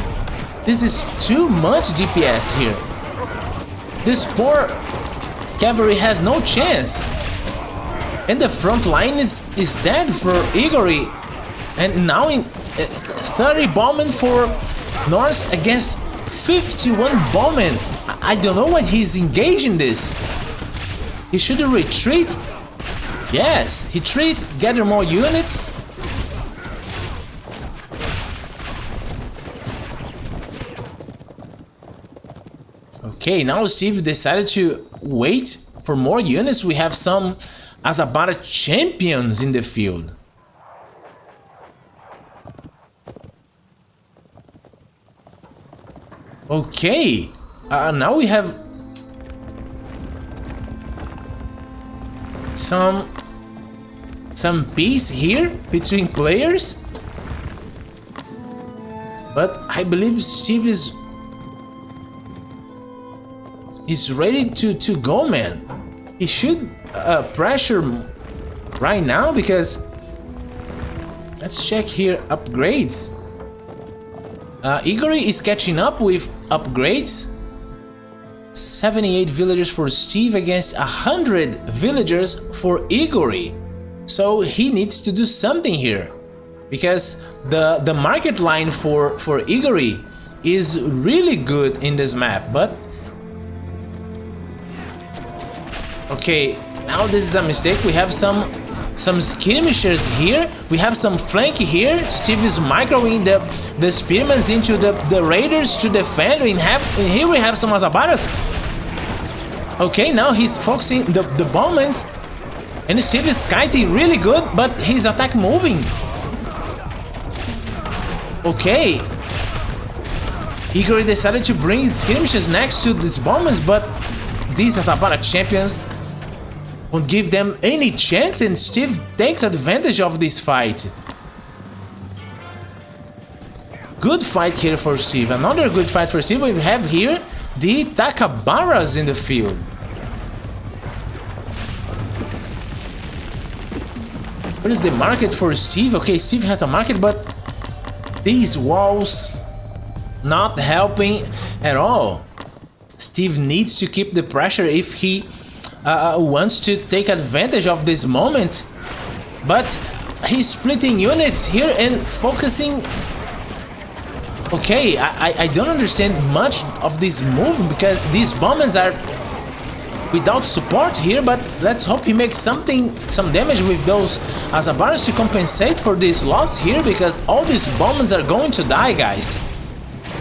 This is too much DPS here. This poor cavalry has no chance. And the front line is dead for Igor. And now in 30 bowmen for Norse against 51 bowmen. I don't know why he's engaging this. He should retreat. Yes, retreat, gather more units. Okay, now Steve decided to wait for more units. We have some Azabara champions in the field. Okay, now we have some peace here between players, but I believe Steve is ready to go, man. He should pressure right now, because let's check here upgrades. Igor is catching up with upgrades. 78 villagers for Steve against 100 villagers for Igor. So he needs to do something here, because the market line for Igor is really good in this map. But okay, now this is a mistake. We have some skirmishers here. We have some flank here. Steve is microing the spearmen into the raiders to defend. And here we have some Azabaras. Okay, now he's focusing the bowmen, and Steve is kiting really good, but his attack moving. Okay. Igor decided to bring skirmishes next to these bombers, but these Azabara champions won't give them any chance, and Steve takes advantage of this fight. Good fight here for Steve. Another good fight for Steve. We have here the Takabaras in the field. What is the market for Steve? Okay, Steve has a market, but these walls not helping at all. Steve needs to keep the pressure if he wants to take advantage of this moment. But he's splitting units here and focusing. Okay, I don't understand much of this move because these bombers are without support here, but let's hope he makes some damage with those Azabaras to compensate for this loss here, because all these bombers are going to die, guys.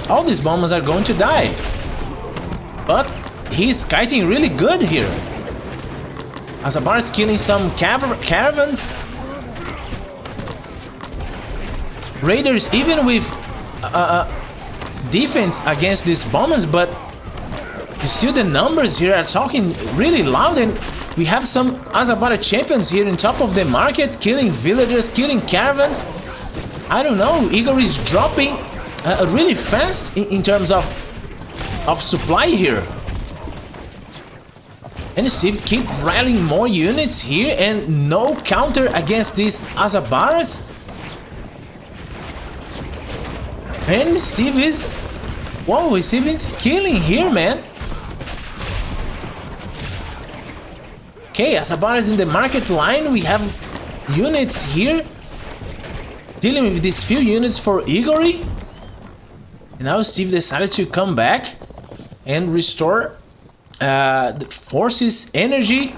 All these bombers are going to die. But he's kiting really good here. Azabaras killing some caravans. Raiders even with defense against these bombers, but still the numbers here are talking really loud, and we have some Azabara champions here in top of the market, killing villagers, killing caravans. I don't know, Igor is dropping really fast in terms of supply here. And Steve keep rallying more units here, and no counter against these Azabaras. And Steve is... whoa, Steve is killing here, man. Okay, Azabaras in the market line. We have units here dealing with these few units for Igor. And now Steve decided to come back and restore the forces energy,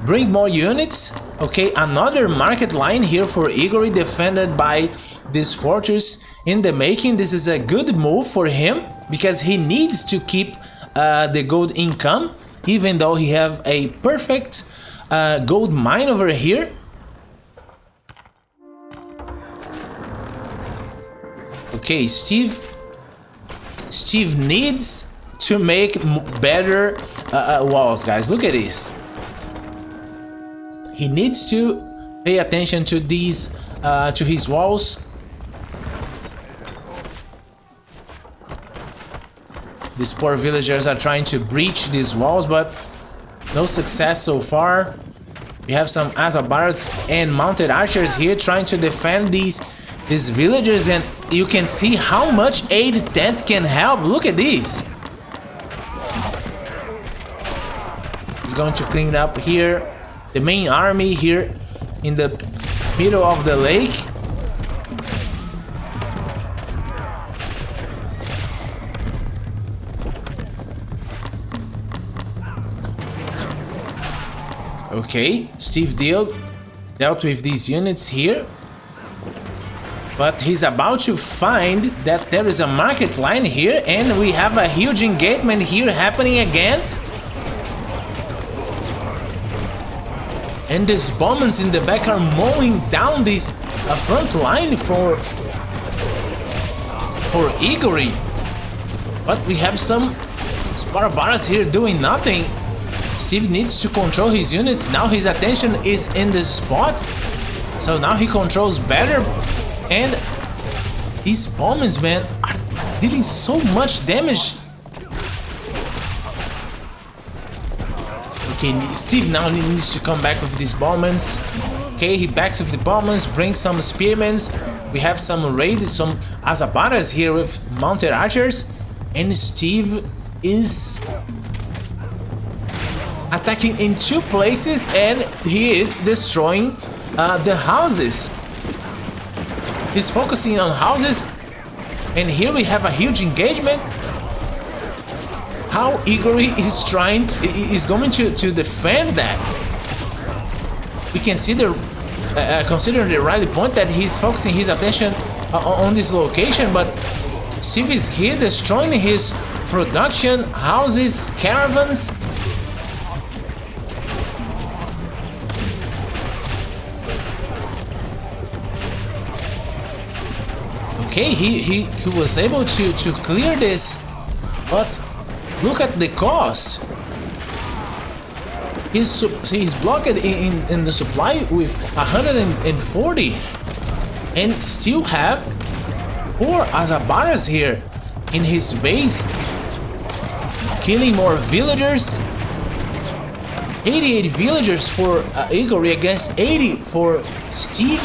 bring more units. Okay, another market line here for Igor, defended by this fortress in the making. This is a good move for him because he needs to keep the gold income, even though he have a perfect gold mine over here. Okay, Steve needs to make better walls, guys. Look at this. He needs to pay attention to these, to his walls. These poor villagers are trying to breach these walls, but no success so far. We have some Azabaras and mounted archers here trying to defend these villagers, and you can see how much aid tent can help. Look at this. He's going to clean up here the main army here in the middle of the lake. Okay, Steve dealt with these units here, but he's about to find that there is a market line here, and we have a huge engagement here happening again. And these bombers in the back are mowing down this front line for Igor. But we have some Sparabaras here doing nothing. Steve needs to control his units. Now his attention is in this spot, so now he controls better. And these bombers, man, are dealing so much damage. Okay, Steve now needs to come back with these bombers. Okay, he backs with the bombers, brings some spearmen. We have some raids, some Azabaras here with mounted archers, and Steve is attacking in two places, and he is destroying the houses. He's focusing on houses, and here we have a huge engagement. How Igor is going to defend that? We can see considering the rally point that he's focusing his attention on this location, but Steve is here destroying his production, houses, caravans. Okay, he was able to clear this, but look at the cost. He's blocked in the supply with 140 and still have 4 Azabaras here in his base, killing more villagers. 88 villagers for Igor against 80 for Steve.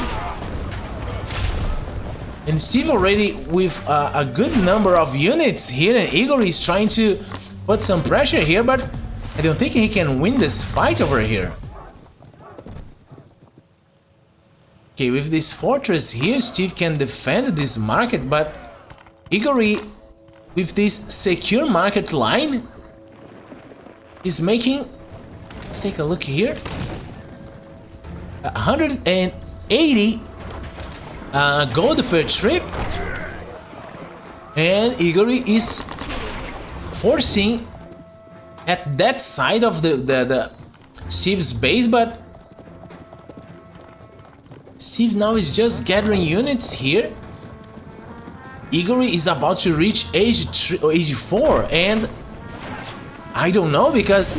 And Steve already with a good number of units here, and Igor is trying to put some pressure here, but I don't think he can win this fight over here. Okay, with this fortress here, Steve can defend this market, but Igor, with this secure market line, is making... Let's take a look here. 180 gold per trip, and Igor is forcing at that side of the Steve's base, but Steve now is just gathering units here. Igor is about to reach age 4, and I don't know, because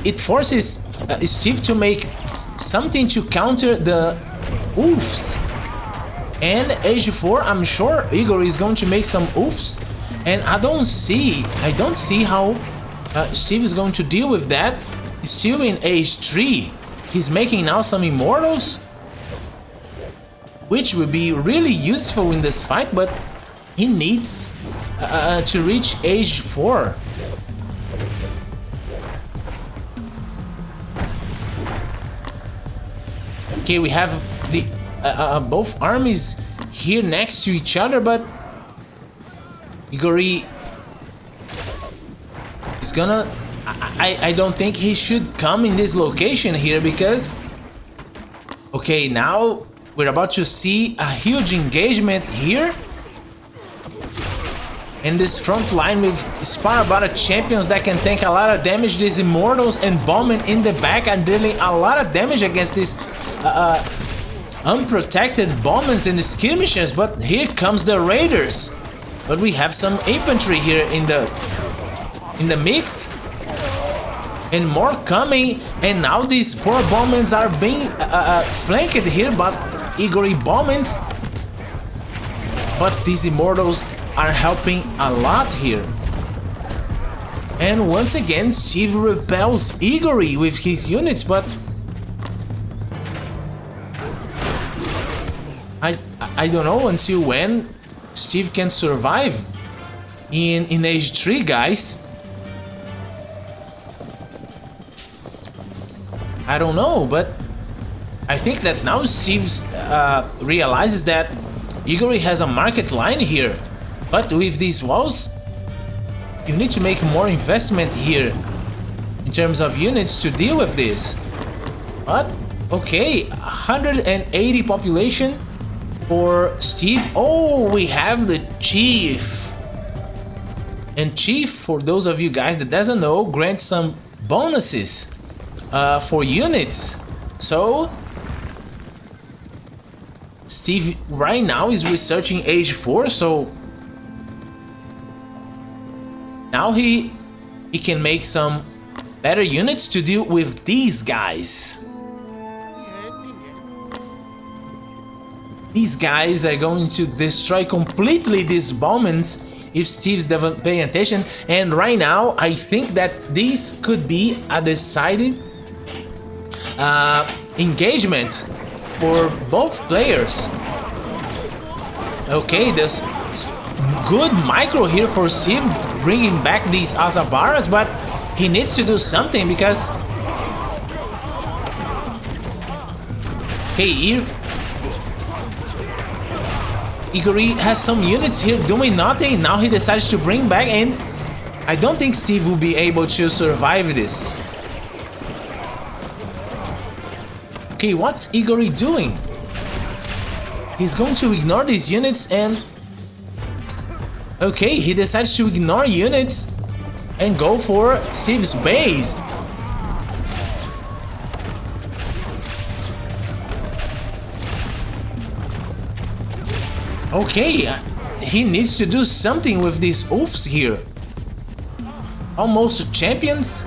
it forces Steve to make something to counter the oofs. And age 4, I'm sure Igor is going to make some oofs, and I don't see how Steve is going to deal with that. He's still in age 3. He's making now some immortals, which will be really useful in this fight, but he needs to reach age 4. Okay, we have the both armies here next to each other, but Igor is gonna... I don't think he should come in this location here, because... Okay, now we're about to see a huge engagement here. In this front line with Sparabara champions that can take a lot of damage. These immortals and Bowmen in the back are dealing a lot of damage against these unprotected Bowmen and skirmishers. But here comes the raiders. But we have some infantry here in the mix, and more coming. And now these poor Bowmen are being flanked here by Igor Bowmen. But these immortals are helping a lot here. And once again, Steve repels Igor with his units, but I don't know until when Steve can survive in age 3, guys. I don't know, but I think that now Steve realizes that Igor has a market line here. But with these walls, you need to make more investment here in terms of units to deal with this. But, okay, 180 population for Steve. Oh, we have the Chief. And Chief, for those of you guys that doesn't know, grants some bonuses for units. So, Steve right now is researching age 4, so now he can make some better units to deal with these guys. These guys are going to destroy completely these Bowmen if Steve's doesn't pay attention. And right now, I think that this could be a decided engagement for both players. Okay, there's good micro here for Steve, bringing back these Azabaras, but he needs to do something because... Hey, here... Igor has some units here doing nothing. Now he decides to bring back, and I don't think Steve will be able to survive this. Okay, what's Igor doing? He's going to ignore these units, and... Okay, he decides to ignore units and go for Steve's base. Okay, he needs to do something with these oofs here. Almost champions.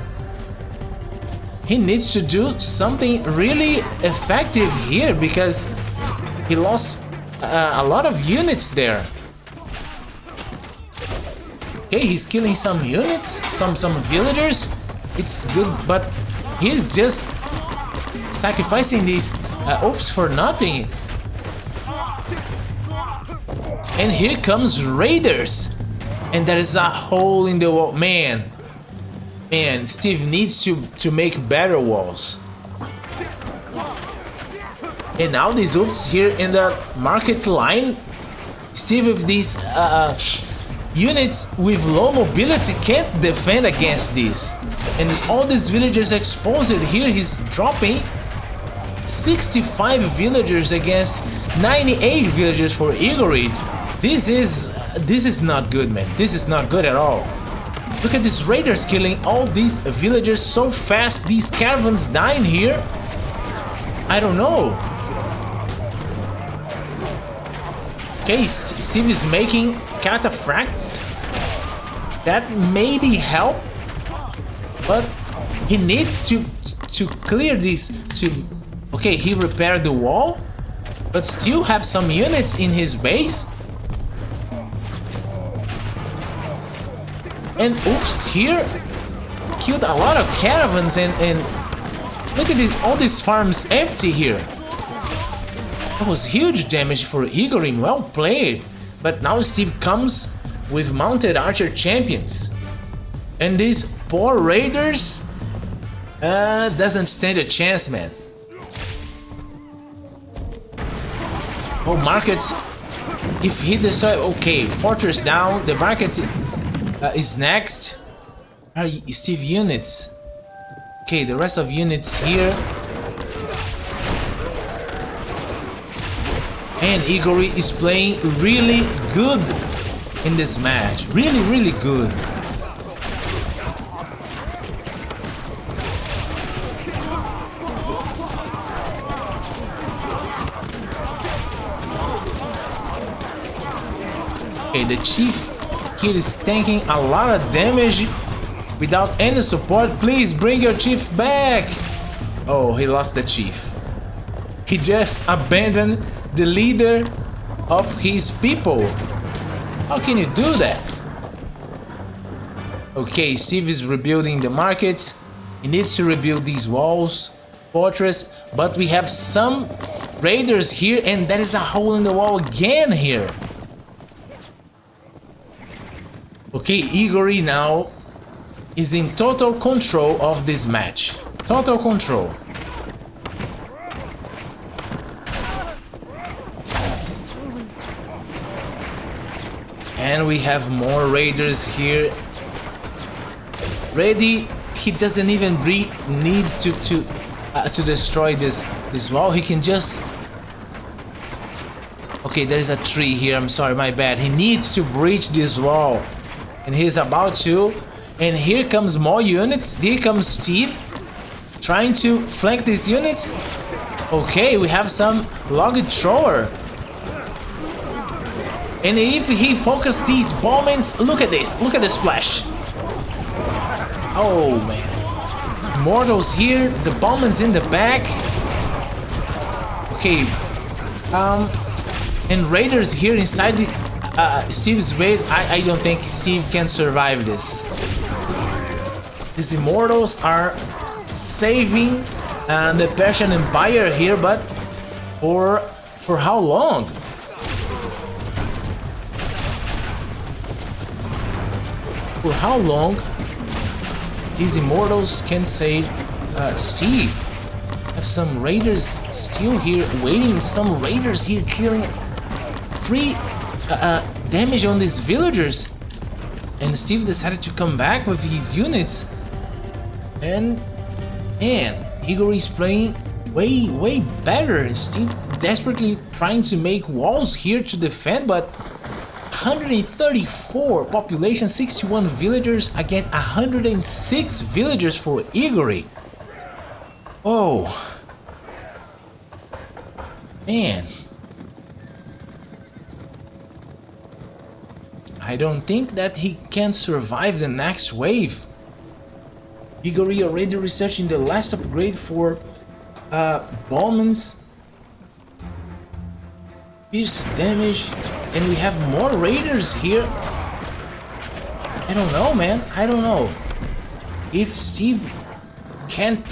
He needs to do something really effective here because he lost a lot of units there. Okay, he's killing some units, some villagers. It's good, but he's just sacrificing these oofs for nothing. And here comes raiders, and there is a hole in the wall. Man, Steve needs to make better walls. And now these wolves here in the market line, Steve with these units with low mobility can't defend against this. And all these villagers exposed here, he's dropping 65 villagers against 98 villagers for Igor. This is not good, man. This is not good at all. Look at these raiders killing all these villagers so fast. These caravans dying here. I don't know. Okay, Steve is making cataphracts. That maybe help, but he needs to clear this. Okay, he repaired the wall, but still have some units in his base. And oofs here killed a lot of caravans, and look at this, all these farms empty here. That was huge damage for Igorin, well played. But now Steve comes with mounted archer champions, and these poor raiders doesn't stand a chance, man. Oh, markets, if he destroy, okay, fortress down, the market is next. Are Steve units? Okay, the rest of units here. And Igor is playing really good in this match. Really, really good. Okay, the chief here is tanking a lot of damage without any support. Please bring your chief back. Oh, he lost the chief. He just abandoned the leader of his people. How can you do that? Okay, Steve is rebuilding the market. He needs to rebuild these walls, fortress, but we have some raiders here, and there is a hole in the wall again here. Okay, Igor now is in total control of this match. Total control. And we have more raiders here. Ready, he doesn't even need to destroy this wall. He can just... Okay, there's a tree here. I'm sorry, my bad. He needs to breach this wall. And he's about to. And here comes more units. Here comes Steve trying to flank these units. Okay, we have some log thrower. And if he focuses these bombings, look at this. Look at the splash. Oh man. Mortals here. The bombings in the back. Okay. And raiders here inside the Steve's base. I don't think Steve can survive this. These immortals are saving the Persian Empire here, but for how long? For how long these immortals can save Steve? Have some raiders still here waiting. Some raiders here killing free damage on these villagers, and Steve decided to come back with his units. And Igor is playing way better. Steve desperately trying to make walls here to defend, but 134 population, 61 villagers against 106 villagers for Igory. Oh, man. I don't think that he can survive the next wave. Igory already researching the last upgrade for Bowman's pierce damage, and we have more raiders here. I don't know, man. I don't know if Steve can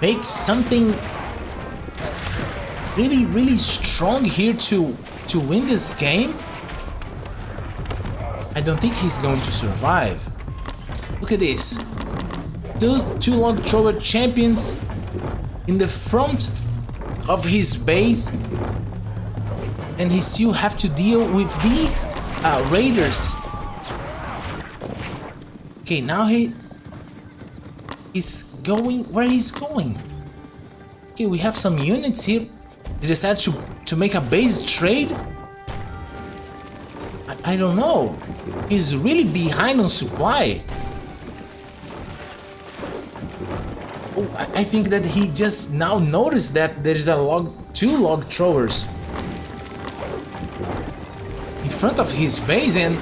make something really strong here to win this game. I don't think he's going to survive. Look at this. Two long thrower champions in the front of his base, and he still have to deal with these raiders. Okay, now he's going where he's going. Okay, we have some units here. They decided to make a base trade. I don't know. He's really behind on supply. Oh, I think that he just now noticed that there is two log throwers in front of his base, and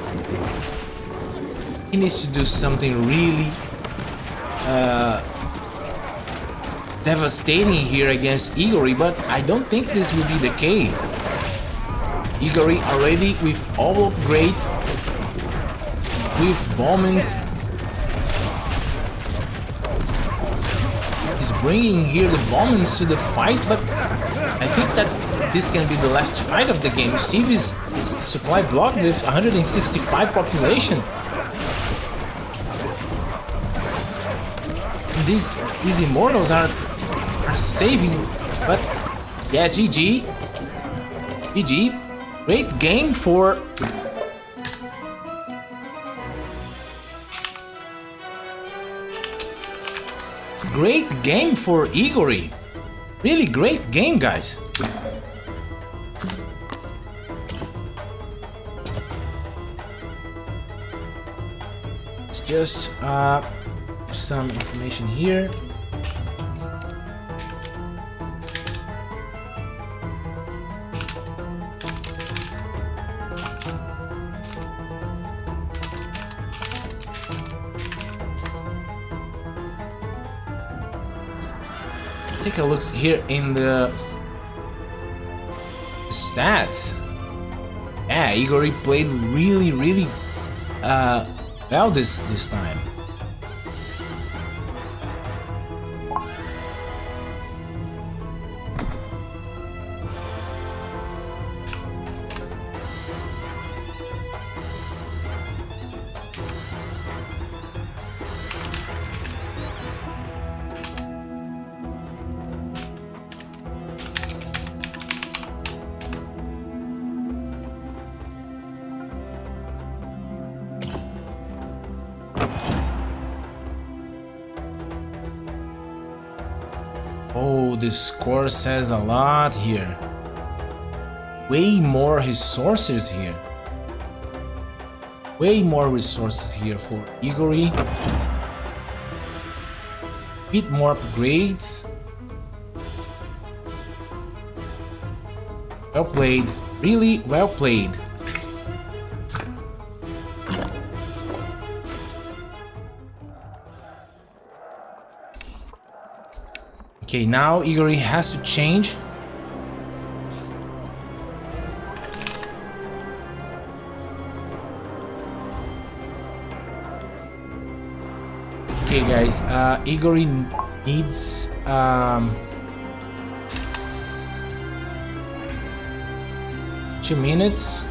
he needs to do something really devastating here against Igory, but I don't think this will be the case. Igory already with all upgrades, with bombings. He's bringing here the bombings to the fight, but I think that this can be the last fight of the game. Steve is supply blocked with 165 population. These immortals are saving, but yeah, GG. Great game for Igory. Really great game, guys. It's just some information here. Take a look here in the stats. Yeah, Igory played really well this time. Oh, this score says a lot here. Way more resources here. Way more resources here for Igory. Bit more upgrades. Well played. Really well played. Okay, now Igory has to change. Okay, guys, Igory needs 2 minutes.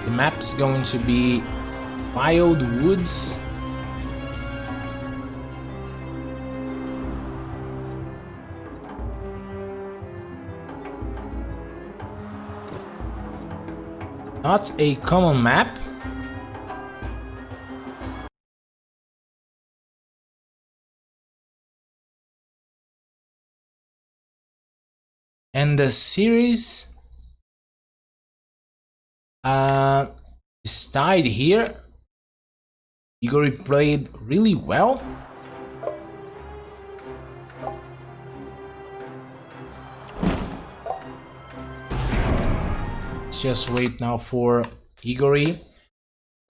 The map is going to be Wild Woods. Not a common map. And the series is tied here. Igor played really well. Let's just wait now for Igor.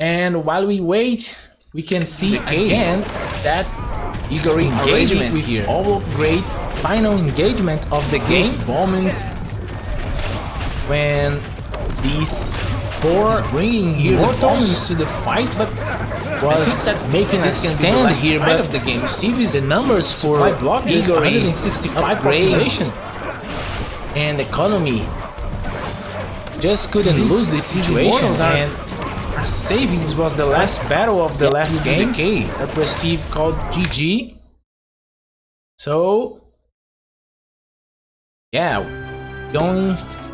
And while we wait, we can see again that Igor engagement with here. All great final engagement of the game. Moments when these four bringing here the bombs to the fight, but was making this stand here. But of the game, Steve is the numbers for Igor 165 population and economy just couldn't lose this situation. And our savings was the last battle of the last game. That was Steve called GG. So yeah,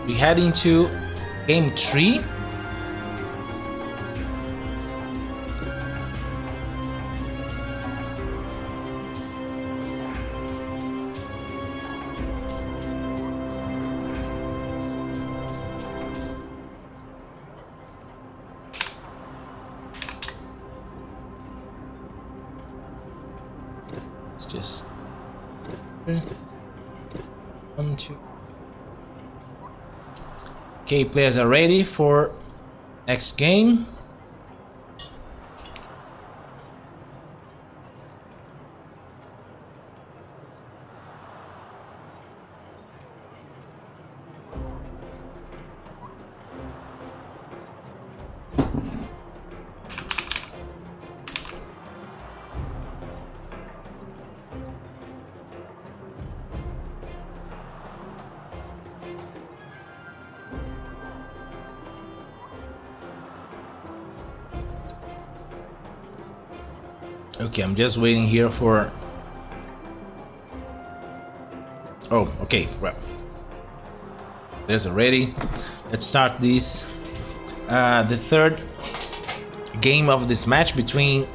we head into game 3. Just 1, 2. Okay, players are ready for next game. Okay, I'm just waiting here for... Oh, okay, right. There's already. Let's start this. The third game of this match between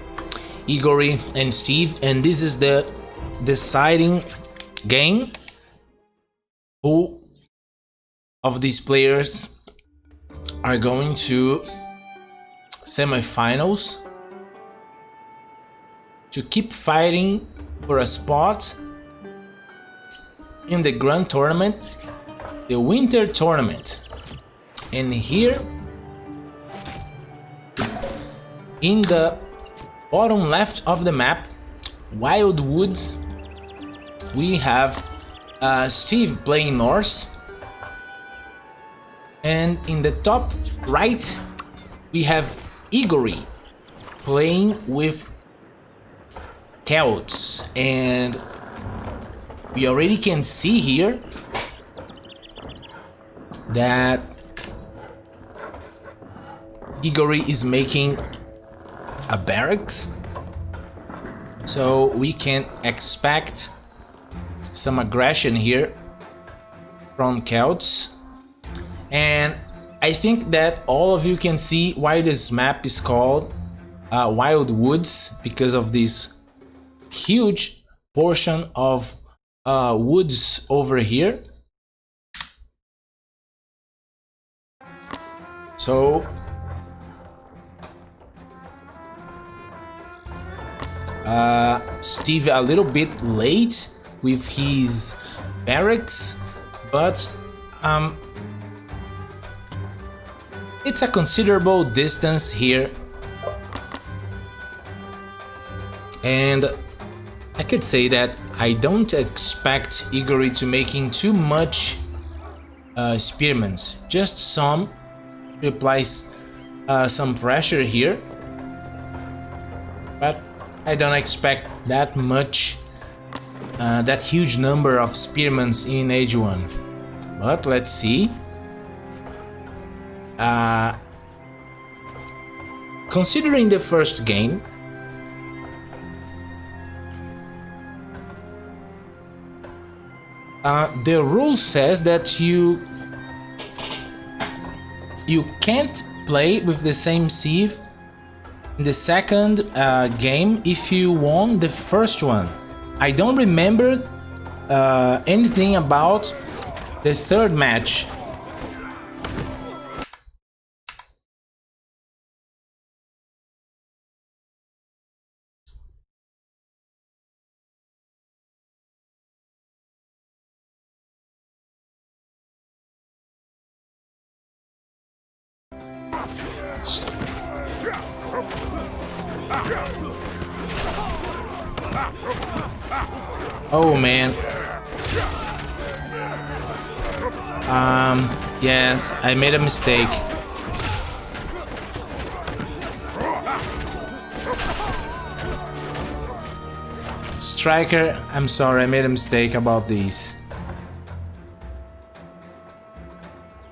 Igor and Steve, and this is the deciding game. Who of these players are going to semifinals to keep fighting for a spot in the Grand Tournament, the Winter Tournament. And here in the bottom left of the map, Wild Woods, we have Steve playing Norse, and in the top right we have Igor playing with Celts. And we already can see here that Igor is making a barracks, so we can expect some aggression here from Celts. And I think that all of you can see why this map is called Wild Woods, because of this huge portion of woods over here. So Steve a little bit late with his barracks, but it's a considerable distance here, and I could say that I don't expect Igor to making too much spearments, just some to apply some pressure here, but I don't expect that much, that huge number of spearments in Age 1. But let's see. Considering the first game, the rule says that you can't play with the same sieve in the second game if you won the first one. I don't remember anything about the third match. Oh man. Yes, I made a mistake. Striker, I'm sorry, I made a mistake about these.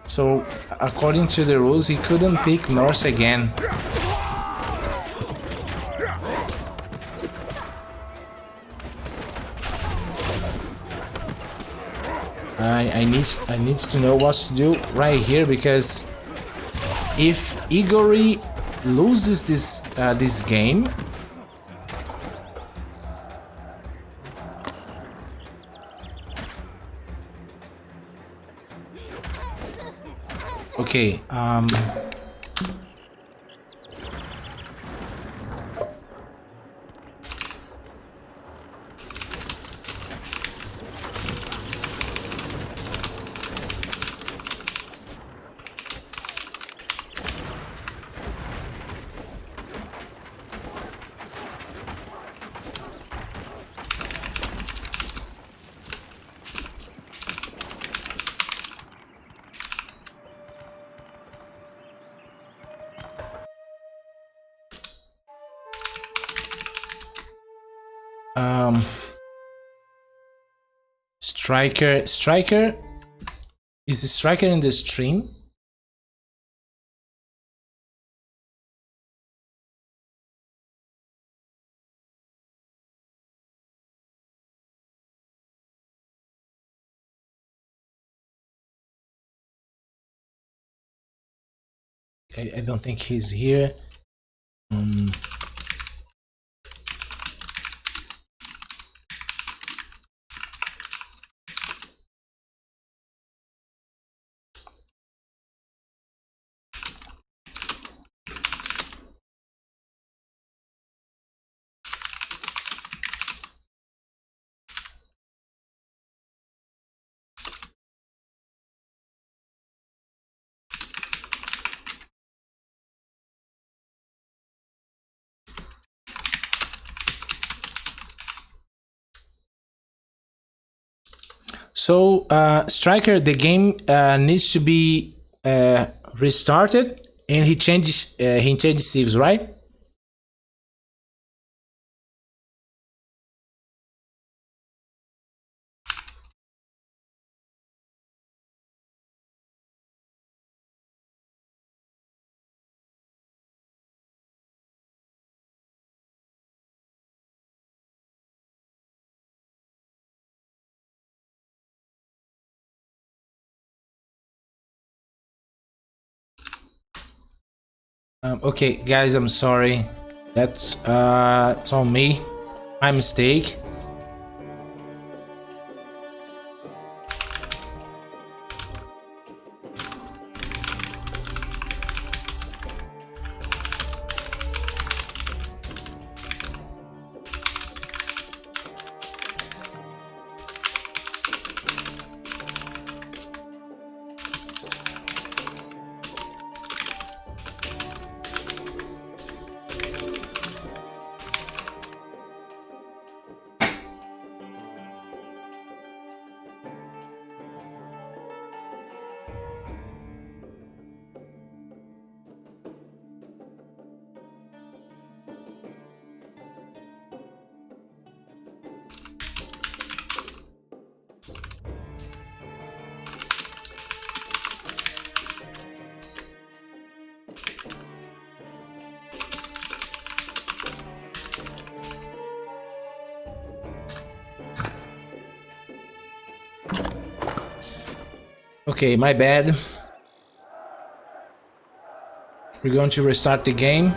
So, according to the rules, he couldn't pick Norse again. I need to know what to do right here, because if Igori loses this game, okay, Striker, is the Striker in the stream? I don't think he's here. So, Striker, the game needs to be restarted, and he changes sieves, right? Okay, guys, I'm sorry. That's it's on me. My mistake. Okay, my bad. We're going to restart the game.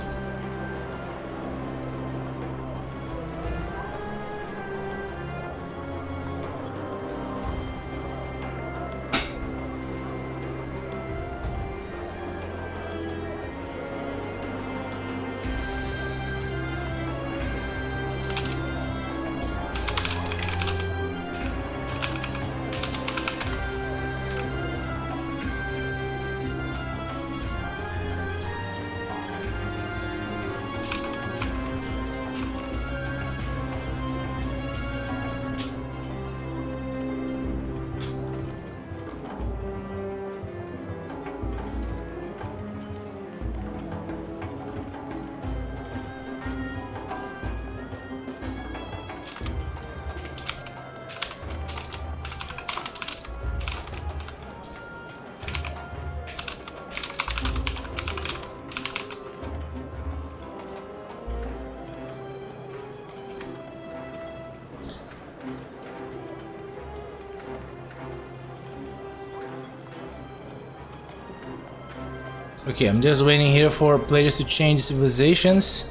Okay, I'm just waiting here for players to change civilizations.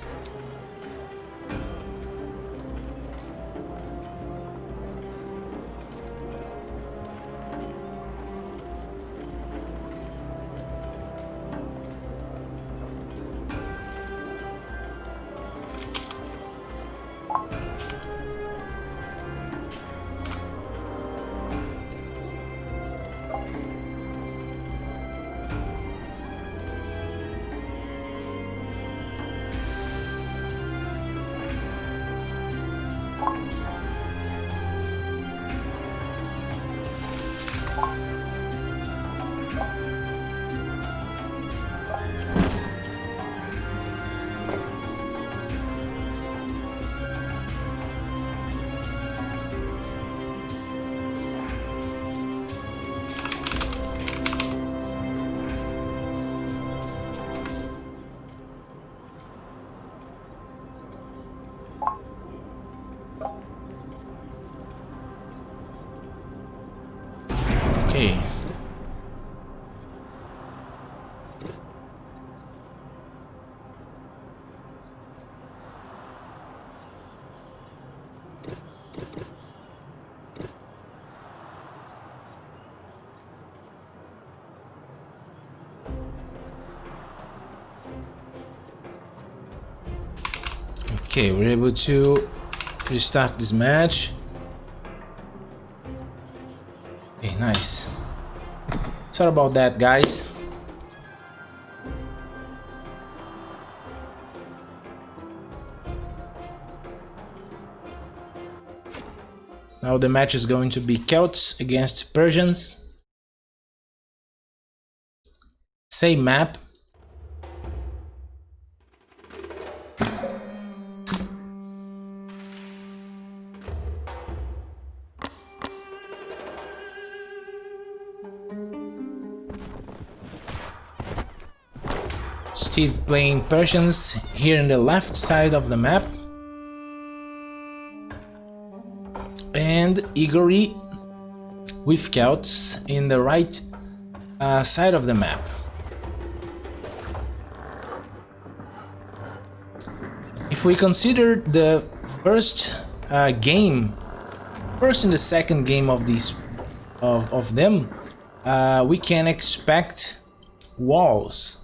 Okay. Okay, we're able to restart this match. Okay, nice. Sorry about that, guys. Now the match is going to be Celts against Persians. Same map. Steve playing Persians here in the left side of the map. And Igory with Celts in the right side of the map. If we consider the first game, first and the second game of these of them, we can expect walls.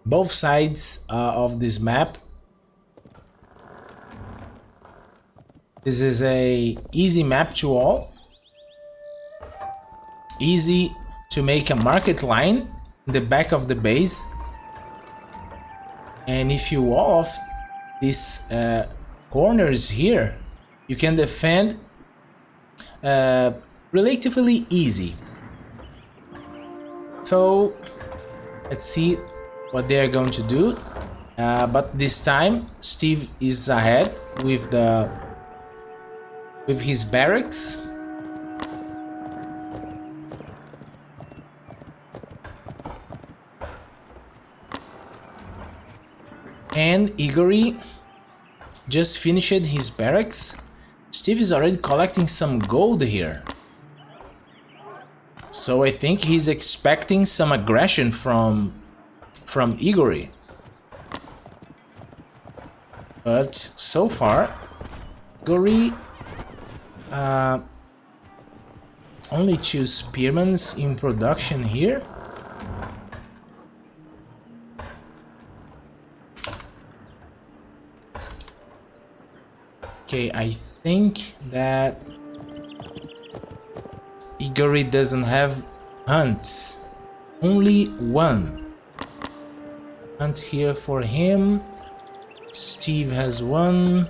Both sides of this map. This is a easy map to wall. Easy to make a market line in the back of the base. And if you wall off these corners here, you can defend relatively easy. So let's see what they are going to do, but this time Steve is ahead with his barracks. And Igory just finished his barracks. Steve is already collecting some gold here. So I think he's expecting some aggression from Igory. But so far, Igory only 2 spearmans in production here. Okay, I think that Igory doesn't have hunts. Only 1 hunt here for him. Steve has 1.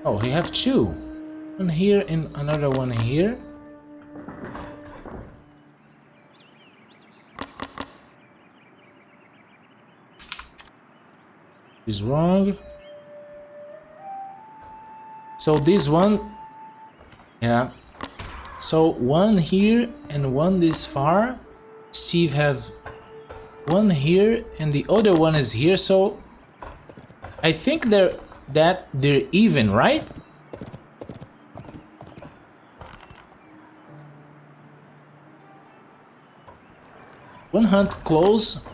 Oh, he have 2. One here and another one here. Is wrong. So this one, yeah. So 1 here and 1 this far. Steve have 1 here and the other one is here. So I think that they're even, right? One hunt close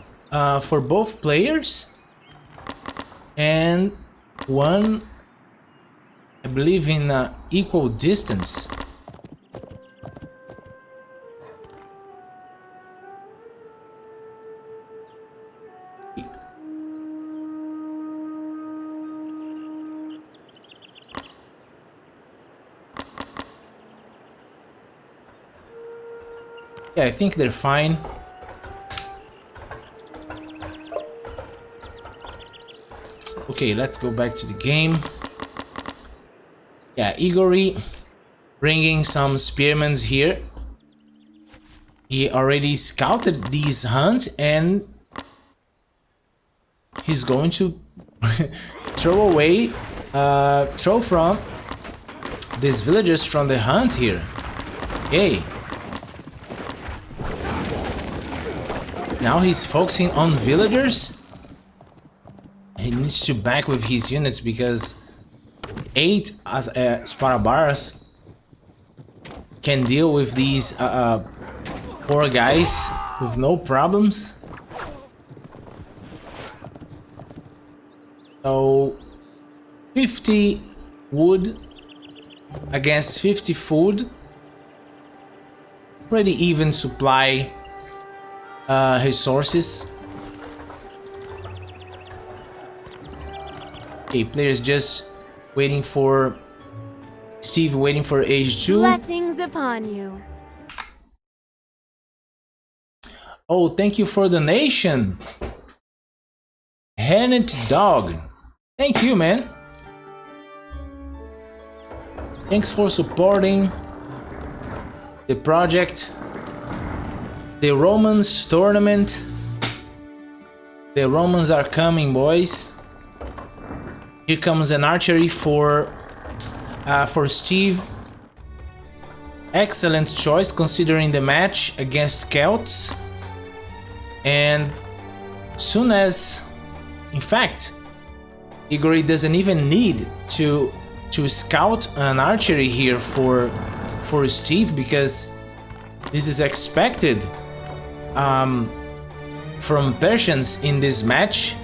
for both players, and one, I believe, in equal distance. Yeah, I think they're fine. Okay, let's go back to the game. Yeah, Igory bringing some spearmen here. He already scouted this hunt and he's going to throw from these villagers from the hunt here. Okay. Now he's focusing on villagers. He needs to back with his units because 8 as Sparabaras can deal with these poor guys with no problems. So 50 wood against 50 food. Pretty even supply resources. Okay, players just waiting for Steve, waiting for age 2.
Blessings upon you.
Oh, thank you for the donation, Hennet Dog. Thank you, man. Thanks for supporting the project. The Romans tournament. The Romans are coming, boys. Here comes an archery for Steve. Excellent choice considering the match against Celts. And soon as, in fact, Igory doesn't even need to scout an archery here for Steve, because this is expected from Persians in this match.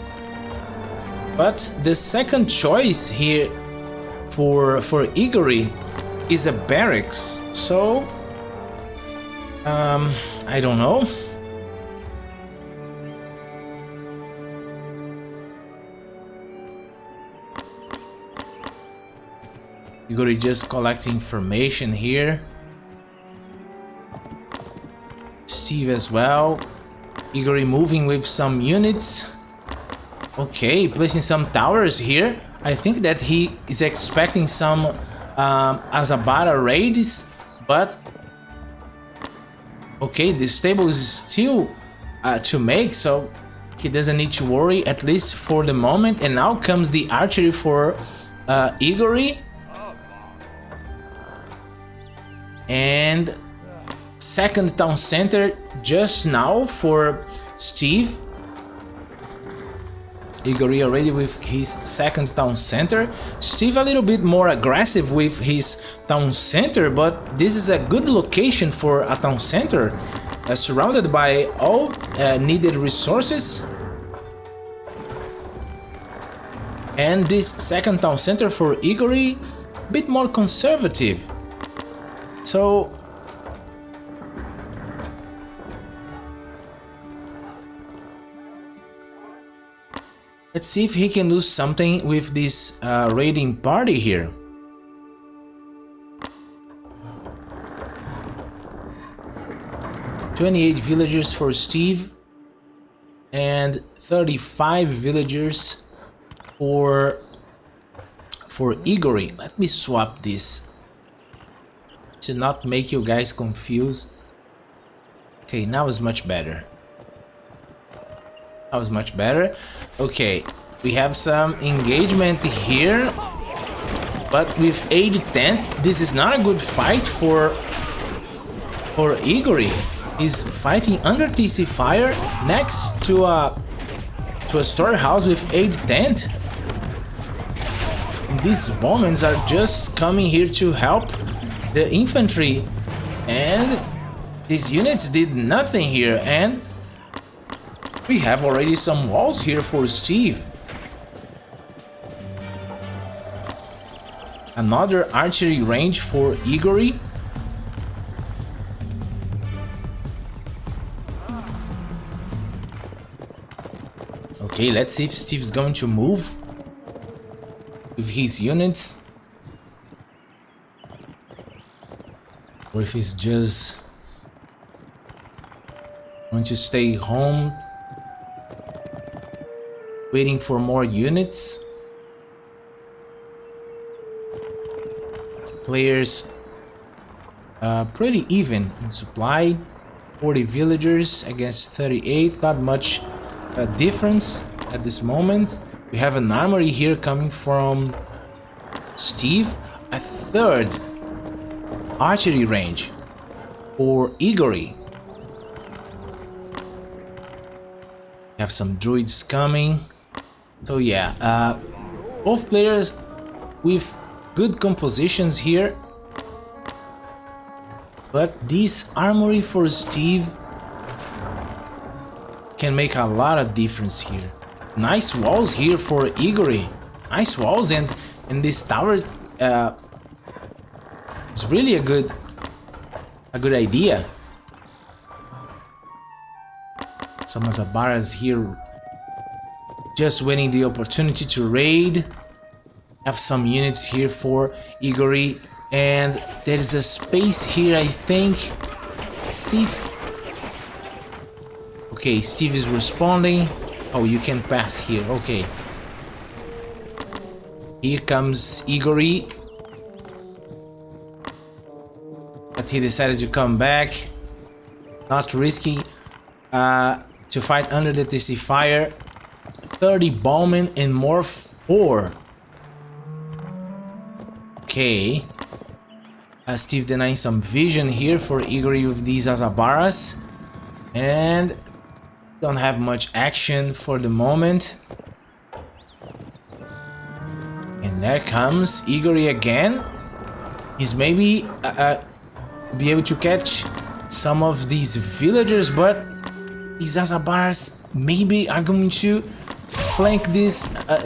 But the second choice here for Igory is a barracks, so I don't know. Igory just collecting information here. Steve as well. Igory moving with some units. Okay, placing some towers here. I think that he is expecting some Azabara raids, but okay, the stable is still to make, so he doesn't need to worry, at least for the moment. And now comes the archery for Igory. And second town center just now for Steve. Igory already with his second town center. Steve a little bit more aggressive with his town center, but this is a good location for a town center, surrounded by all needed resources. And this second town center for Igory, a bit more conservative. So let's see if he can do something with this raiding party here. "28 villagers for Steve and 35 villagers for Igory. Let me swap this to not make you guys confused. Okay, now is much better. That was much better. Okay, we have some engagement here, but with age 10, this is not a good fight for Igory. He's fighting under TC fire next to a storehouse with age 10. These bowmen are just coming here to help the infantry, and these units did nothing here, and we have already some walls here for Steve. Another archery range for Igory. Okay, let's see if Steve's going to move with his units, or if he's just going to stay home waiting for more units. Players pretty even in supply, 40 villagers against 38, not much difference at this moment. We have an armory here coming from Steve, a third archery range for Igory. We have some druids coming, so yeah, both players with good compositions here, but this armory for Steve can make a lot of difference here. Nice walls here for Igory, nice walls, and this tower it's really a good idea. Some Azabaras here just waiting the opportunity to raid. Have some units here for Igory, and there is a space here, I think. See. Okay, Steve is responding. Oh, you can pass here. Okay. Here comes Igory, but he decided to come back. Not risky to fight under the TC fire. 30 bowmen and more 4. Okay, Steve denying some vision here for Igory with these Azabaras, and don't have much action for the moment. And there comes Igory again. He's maybe be able to catch some of these villagers, but these Azabaras maybe are going to flank these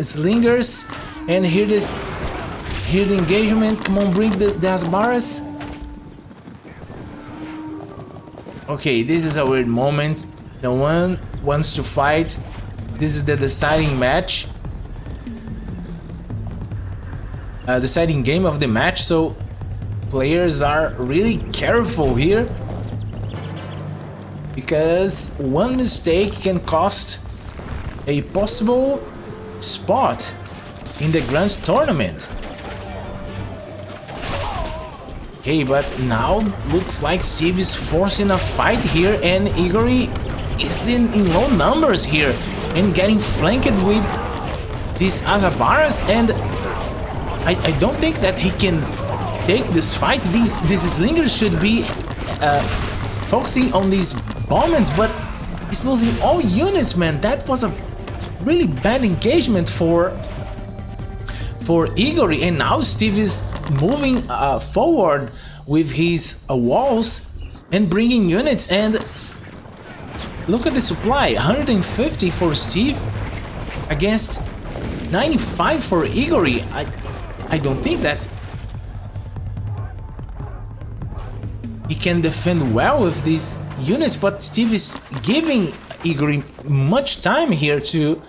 slingers, and here the engagement. Come on, bring the Azabaras. Okay, this is a weird moment. No one wants to fight. This is the deciding match. Deciding game of the match, so players are really careful here, because one mistake can cost a possible spot in the grand tournament. Okay, but now looks like Steve is forcing a fight here, and Igory is in low numbers here and getting flanked with these Azabaras, and I don't think that he can take this fight. These slingers should be focusing on these bombings, but he's losing all units, man. That was a really bad engagement for Igory, and now Steve is moving forward with his walls and bringing units, and look at the supply, 150 for Steve against 95 for Igory. I don't think that he can defend well with these units, but Steve is giving Igory much time here to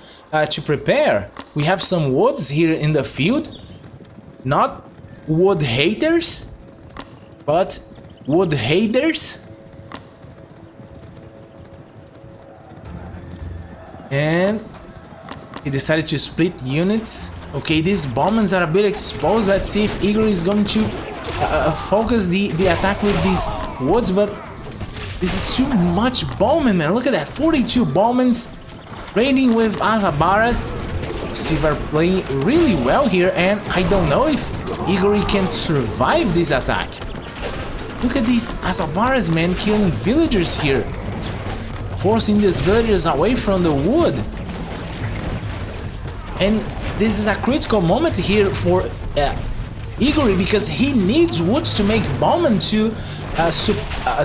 prepare. We have some woods here in the field, not wood haters, but wood haters. And he decided to split units. Okay, these bombers are a bit exposed. Let's see if Igory is going to focus the attack with these woods, but this is too much bowmen, man. Look at that, 42 bowmens raiding with Azabaras. Steve are playing really well here, and I don't know if Igory can survive this attack. Look at these Azabaras, man, killing villagers here, forcing these villagers away from the wood. And this is a critical moment here for Igor, because he needs woods to make bombmen to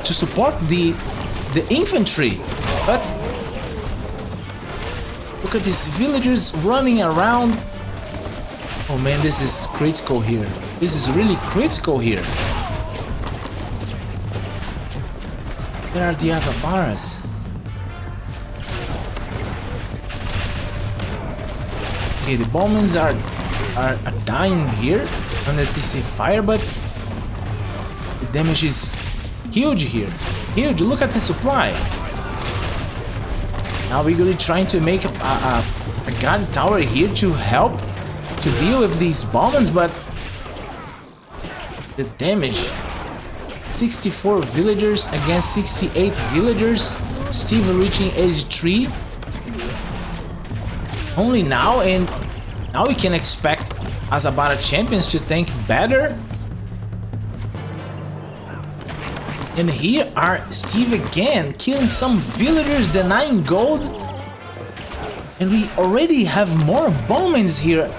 support the infantry. But look at these villagers running around. Oh man, this is critical here. This is really critical here. Where are the Azabaras? Okay, the bombmen are dying here under TC fire, but the damage is huge here. Huge, look at the supply. Now we're really trying to make a guard tower here to help to deal with these bombers, but the damage. 64 villagers against 68 villagers. Steve reaching age 3. Only now, and now we can expect Azabara champions to tank better. And here are Steve again, killing some villagers, denying gold. And we already have more bombings here.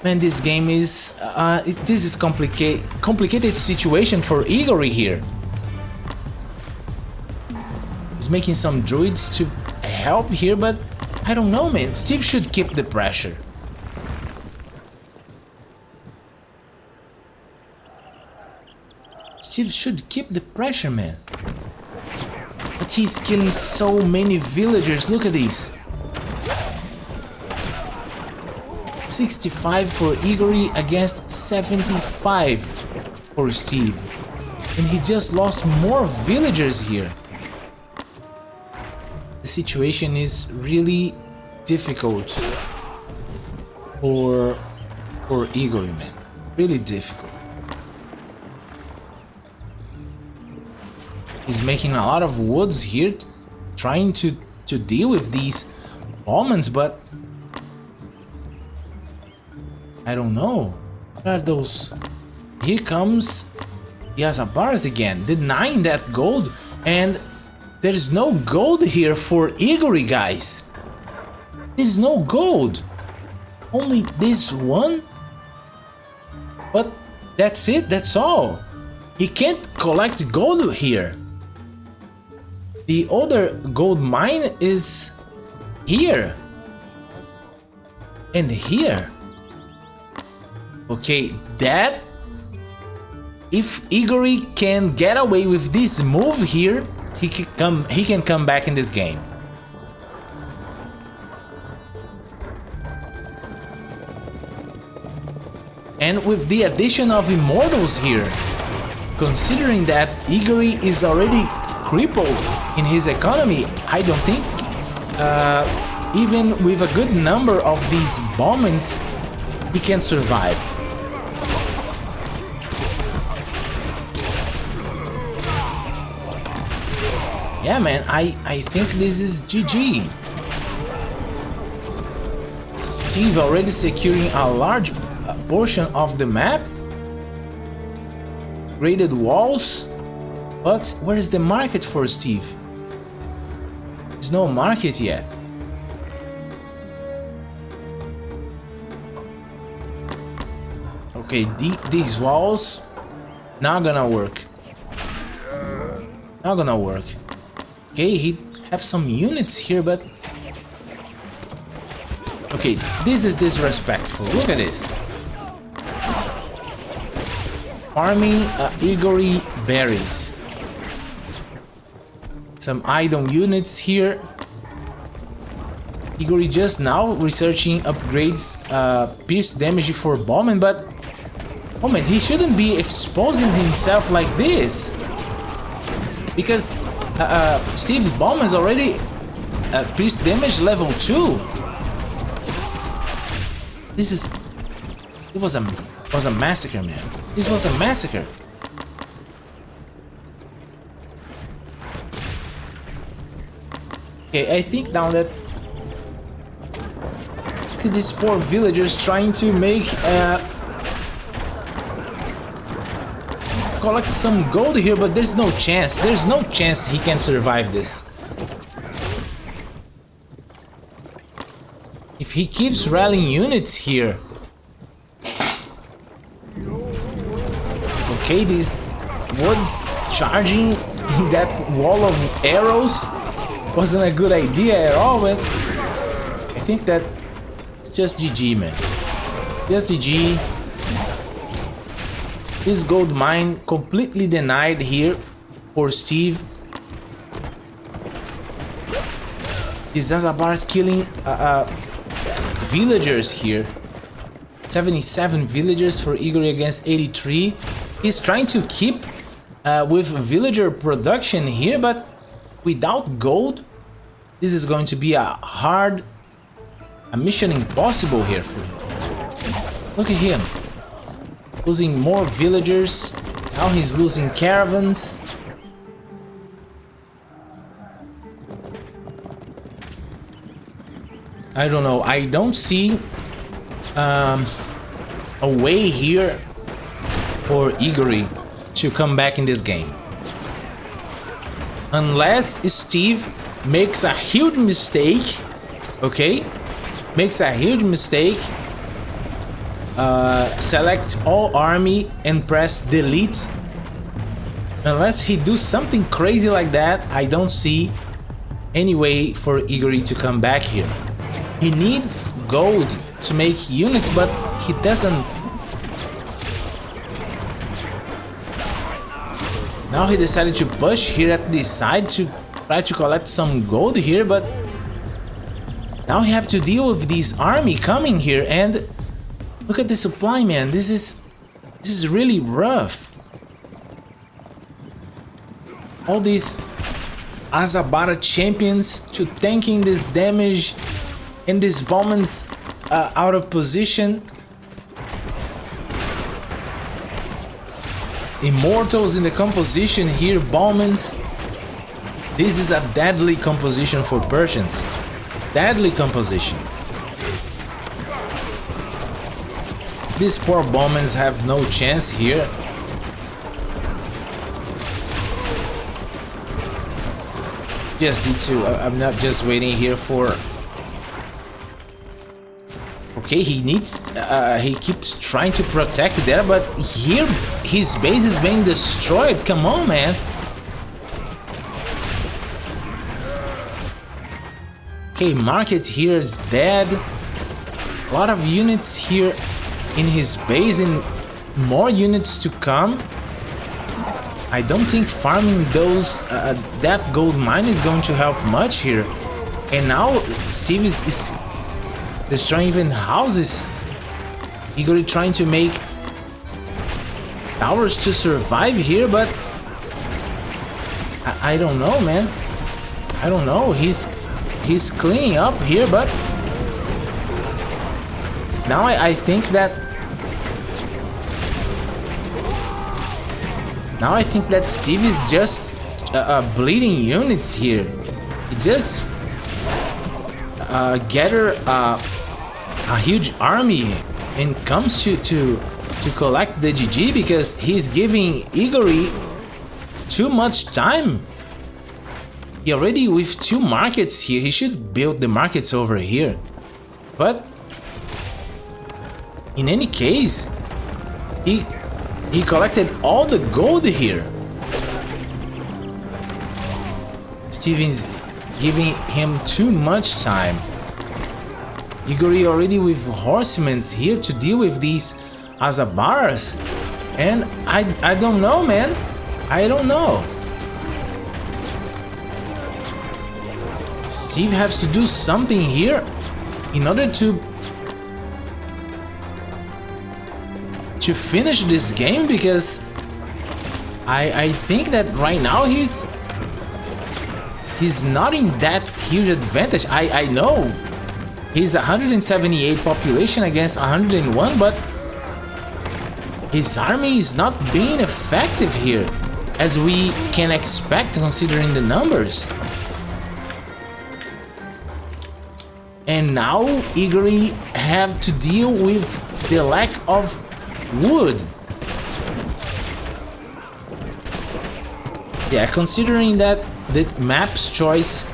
Man, this game is... this is complicated situation for Igor here. He's making some druids to help here, but I don't know, man. Steve should keep the pressure. Steve should keep the pressure, man. But he's killing so many villagers. Look at this. 65 for Igor against 75 for Steve. And he just lost more villagers here. The situation is really difficult for Igor, man. Really difficult. He's making a lot of woods here, trying to deal with these bombers, but I don't know. What are those? Here comes the Azabaras again, denying that gold, and there's no gold here for Igor, guys. There's no gold. Only this one? But that's it, that's all. He can't collect gold here. The other gold mine is here. And here. Okay, that... If Igor can get away with this move here, he can come back in this game. And with the addition of immortals here, considering that Igor is already crippled in his economy, I don't think even with a good number of these bombings he can survive. Yeah, man, I think this is GG. Steve already securing a large portion of the map. Graded walls. But where is the market for Steve? There's no market yet. Okay, these walls not gonna work. Not gonna work. Okay, he have some units here, but okay, this is disrespectful. Look at this. Farming Igor berries. Some item units here. Igor just now researching upgrades, pierce damage for bombing, but oh man, he shouldn't be exposing himself like this, because Steve bomb is already pierce damage level 2. This is... It was a massacre, man. This was a massacre. Okay, I think now that... Look at these poor villagers trying to make... collect some gold here, but there's no chance. There's no chance he can survive this. If he keeps rallying units here... Okay, these woods charging that wall of arrows wasn't a good idea at all, but I think that it's just GG, man. Just GG. This gold mine completely denied here for Steve. These Azabars killing villagers here. 77 villagers for Igor against 83. He's trying to keep with villager production here, but without gold, this is going to be a mission impossible here for him. Look at him, losing more villagers. Now he's losing caravans. I don't know. I don't see a way here for Igor to come back in this game. Unless Steve makes a huge mistake, okay? Makes a huge mistake. Select all army and press delete. Unless he do something crazy like that, I don't see any way for Igor to come back here. He needs gold to make units, but he doesn't. Now he decided to push here at this side to try to collect some gold here, but now he have to deal with this army coming here, and look at the supply, man. This is really rough. All these Azabara champions to tanking this damage, and these bombers out of position. Immortals in the composition here, Bowmans. This is a deadly composition for Persians. Deadly composition. These poor Bowmans have no chance here. Just need to, I'm not just waiting here for... Okay, he needs, he keeps trying to protect there, but here his base is being destroyed. Come on, man. Okay, market here is dead. A lot of units here in his base and more units to come. I don't think farming those that gold mine is going to help much here. And now Steve is destroying even houses. Igor trying to make towers to survive here, but I don't know, man. I don't know. He's cleaning up here, but now I think that Steve is just bleeding units here. He just gather a huge army and comes to collect the GG because he's giving Igor too much time. He already with 2 markets here. He should build the markets over here. But in any case, he collected all the gold here. Steven's giving him too much time. Igor already with horsemen here to deal with these Azabars, and I don't know, man. I don't know. Steve has to do something here in order to finish this game, because I think that right now he's not in that huge advantage. I know he's 178 population against 101, but his army is not being effective here, as we can expect considering the numbers. And now Igor have to deal with the lack of wood. Yeah, considering that the map's choice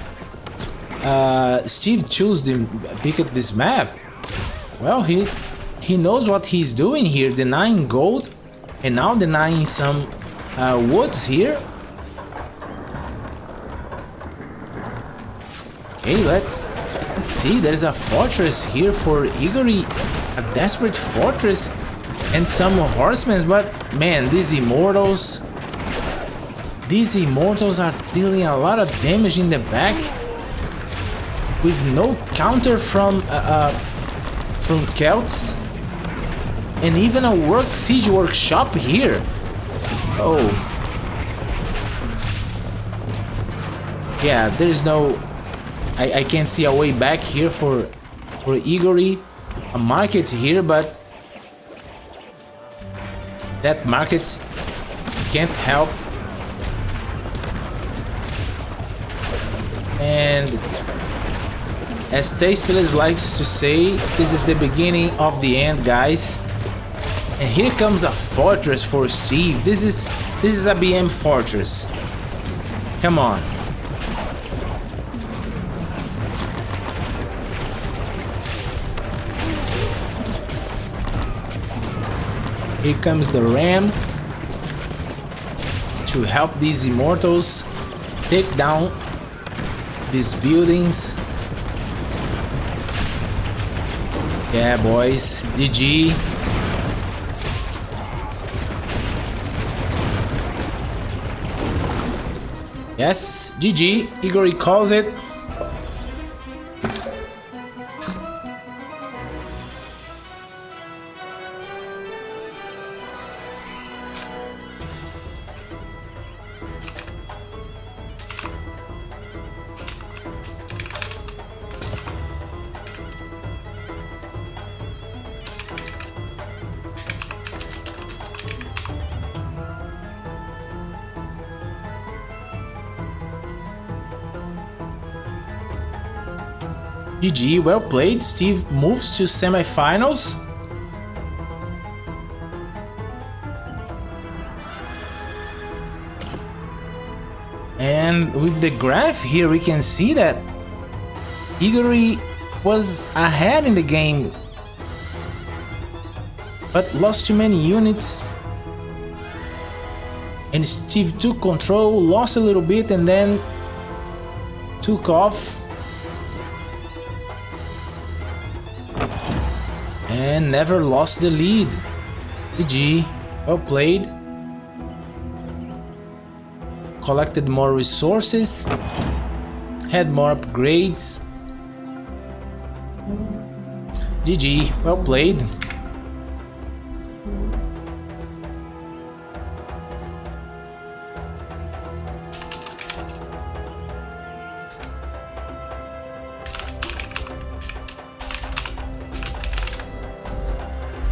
Steve picked this map? Well, he knows what he's doing here, denying gold and now denying some woods here. Okay, let's see. There's a fortress here for Igori, a desperate fortress, and some horsemen. But man, these immortals are dealing a lot of damage in the back with no counter from Celts, and even a siege workshop here. Oh, yeah, there is no. I can't see a way back here for Igori. A market here, but that market can't help. And as Tasteless likes to say, this is the beginning of the end, guys. And here comes a fortress for Steve. This is a BM fortress. Come on. Here comes the ram to help these immortals take down these buildings. Yeah, boys, GG. Yes, GG. Igor calls it. GG, well played. Steve moves to semifinals. And with the graph here, we can see that Igori was ahead in the game, but lost too many units. And Steve took control, lost a little bit, and then took off. And never lost the lead. GG, well played. Collected more resources, had more upgrades. GG, well played.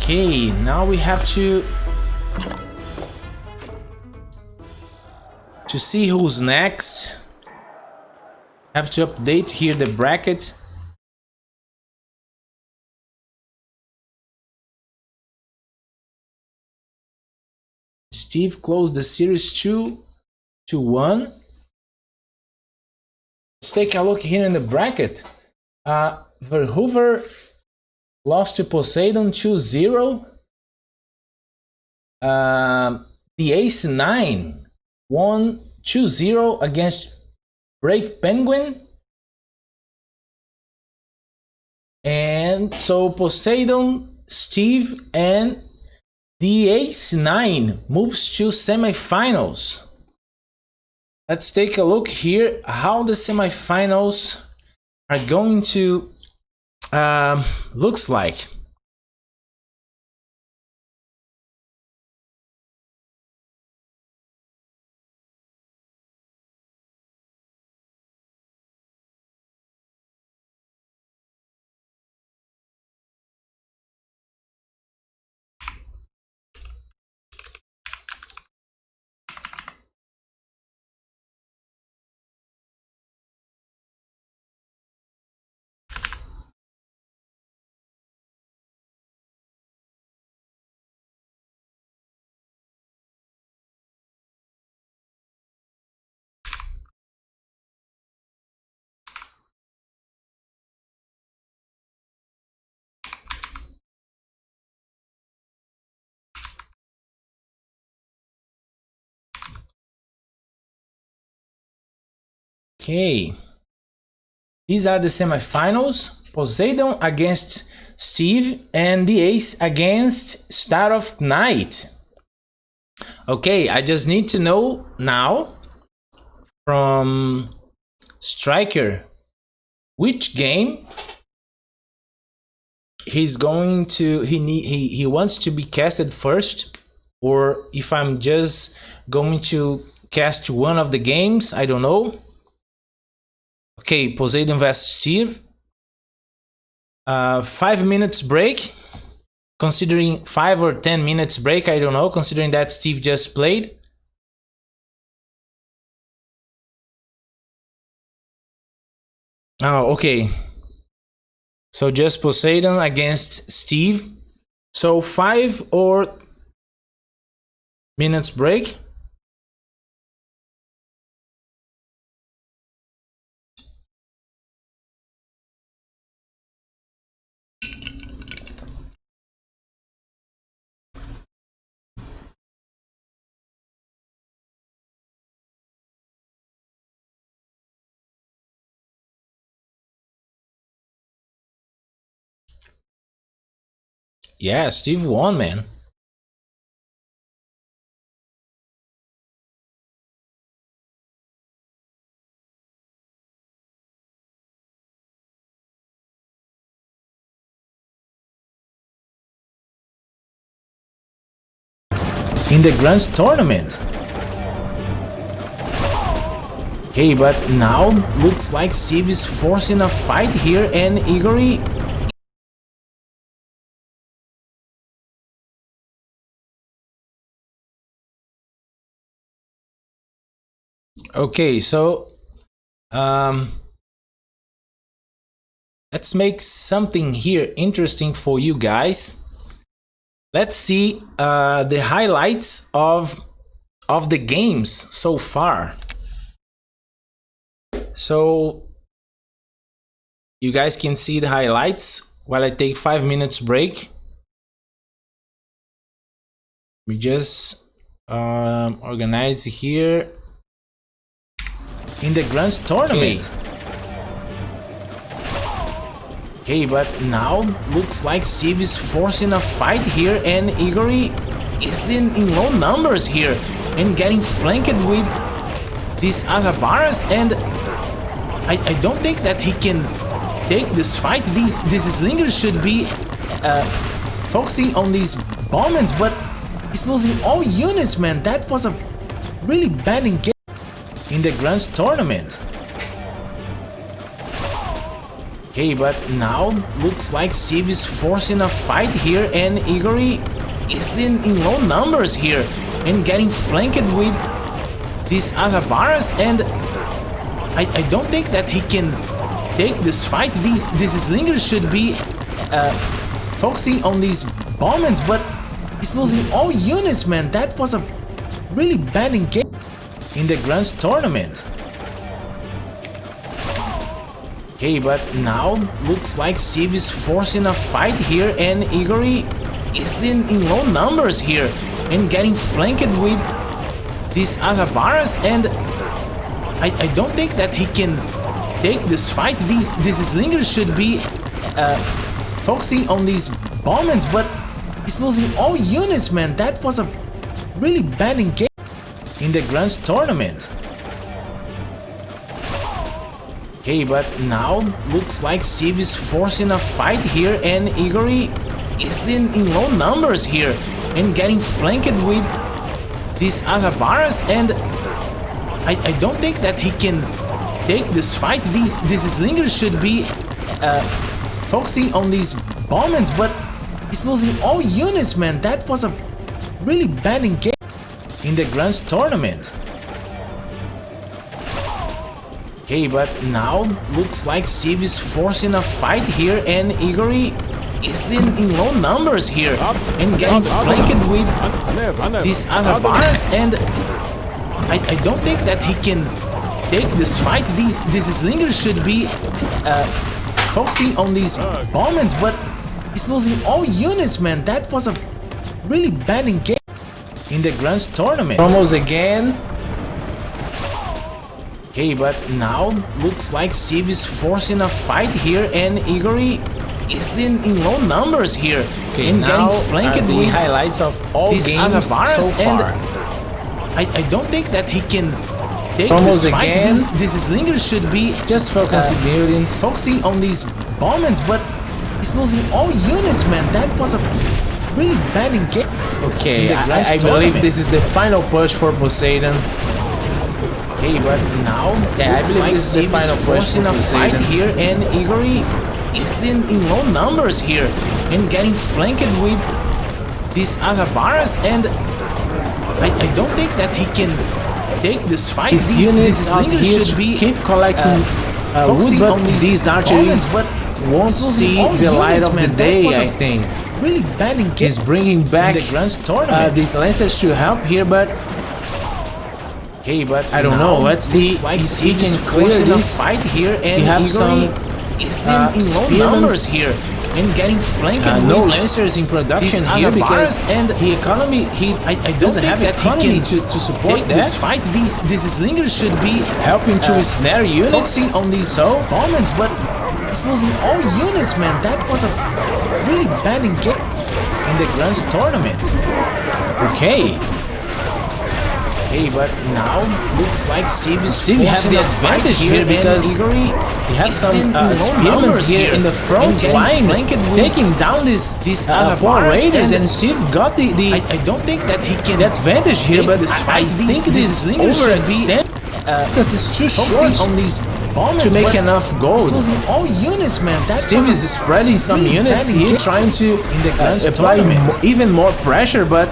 Okay, now we have to see who's next. Have to update here the bracket. Steve closed the series 2-1. Let's take a look here in the bracket. Verhoeven lost to Poseidon 2-0. The Ace 9 won 2-0 against Break Penguin. And so Poseidon, Steve, and the Ace 9 moves to semifinals. Let's take a look here how the semifinals are going to looks like. Okay. These are the semifinals. Poseidon against Steve and the Ace against Star of Night. Okay, I just need to know now from Striker which game he's going to he wants to be casted first, or if I'm just going to cast one of the games. I don't know. Okay, Poseidon vs Steve. 5 minutes break, considering 5 or 10 minutes break, I don't know, considering that Steve just played. Oh, okay. So just Poseidon against Steve. So 5 or minutes break. Yeah, Steve won, man. In the grand tournament. Okay, but now looks like Steve is forcing a fight here, and Igory. Okay, so let's make something here interesting for you guys. Let's see the highlights of the games so far. So you guys can see the highlights while I take 5 minutes break. We just organize here in the grand tournament. Okay, but now looks like Steve is forcing a fight here, and Igory is in low numbers here and getting flanked with this Azabaras, and I don't think that he can take this fight. This Slinger should be focusing on these bombings, but he's losing all units, man. That was a really bad engagement in the grand tournament. Okay, but now looks like Steve is forcing a fight here, and Igory is in low numbers here and getting flanked with this Azabaras, and I don't think that he can take this fight. This Slinger should be focusing on these bombings, but he's losing all units, man. That was a really bad engagement in the grand tournament. Okay, but now looks like Steve is forcing a fight here, and Igory is in low numbers here and getting flanked with this Azabaras, and I don't think that he can take this fight. This Slinger should be focusing on these bombings, but he's losing all units, man. That was a really bad engagement in the grand tournament. Okay, but now looks like Steve is forcing a fight here, and Igory is in low numbers here and getting flanked with this Azabaras, and I don't think that he can take this fight. This Slinger should be focusing on these bombings, but he's losing all units, man. That was a really bad engagement in the grand tournament. Okay, but now looks like Steve is forcing a fight here, and Igory is in low numbers here and getting flanked with this Azabaras, and I don't think that he can take this fight. This Slinger should be focusing on these bombings, but he's losing all units, man. That was a really bad engagement in the grand tournament. Promos again. Okay, but now looks like Steve is forcing a fight here, and Igor is in low numbers here. Okay, and
now
getting flanked
the
with
highlights of all
this
games so
Azavarus, and
far.
I don't think that he can take
Almost
this fight.
again.
This Slinger should be
Just focusing buildings.
focusing on these bombings, but he's losing all units, man. That was a really bad engagement.
Okay,
in the
I believe
tournament.
this is the final push for Poseidon.
Okay, but now
Yeah, I
looks
believe
like
this is the
Steve
final
is
push
forcing
for
a fight
Poseidon.
here, and Igor is in low numbers here, and getting flanked with this Azavarus, and I don't think that he can take this fight.
His units out
Slinger
here
should be
keep collecting wood,
focusing
but
on
these archeries
but
won't
he's losing
see
all
the light
units,
of
man.
the
That
day,
was a
I think.
really bad engagement.
He's bringing back
in the grand tournament.
these lancers to help here, but
Okay, but
I don't
now
know. Let's see
looks like
if he
Steve
can
is
clear
forcing a
this.
fight here, and
He have
Igor
some
is in low
spearmans.
numbers here, and getting flanked
No
with
lancers in production
this
here
Azavarus,
because
and
he economy
I
doesn't
doesn't
have
that
economy
he can
to support
take
that.
this fight. This Slinger should be
helping to snare units.
focusing on these bombings, but he's losing all units, man. That was a really bad engagement in the grand tournament.
Okay,
Okay, but now looks like Steve has
have the
a fight
advantage here
and
because
Igor
he have
is
some
in low
spearmen
numbers
here in the front
and getting
line,
flanked with
taking down these
Azavarus,
poor raiders,
and
and Steve got the
I don't think that he can
the advantage here,
take
but
this
I
fight.
think this
Slinger should be
overextend since it's too
focusing
short
on these bombings
to make
but
enough
he's
gold.
losing all units, man. That
Steve
was a
is spreading some
really
units
bad
here,
engagement
trying to
in the grand
apply
tournament.
even more pressure, but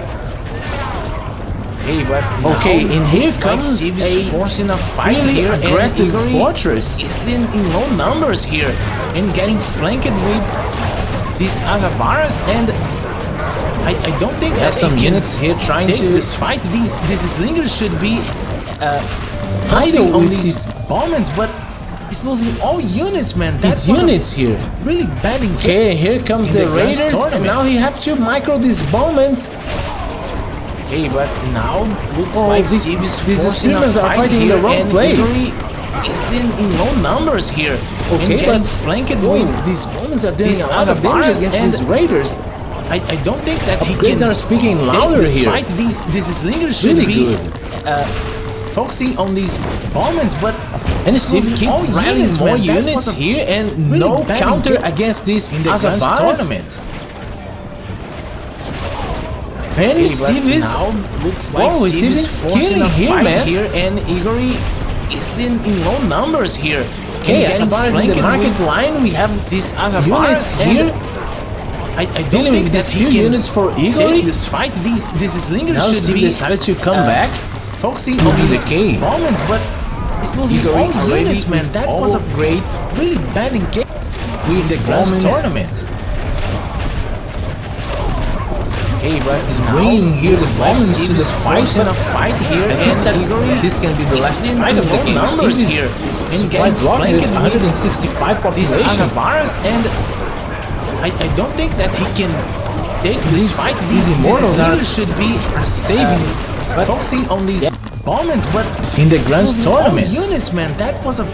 Okay, but
okay,
now
and here
looks like
comes
Steve is
a
forcing a fight
really
here,
aggressive
and Igor
fortress.
is in low numbers here, and getting flanked with this Azavarus, and I don't think
We have
that
some
he can
units here trying
take
to
this fight. This Slinger should be
idle
focusing on
with
these bombings, but he's losing all units, man. That
these
was a
units here.
really bad engagement.
Okay, here comes
in
the
the grand
raiders, and
tournament.
now he have to micro these bombings.
Okay, but now looks
Oh,
like
these-
Steve is
these
forcing a
Spearmans are
fight
fighting in
here,
the wrong
and
place.
Igor is in low numbers here,
Okay,
and getting
but
flanked
oh,
with
these bombings are doing
these
a lot of damage
Azavarus,
against
and
these raiders.
I don't think that he
Upgrades
can
are speaking
take
louder
this
here.
fight. This Slinger should
Really
be
good.
focusing on these bombings, but
And Steve
losing
keep
all
rallying
units,
more
man. That
units
was a
here, and
really
no
bad
counter
engagement
against this
in the grand
Azavarus.
tournament.
And
Okay,
Steve
but
is
now looks like
Whoa,
Steve is
Steve's
forcing
killing
a
here,
fight
man.
here, and Igor is in low numbers here.
Okay,
And getting
Azavarus in the
flanked
market
with
line. We have
this
units
Azavarus
here.
I don't
Dealing
think
with
that
these
he
few
can
units for Igor.
take this fight. This Slinger
Now
should
Steve
be
decided to come back.
focusing
to
on
be
these
the case.
bombings, but he's losing
Igor
all
already
units, man.
with
That
all
was a
upgrades
really bad engagement
with
in the grand
bombings.
tournament. Okay, but
He's
now
bringing here the
looks like
bombings
Steve
to the
is
fight,
forcing
but
a fight here,
I think
and
that
Igor
this can be the last
is in
fight of the
low
game.
numbers
Steve
here,
is
and
supply
getting
blocking with
flanked with
165
this
population.
Azavarus, and I don't think that he can take this
These-
fight.
these immortals
Slinger
are
should be
saving, but
focusing on these bombings, but
in the grand
losing
tournament.
all units, man. That was a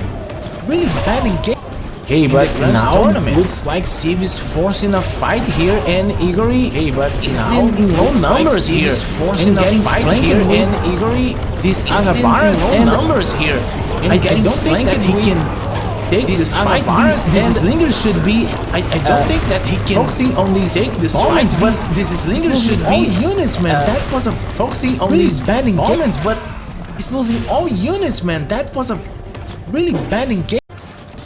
really bad engagement.
Okay, but now
tournament.
looks like Steve is forcing a fight here, and Igor
Is
now
in low
looks like
numbers
Steve
here,
is forcing
and
a
getting
fight
flanked
here,
with
and Igor
this
Azavarus
low
and
numbers here, and
I
getting
don't think
flanked
that he
with
can
take
this
this fight.
Azavarus
This
and
Slinger should be. I don't think that he can
focusing on these
take this
bombings,
fight.
but
This Slinger
losing
should
all
be
units, man. That was a
focusing on
really
these
bad
bombings, but he's losing all units, man. That was a really bad engagement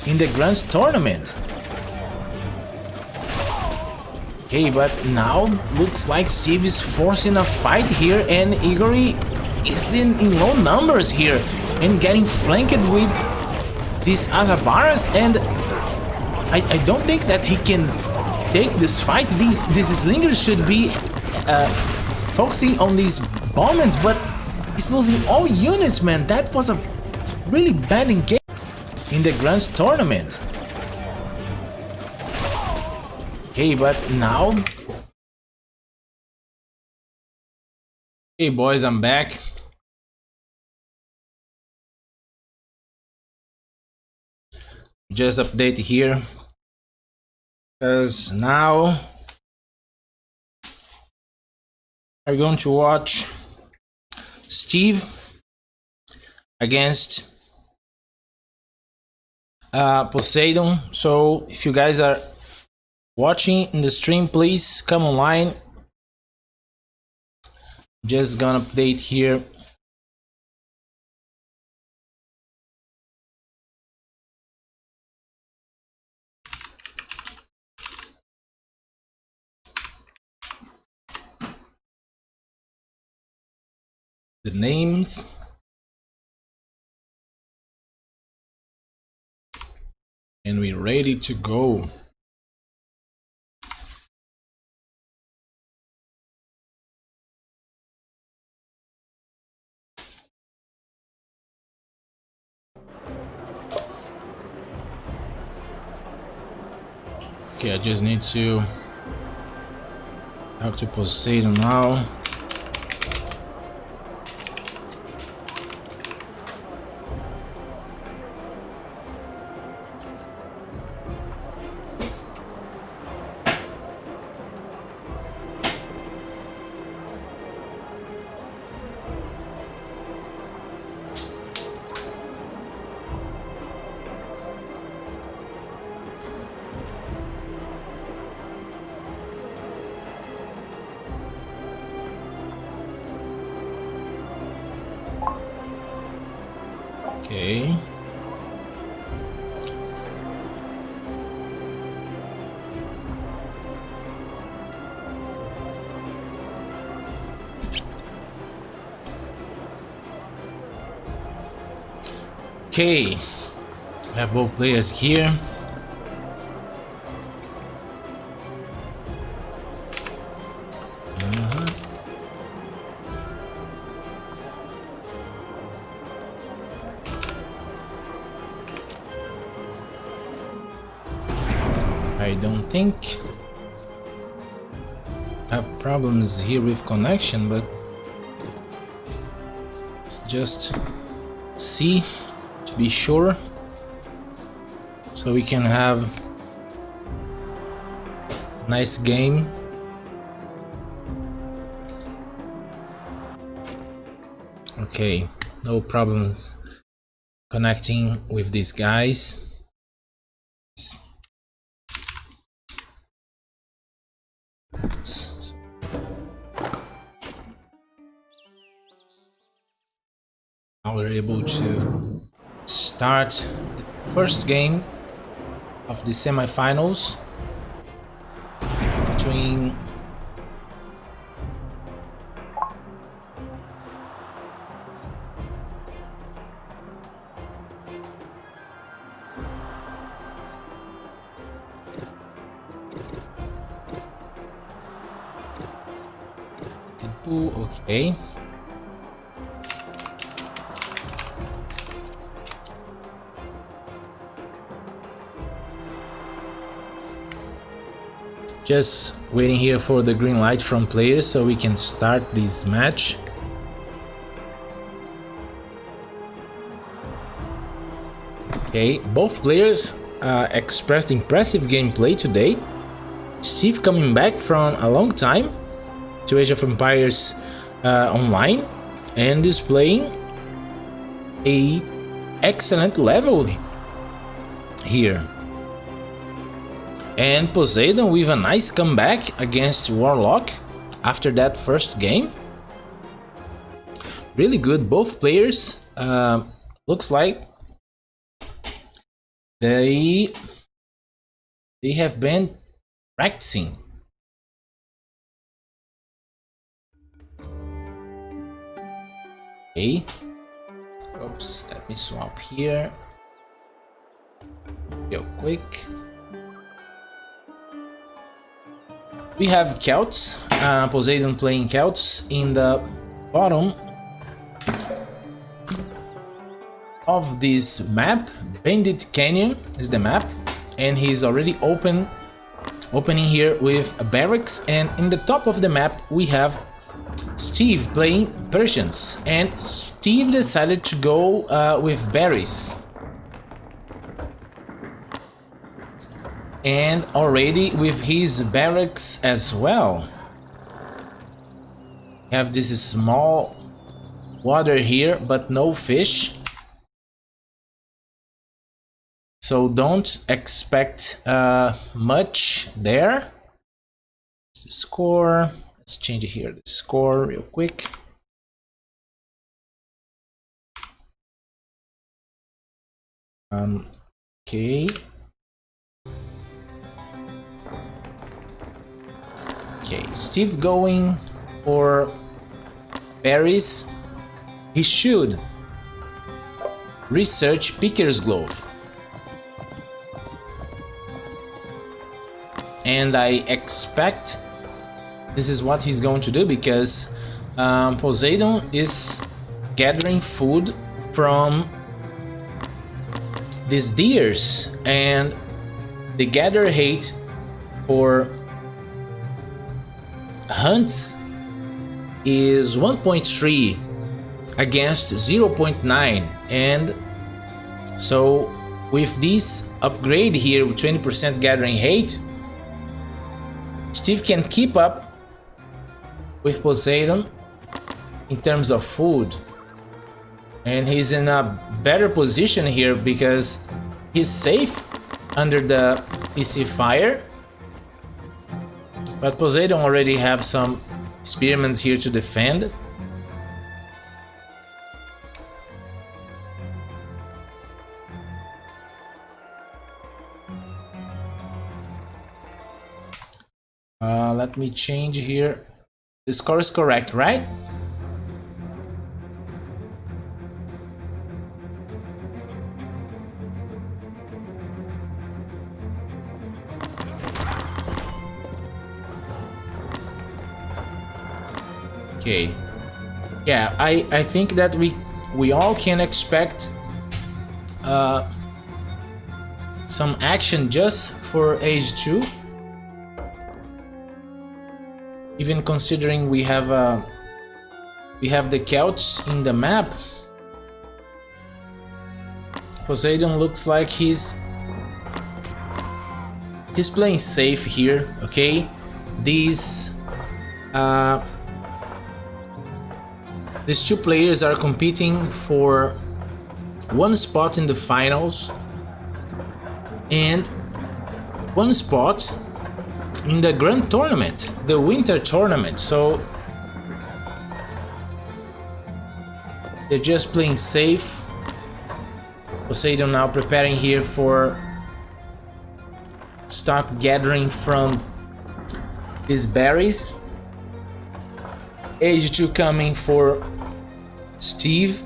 in the grand tournament. Okay, but now looks like Steve is forcing a fight here, and Igor is in low numbers here, and getting flanked with this Azavarus, and I don't think that he can take this fight. This Slinger should be focusing on these bombings, but he's losing all units, man. That was a really bad engagement in the grand tournament. Okay, but now...
Hey boys, I'm back.
Just update here, because now we're going to watch Steve against Poseidon. So if you guys are watching in the stream, please come online. Just gonna update here. The names. And we're ready to go. Okay, I just need to talk to Poseidon now. Okay. Okay. We have both players here. I don't think I have problems here with connection, but let's just see to be sure, so we can have a nice game. Okay, no problems connecting with these guys. Now we're able to start the first game of the semifinals between okay. Just waiting here for the green light from players so we can start this match. Okay, both players expressed impressive gameplay today. Steve coming back from a long time to Age of Empires online and displaying a excellent level here. And Poseidon with a nice comeback against Warlock after that first game. Really good, both players. Looks like they have been practicing. Okay. Oops, let me swap here real quick. We have Celts, Poseidon playing Celts in the bottom of this map. Bandit Canyon is the map, and he's already opening here with a barracks, and in the top of the map we have Steve playing Persians, and Steve decided to go with berries. and already with his barracks as well. We have this small water here, but no fish. So don't expect much there. The score. Let's change it here. The score real quick. Okay. Okay, Steve going for berries. He should research Picker's Glove. And I expect this is what he's going to do, because Poseidon is gathering food from these deers, and the gather hate for hunts is 1.3 against 0.9, and so with this upgrade here with 20% gathering hate, Steve can keep up with Poseidon in terms of food, and he's in a better position here because he's safe under the PC fire, but Poseidon already have some experiments here to defend. Let me change here. The score is correct, right? Okay. Yeah, I think that we all can expect some action just for age 2. Even considering we have the Celts in the map, Poseidon looks like he's playing safe here. Okay, these two players are competing for one spot in the finals and one spot in the grand tournament, the winter tournament. So they're just playing safe. Poseidon now preparing here for start gathering from these berries. Age 2 coming for Steve.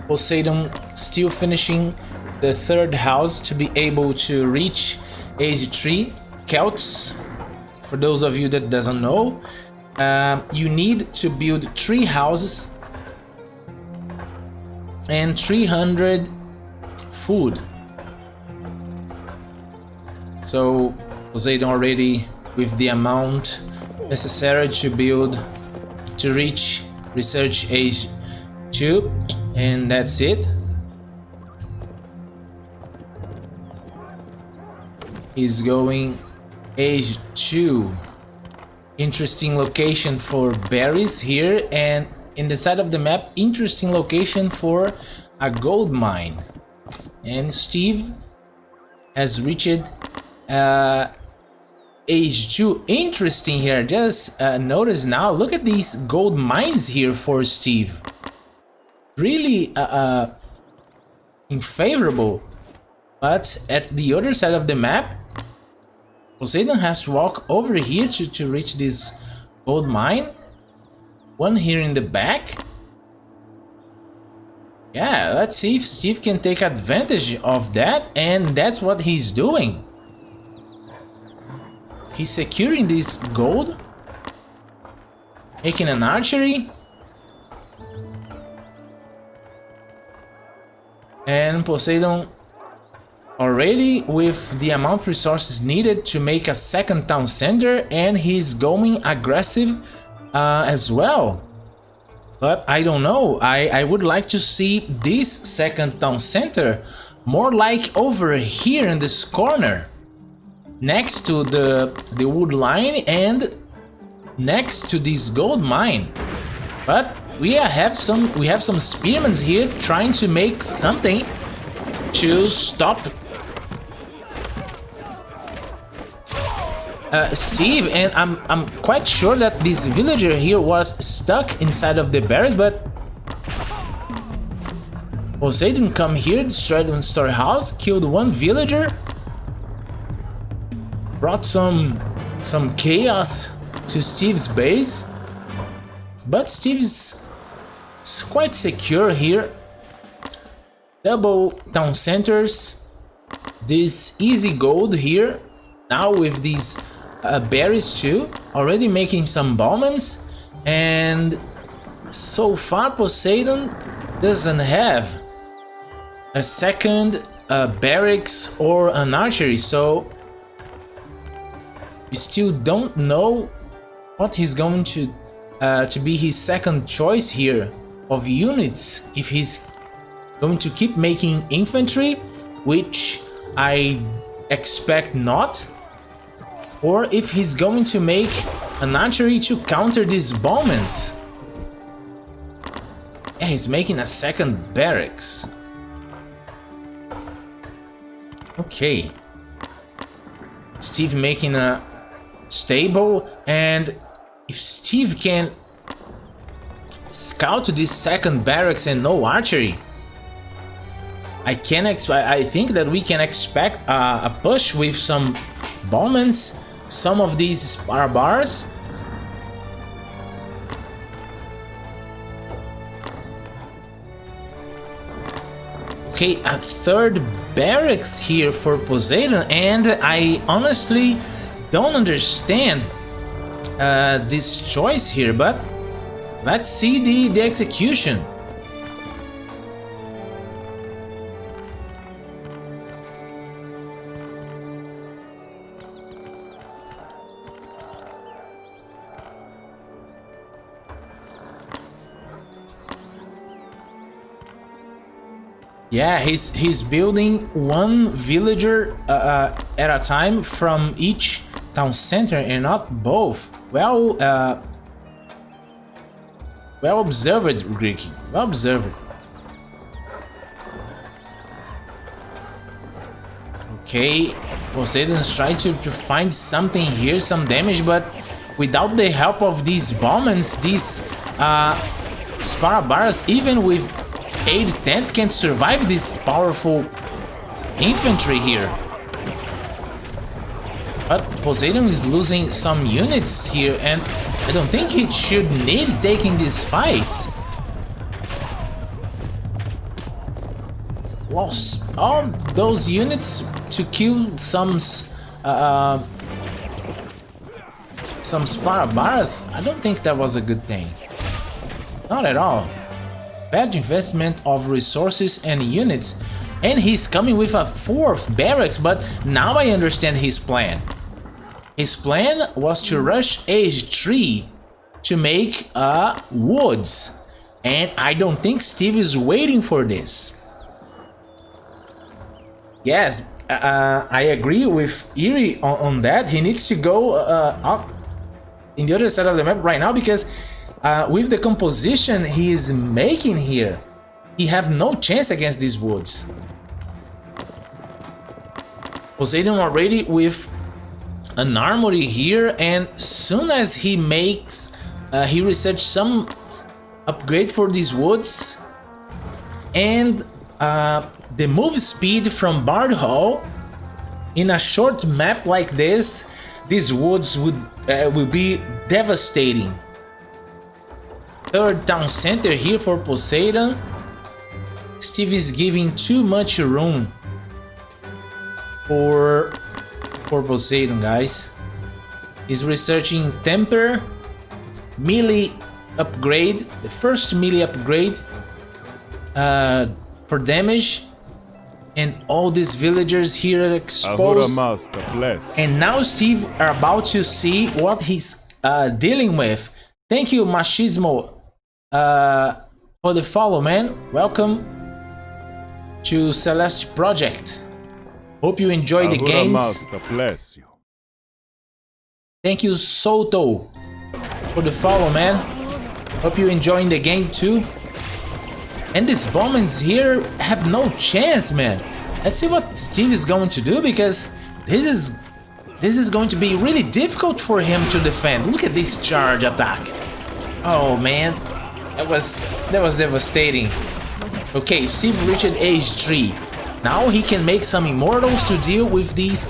Poseidon still finishing the 3rd house to be able to reach age 3. Celts, for those of you that doesn't know, you need to build 3 houses and 300 food. So Poseidon already with the amount necessary to reach research age 2, and that's it. He's going age 2. Interesting location for berries here, and in the side of the map, interesting location for a gold mine. And Steve has reached age 2. Interesting here. Just notice now. Look at these gold mines here for Steve. Really unfavorable. But at the other side of the map, Poseidon has to walk over here to reach this gold mine. One here in the back. Yeah, let's see if Steve can take advantage of that, and that's what he's doing. He's securing this gold, making an archery, and Poseidon already with the amount of resources needed to make a 2nd town center, and he's going aggressive as well. But I don't know, I would like to see this 2nd town center More like over here in this corner, next to the wood line and next to this gold mine. But we have some spearmen here trying to make something to stop Steve, and I'm quite sure that this villager here was stuck inside of the barracks, but Poseidon come here, destroyed one storehouse, killed one villager, brought some chaos to Steve's base, but Steve is quite secure here. Double town centers, this easy gold here, now with these berries too, already making some bombs, and so far Poseidon doesn't have a second barracks or an archery, so we still don't know what he's going to be his second choice here of units, if he's going to keep making infantry, which I expect not, or if he's going to make an archery to counter these bombings. Yeah, he's making a second barracks. Okay. Steve making a stable, and if Steve can scout this second barracks and no archery, I think that we can expect a push with some bombings, some of these barbars. Okay, a third barracks here for Poseidon, and I honestly don't understand this choice here, but let's see the execution. Yeah, he's building one villager at a time from each town center and not both. Well observed, Greek. Well observed. Okay, Poseidon's trying to find something here, some damage, but without the help of these bombings, these Sparabaras, even with 8-10, can't survive this powerful infantry here. But Poseidon is losing some units here, and I don't think he should need taking these fights. Lost all those units to kill some Sparabaras. I don't think that was a good thing. Not at all. Bad investment of resources and units, and he's coming with a fourth barracks, but now I understand his plan. His plan was to rush age 3 to make woods, and I don't think Steve is waiting for this. Yes, I agree with Erie on that. He needs to go up in the other side of the map right now, because with the composition he is making here, he have no chance against these woods. Poseidon already with an armory here, and soon as he makes, he research some upgrade for these woods, and the move speed from Bard Hall in a short map like this, these woods will be devastating. Third town center here for Poseidon. Steve is giving too much room for Poseidon, guys. He's researching temper, melee upgrade, the first melee upgrade for damage, and all these villagers here exposed. And now Steve are about to see what he's dealing with. Thank you, Machismo, for the follow, man. Welcome. to Celeste Project. Hope you enjoy the
Ahura
games.
Master bless you.
Thank you, Soto, for the follow, man. Hope you enjoying the game too. And these bombings here have no chance, man. Let's see what Steve is going to do, because this is going to be really difficult for him to defend. Look at this charge attack. Oh man, that was devastating. Okay, Steve reached age 3. Now he can make some immortals to deal with these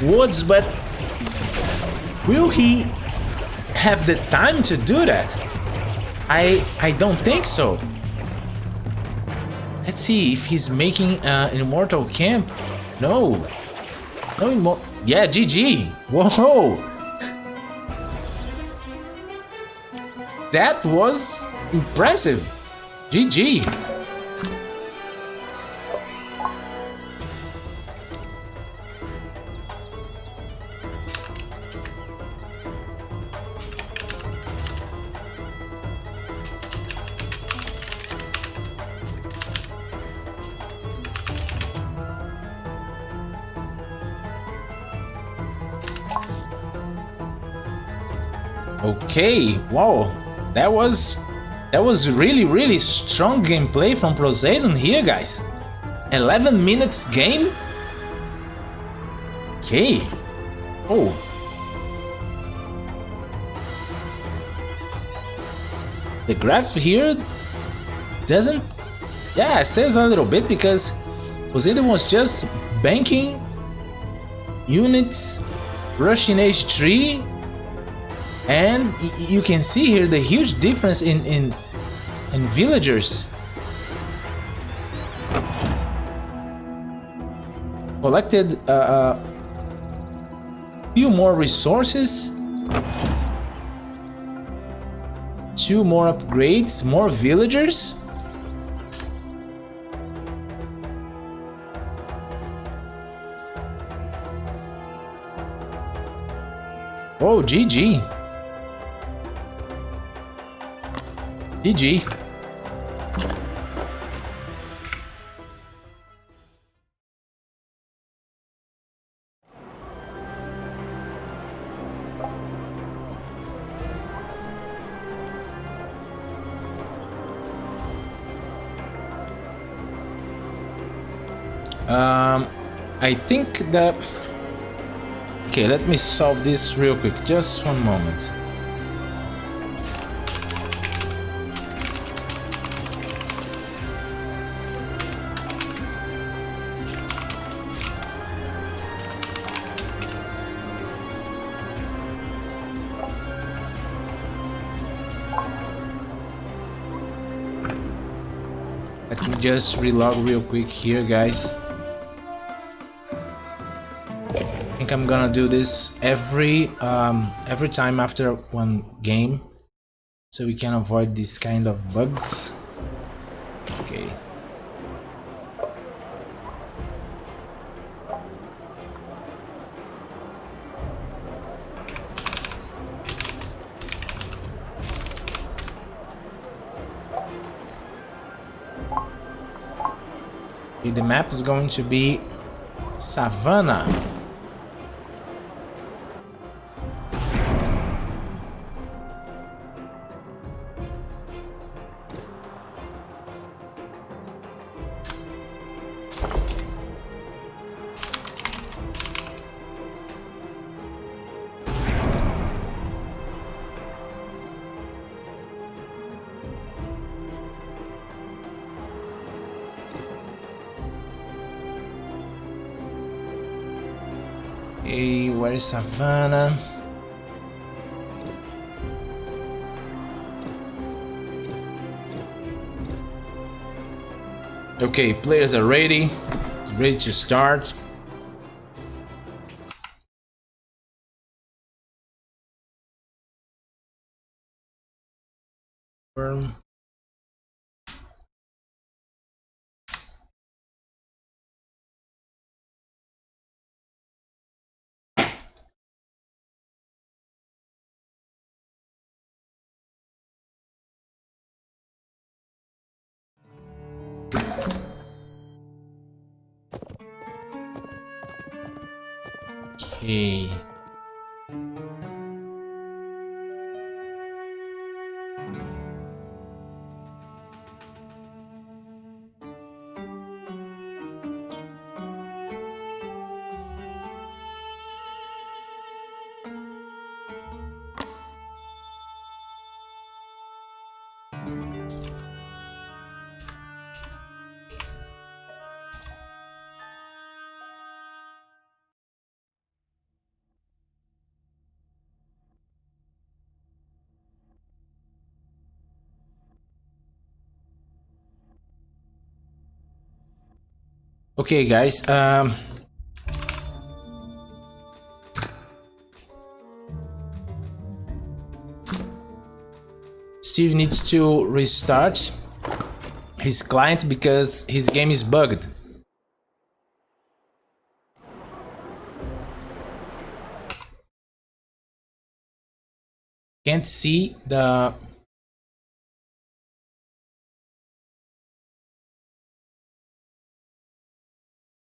woods, but will he have the time to do that? I don't think so. Let's see if he's making an immortal camp. No immortal. Yeah, GG. Whoa, that was impressive. GG. Okay, wow, that was really strong gameplay from Poseidon here, guys. 11 minutes game. Okay. Oh. The graph here doesn't, yeah, it says a little bit, because Poseidon was just banking units, rushing H3. And you can see here the huge difference in villagers. Collected a few more resources, 2 more upgrades, more villagers. Oh, GG. GG. I think that... Okay, let me solve this real quick. Just one moment. Let me just relog real quick here, guys. I think I'm gonna do this every time after one game, so we can avoid these kind of bugs. Okay. The map is going to be Savannah. Hey, where is Savannah? Okay, players are ready to start. Okay. Okay, guys. Steve needs to restart his client because his game is bugged. Can't see the...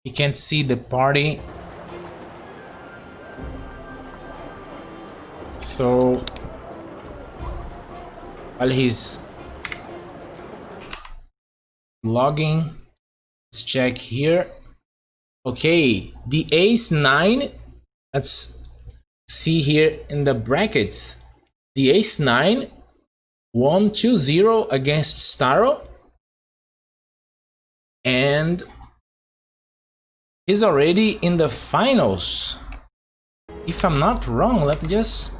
He can't see the party. So while he's logging, let's check here. Okay, the ace 9, let's see here in the brackets. The ace 9 won 2-0 against Starro, and he's already in the finals. If I'm not wrong, let me just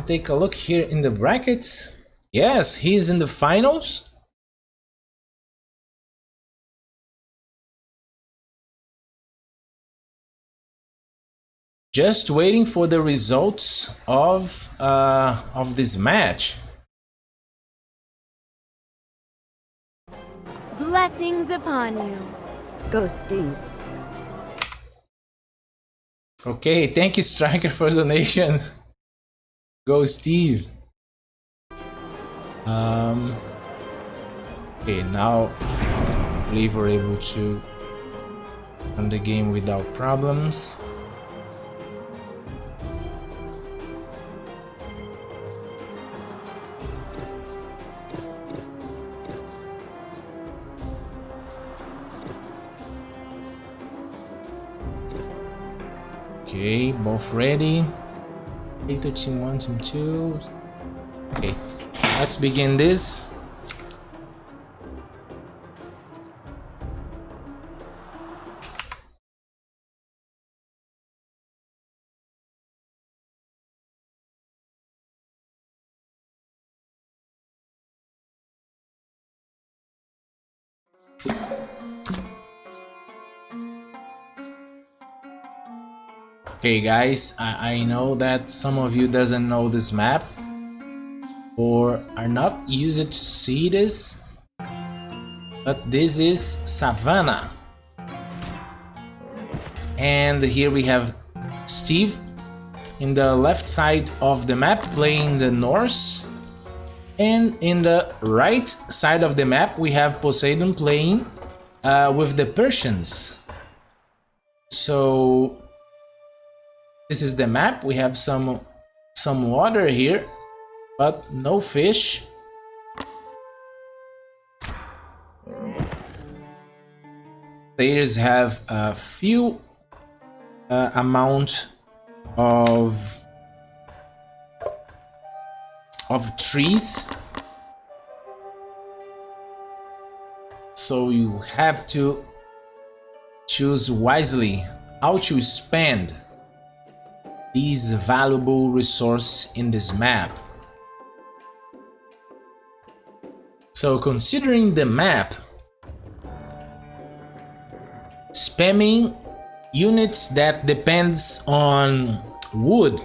take a look here in the brackets. Yes, he's in the finals. Just waiting for the results of this match.
Blessings upon you. Go, Steve.
Okay, thank you, Striker, for the donation. Go, Steve. Okay, now I believe we're able to run the game without problems. Okay, both ready. 813, 1, team 2. Okay, let's begin this. Okay guys, I know that some of you doesn't know this map or are not used to see this, but this is Savannah. And here we have Steve in the left side of the map playing the Norse, and in the right side of the map we have Poseidon playing with the Persians. So this is the map. We have some water here, but no fish. Players have a few amount of trees, so you have to choose wisely how to spend this valuable resource in this map. So considering the map, spamming units that depends on wood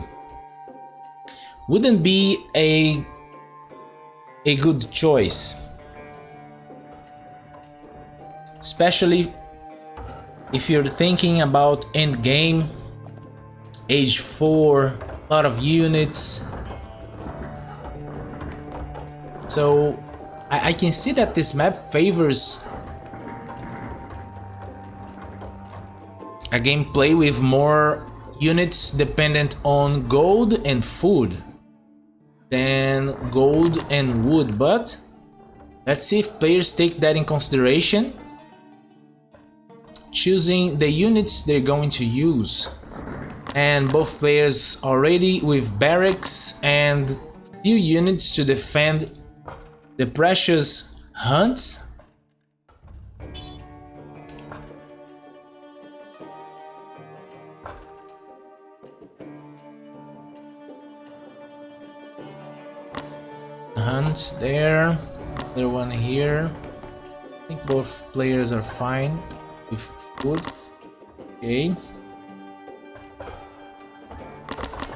wouldn't be a good choice, especially if you're thinking about end game, age 4, a lot of units. So I can see that this map favors a gameplay with more units dependent on gold and food than gold and wood, but let's see if players take that in consideration, choosing the units they're going to use. And both players already with barracks and few units to defend the precious hunts. Hunts there, other one here. I think both players are fine with food. Okay.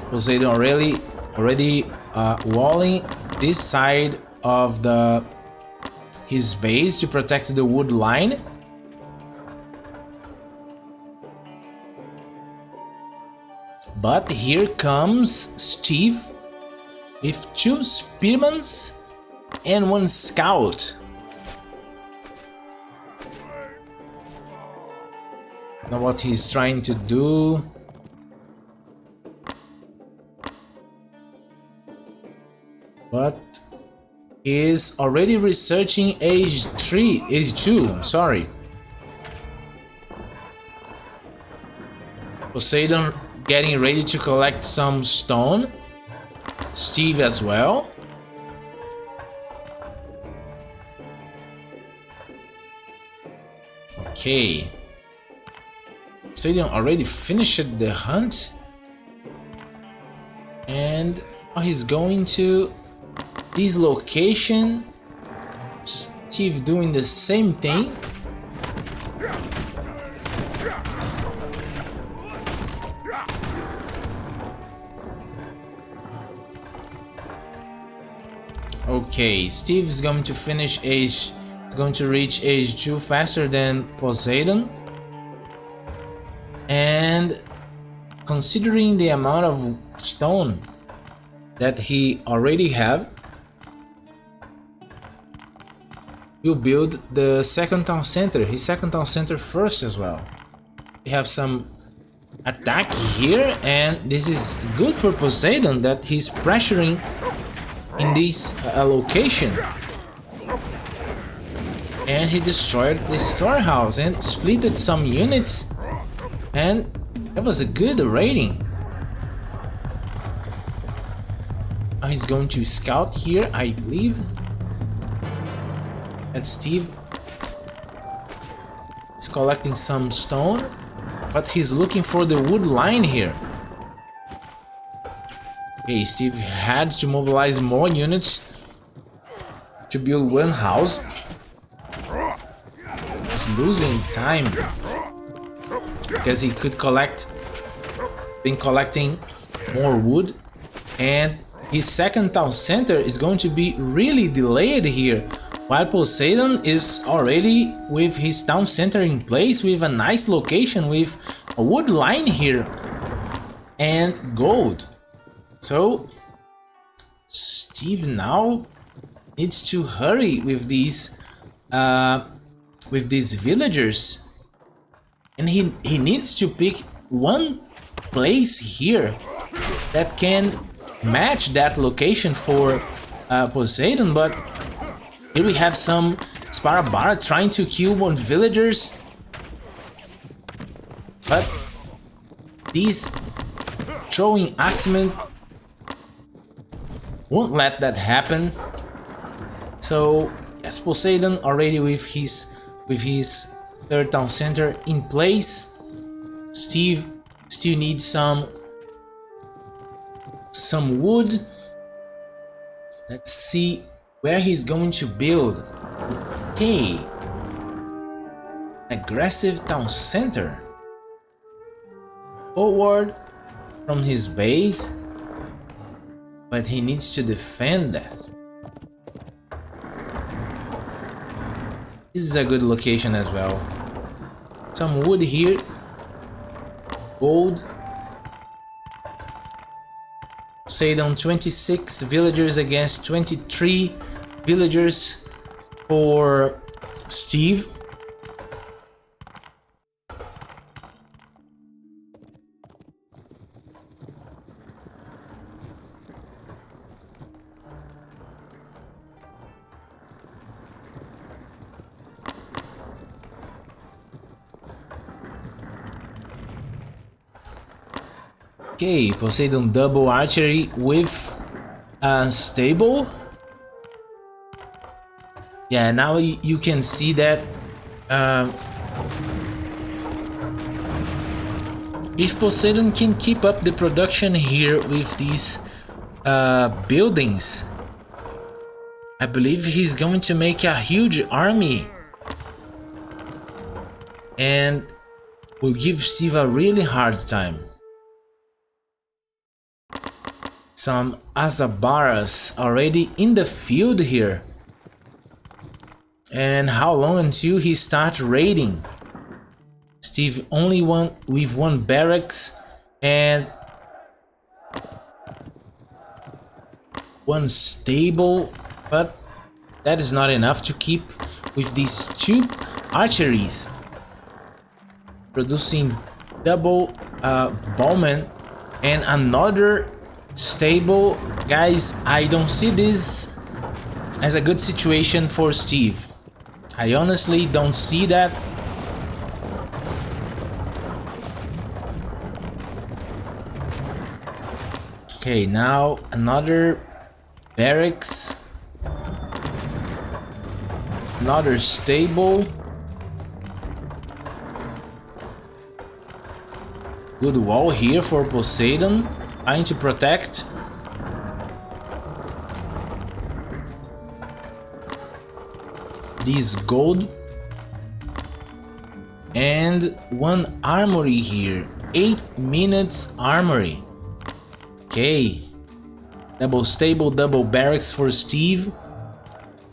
Poseidon already walling this side of his base to protect the wood line. But here comes Steve with 2 spearmans and 1 scout. Now what he's trying to do. But is already researching age 2, sorry. Poseidon getting ready to collect some stone. Steve as well. Okay. Poseidon already finished the hunt. And now he's going to this location. Steve doing the same thing. Okay, Steve is going to finish age. Is going to reach age 2 faster than Poseidon. And considering the amount of stone that he already have, we'll build the second town center, his second town center first as well. We have some attack here, and this is good for Poseidon that he's pressuring in this location. And he destroyed the storehouse and splitted some units, and that was a good raiding. Now he's going to scout here, I believe. And Steve is collecting some stone, but he's looking for the wood line here. Okay, Steve had to mobilize more units to build 1 house. He's losing time because he could been collecting more wood, and his second town center is going to be really delayed here, while Poseidon is already with his town center in place with a nice location with a wood line here and gold. So Steve now needs to hurry with these villagers, and he needs to pick one place here that can match that location for Poseidon. But here we have some Sparabara trying to kill 1 villagers, but these throwing axemen won't let that happen. So yes, Poseidon already with his 3rd town center in place. Steve still needs some wood. Let's see where he's going to build. Okay, aggressive town center forward from his base, but he needs to defend that. This is a good location as well. Some wood here, gold. Poseidon 26 villagers against 23 villagers for Steve. Okay, Poseidon double archery with stable. Yeah, now you can see that if Poseidon can keep up the production here with these buildings, I believe he's going to make a huge army and will give Steve a really hard time. Some Azabaras already in the field here. And how long until he starts raiding? Steve only with one barracks and one stable, but that is not enough to keep with these two archeries producing double bowman and another stable. Guys, I don't see this as a good situation for Steve. I honestly don't see that. Okay, now another barracks, another stable. Good wall here for Poseidon, trying to protect. This gold. And one armory here, 8 minutes armory. Okay, double stable, double barracks for Steve.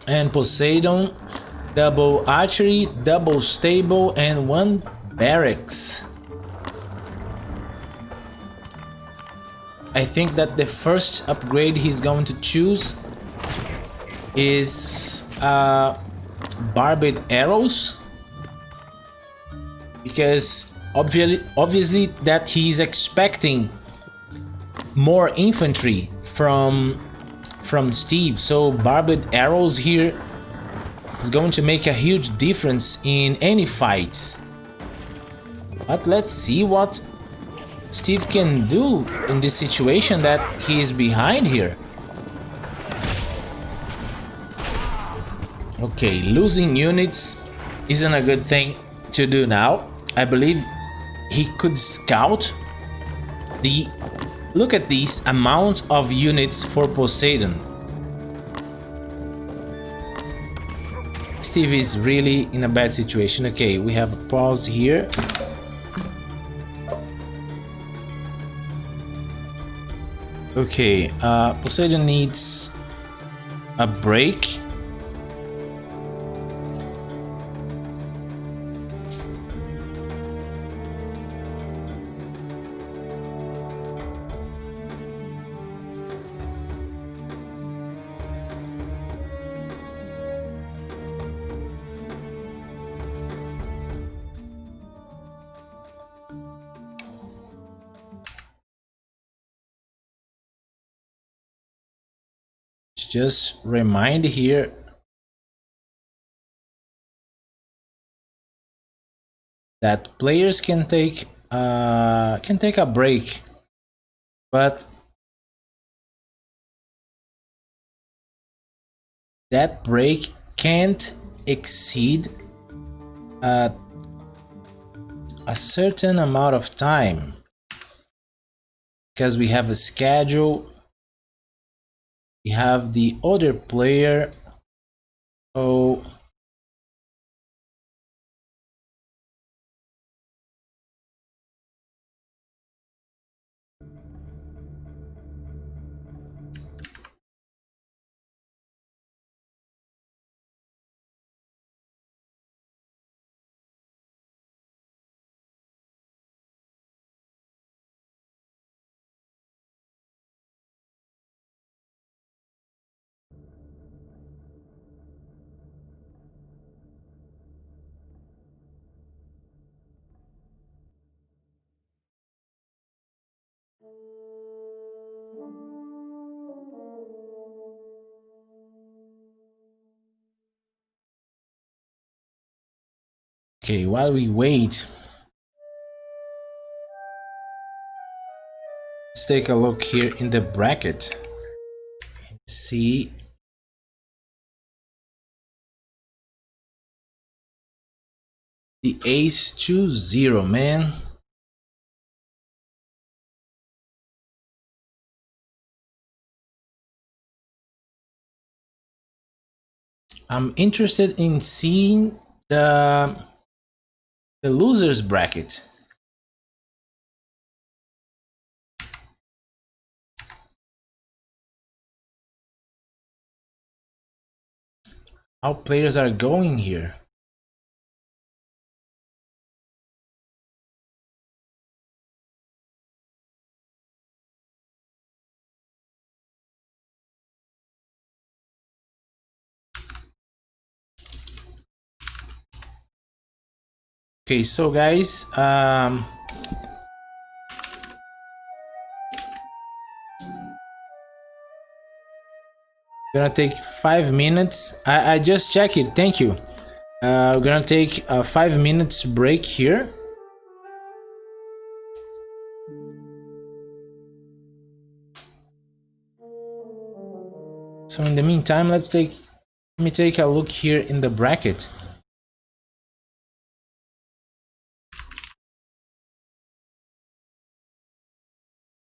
And Poseidon, double archery, double stable, and one barracks. I think that the first upgrade he's going to choose is barbed arrows, because obviously that he's expecting more infantry from Steve, so barbed arrows here is going to make a huge difference in any fight. But let's see what Steve can do in this situation that he is behind here. Okay, losing units isn't a good thing to do now. I believe he could scout the... Look at this amount of units for Poseidon. Steve is really in a bad situation. Okay, we have paused here. Okay, Poseidon needs a break. Just remind here that players can take a break, but that break can't exceed a certain amount of time, because we have a schedule. We have the other player. Oh, okay, while we wait, Let's take a look here in the bracket. See. The ace 2-0, man. I'm interested in seeing the losers bracket. How players are going here. Okay, so guys, gonna take 5 minutes. I just checked it. Thank you. We're gonna take a 5 minutes break here. So in the meantime, let me take a look here in the bracket.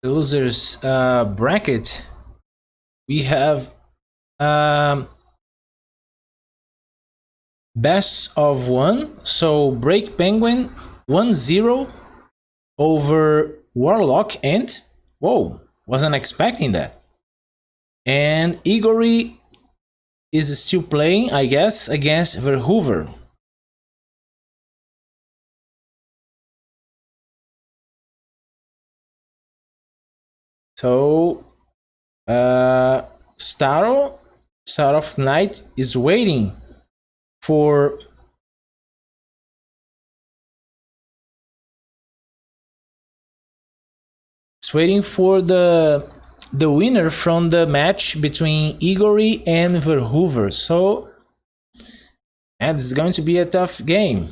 The losers bracket. We have best of one. So Break Penguin 1-0 over Warlock, and whoa, wasn't expecting that. And Igory is still playing, I guess, against Verhoover. So Star of Night is waiting for the winner from the match between Igory and Verhoover. So, and it's going to be a tough game.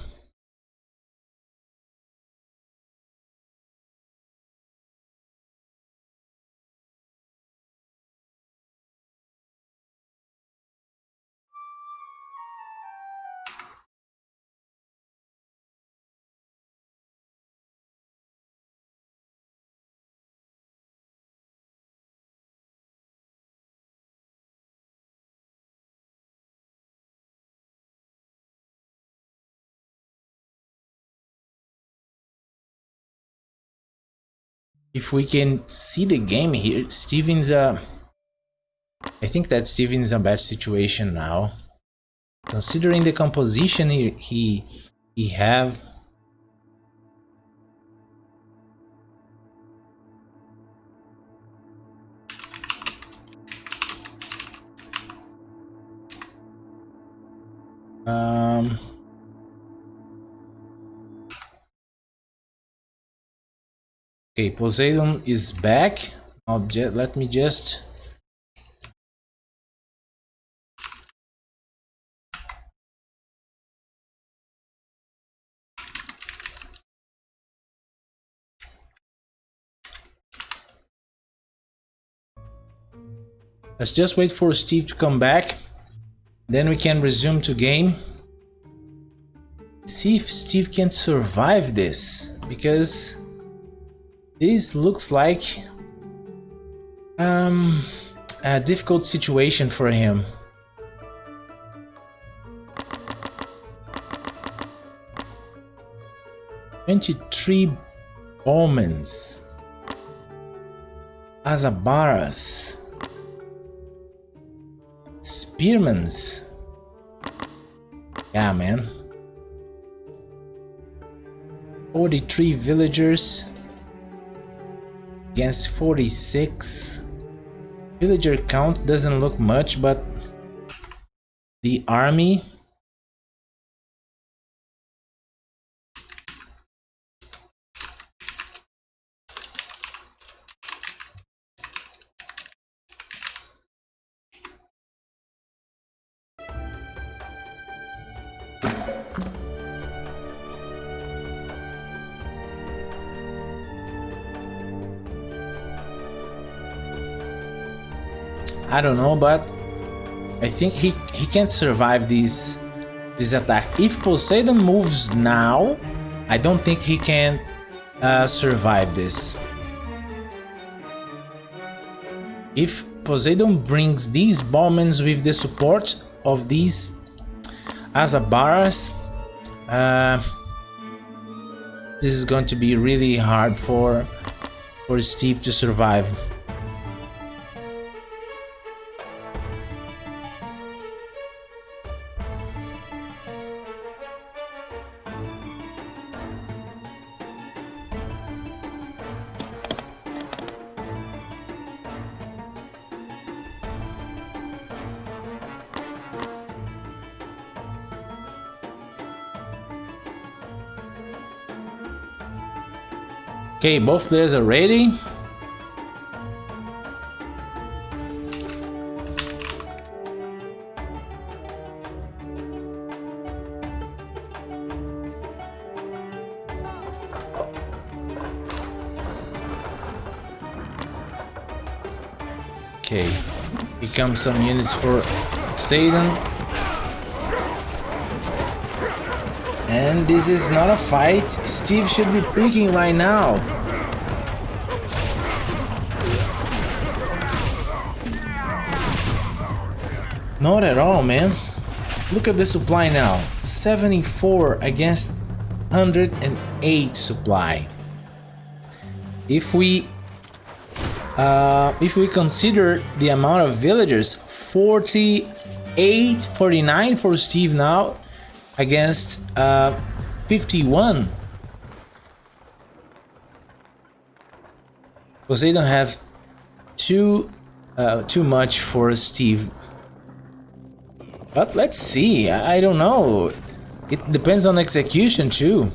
If we can see the game here, Steven's I think that Steven's in a bad situation now, considering the composition he have. Okay, Poseidon is back. Let me just let's just wait for Steve to come back, then we can resume to game. See if Steve can survive this, because this looks like a difficult situation for him. "23 Bowmans, Azabaras, Spearmans." Yeah, man. 43 villagers against 46. Villager count doesn't look much, but the army I don't know, but I think he can't survive this attack. If Poseidon moves now, I don't think he can survive this. If Poseidon brings these bombings with the support of these Azabaras, this is going to be really hard for Steve to survive. Okay, both players are ready. Okay, here comes some units for Poseidon. And this is not a fight Steve should be picking right now. Not at all, man. Look at the supply now. 74 against 108 supply. If we consider the amount of villagers, 49 for Steve now against 51. Because they don't have too much for Steve. But let's see. I don't know. It depends on execution too.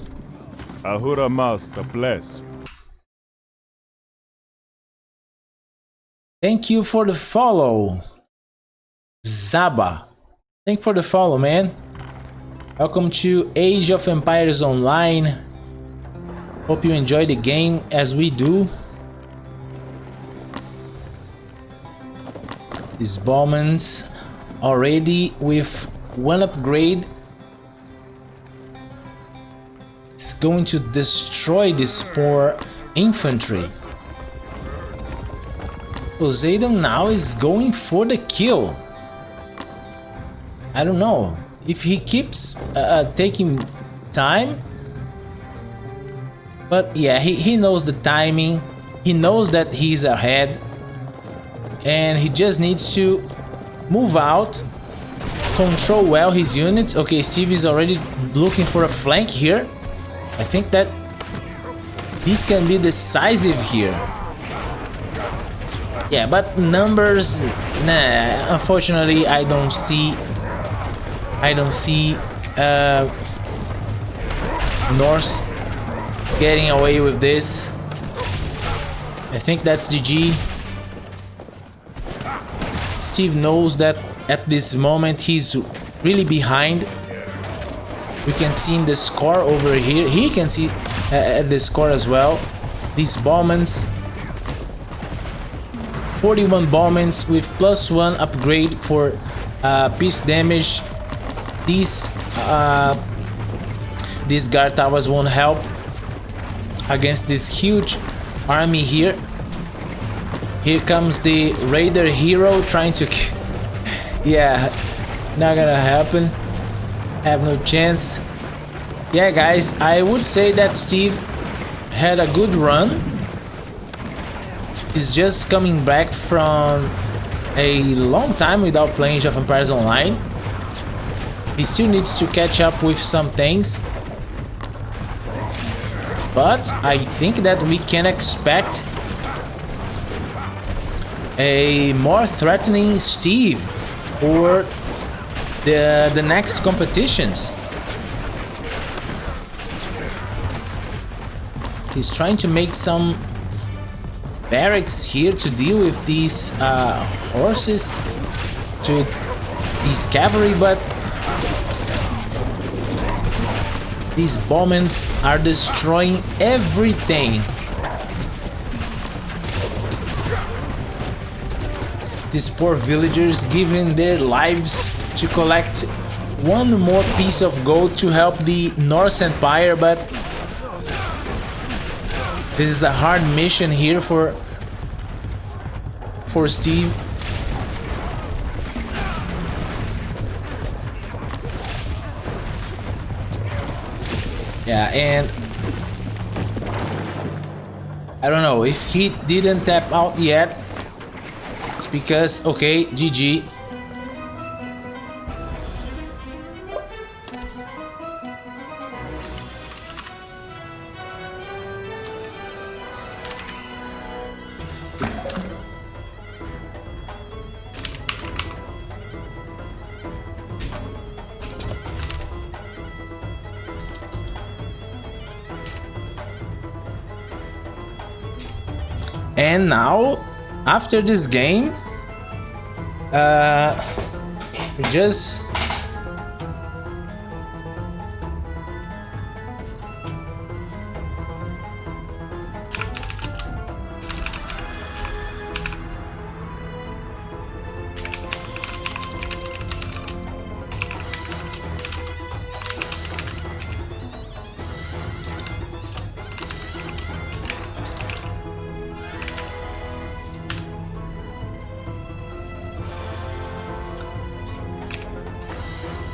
Ahura Master bless you.
Thank you for the follow, Zaba. Thank you for the follow, man. Welcome to Age of Empires Online. Hope you enjoy the game as we do. These bombings already with one upgrade. It's going to destroy this poor infantry. Poseidon now is going for the kill. I don't know if he keeps taking time, but yeah, he knows the timing. He knows that he's ahead, and he just needs to move out, control well his units. Okay, Steve is already looking for a flank here. I think that this can be decisive here. Yeah, but numbers, nah. Unfortunately, I don't see Norse getting away with this. I think that's GG. Steve knows that at this moment he's really behind. We can see in the score over here. He can see at the score as well. These bombings. 41 bombings with +1 upgrade for piece damage. These guard towers won't help against this huge army here. Here comes the raider hero trying to yeah, not gonna happen. Have no chance. Yeah, guys, I would say that Steve had a good run. He's just coming back from a long time without playing Age of Empires Online. He still needs to catch up with some things. But I think that we can expect a more threatening Steve for the next competitions. He's trying to make some barracks here to deal with these horses, to these cavalry, but these bombings are destroying everything. These poor villagers giving their lives to collect one more piece of gold to help the Norse Empire, but this is a hard mission here for Steve. Yeah, and I don't know if he didn't tap out yet. It's because, okay, GG. And now, after this game, we just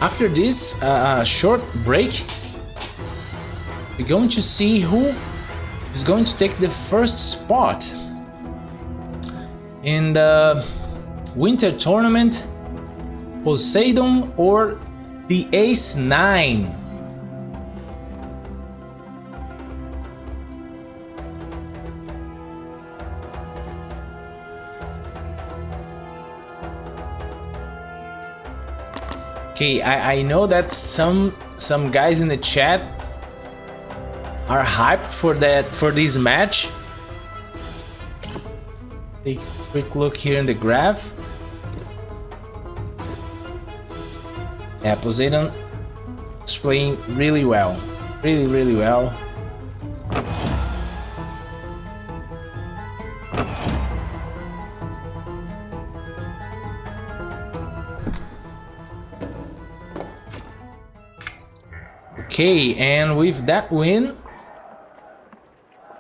after this short break, we're going to see who is going to take the first spot in the winter tournament, Poseidon or the Ace 9. Okay, I know that some guys in the chat are hyped for this match. Take a quick look here in the graph. Yeah, Poseidon is playing really well, really well. Okay, and with that win,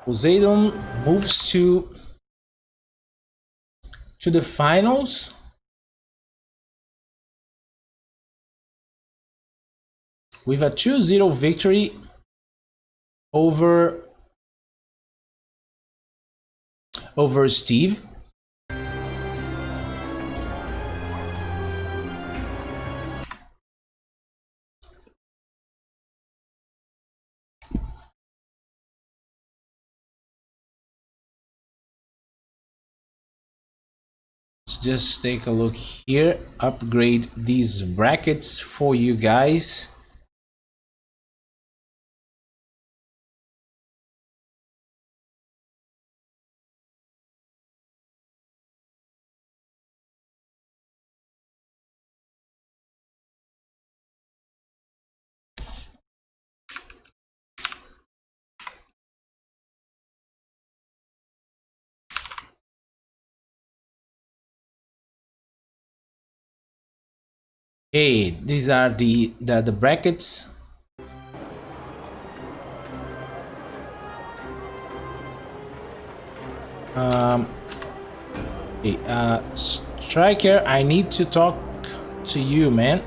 Poseidon moves to the finals. With a 2-0 victory over Steve. Let's just take a look here, upgrade these brackets for you guys. Okay, these are the brackets. Okay, Striker, I need to talk to you, man.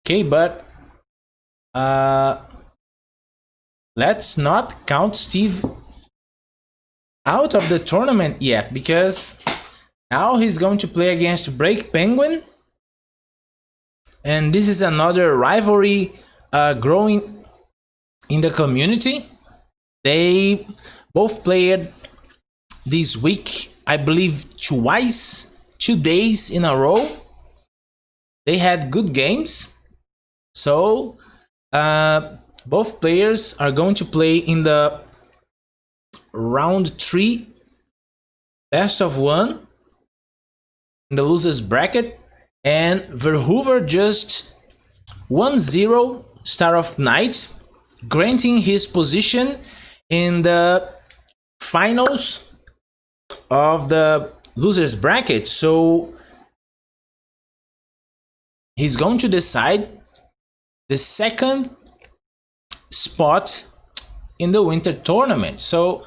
Okay, but let's not count Steve out of the tournament yet, because now he's going to play against Break Penguin, and this is another rivalry growing in the community. They both played this week, I believe twice, 2 days in a row. They had good games. So both players are going to play in the round 3 best of 1 in the losers bracket, and Verhoeven just 1-0 start of night, granting his position in the finals of the losers bracket. So he's going to decide the second spot in the winter tournament. So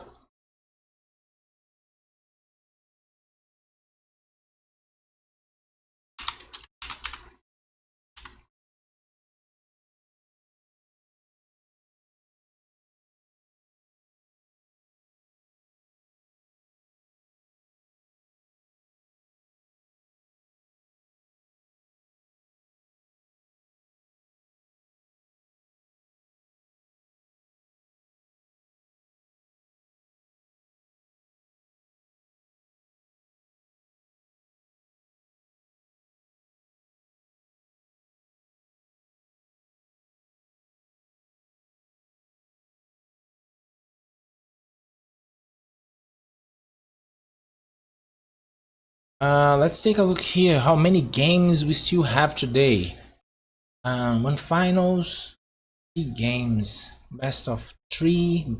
let's take a look here how many games we still have today. One finals, 3 games, best of 3.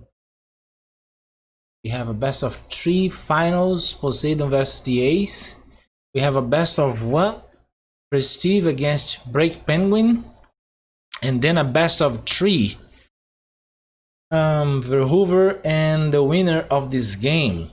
We have a best of 3 finals, Poseidon versus the Ace. We have a best of 1, Prestige against Break Penguin, and then a best of 3, Verhoeven and the winner of this game.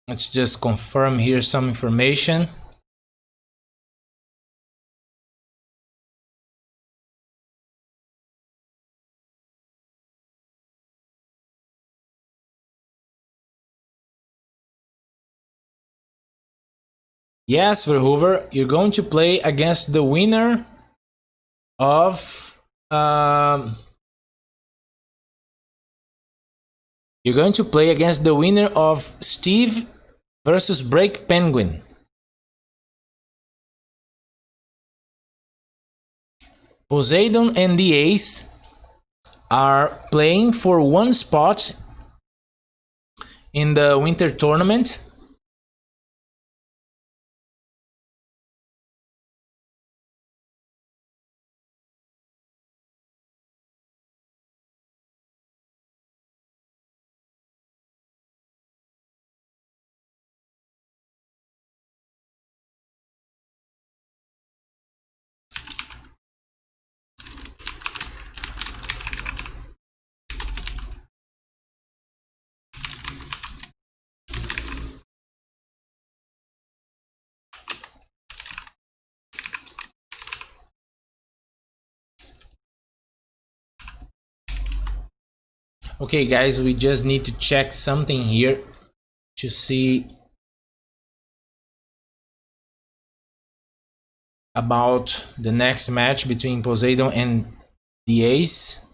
Let's just confirm here some information. Yes, Verhoeven, you're going to play against the winner of you're going to play against the winner of Steve versus Break Penguin. Poseidon and the Ace are playing for 1 spot in the winter tournament. Okay guys, we just need to check something here to see about the next match between Poseidon and the Ace.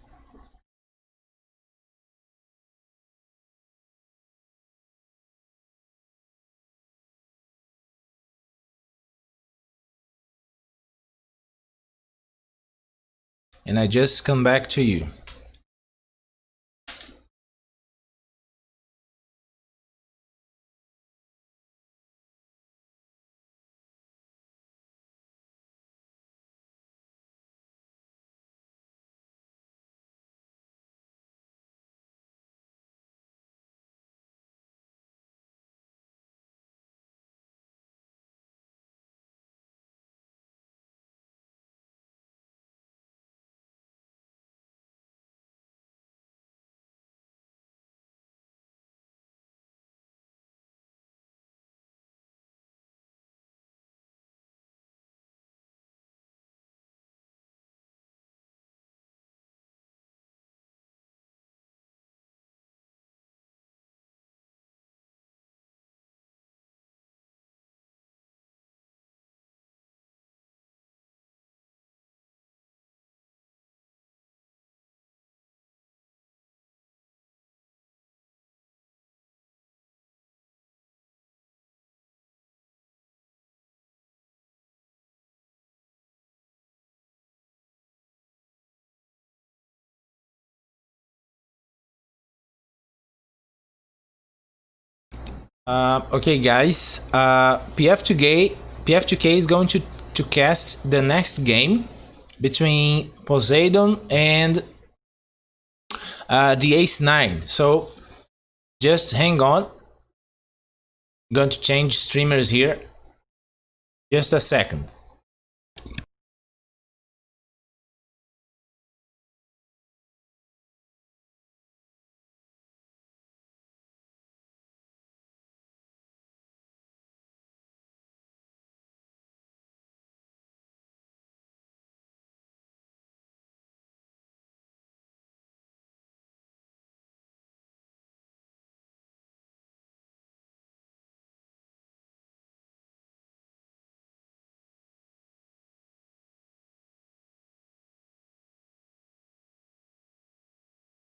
And I just come back to you. Okay, guys. PF2K is going to cast the next game between Poseidon and the Ace 9. So just hang on. I'm going to change streamers here. Just a second.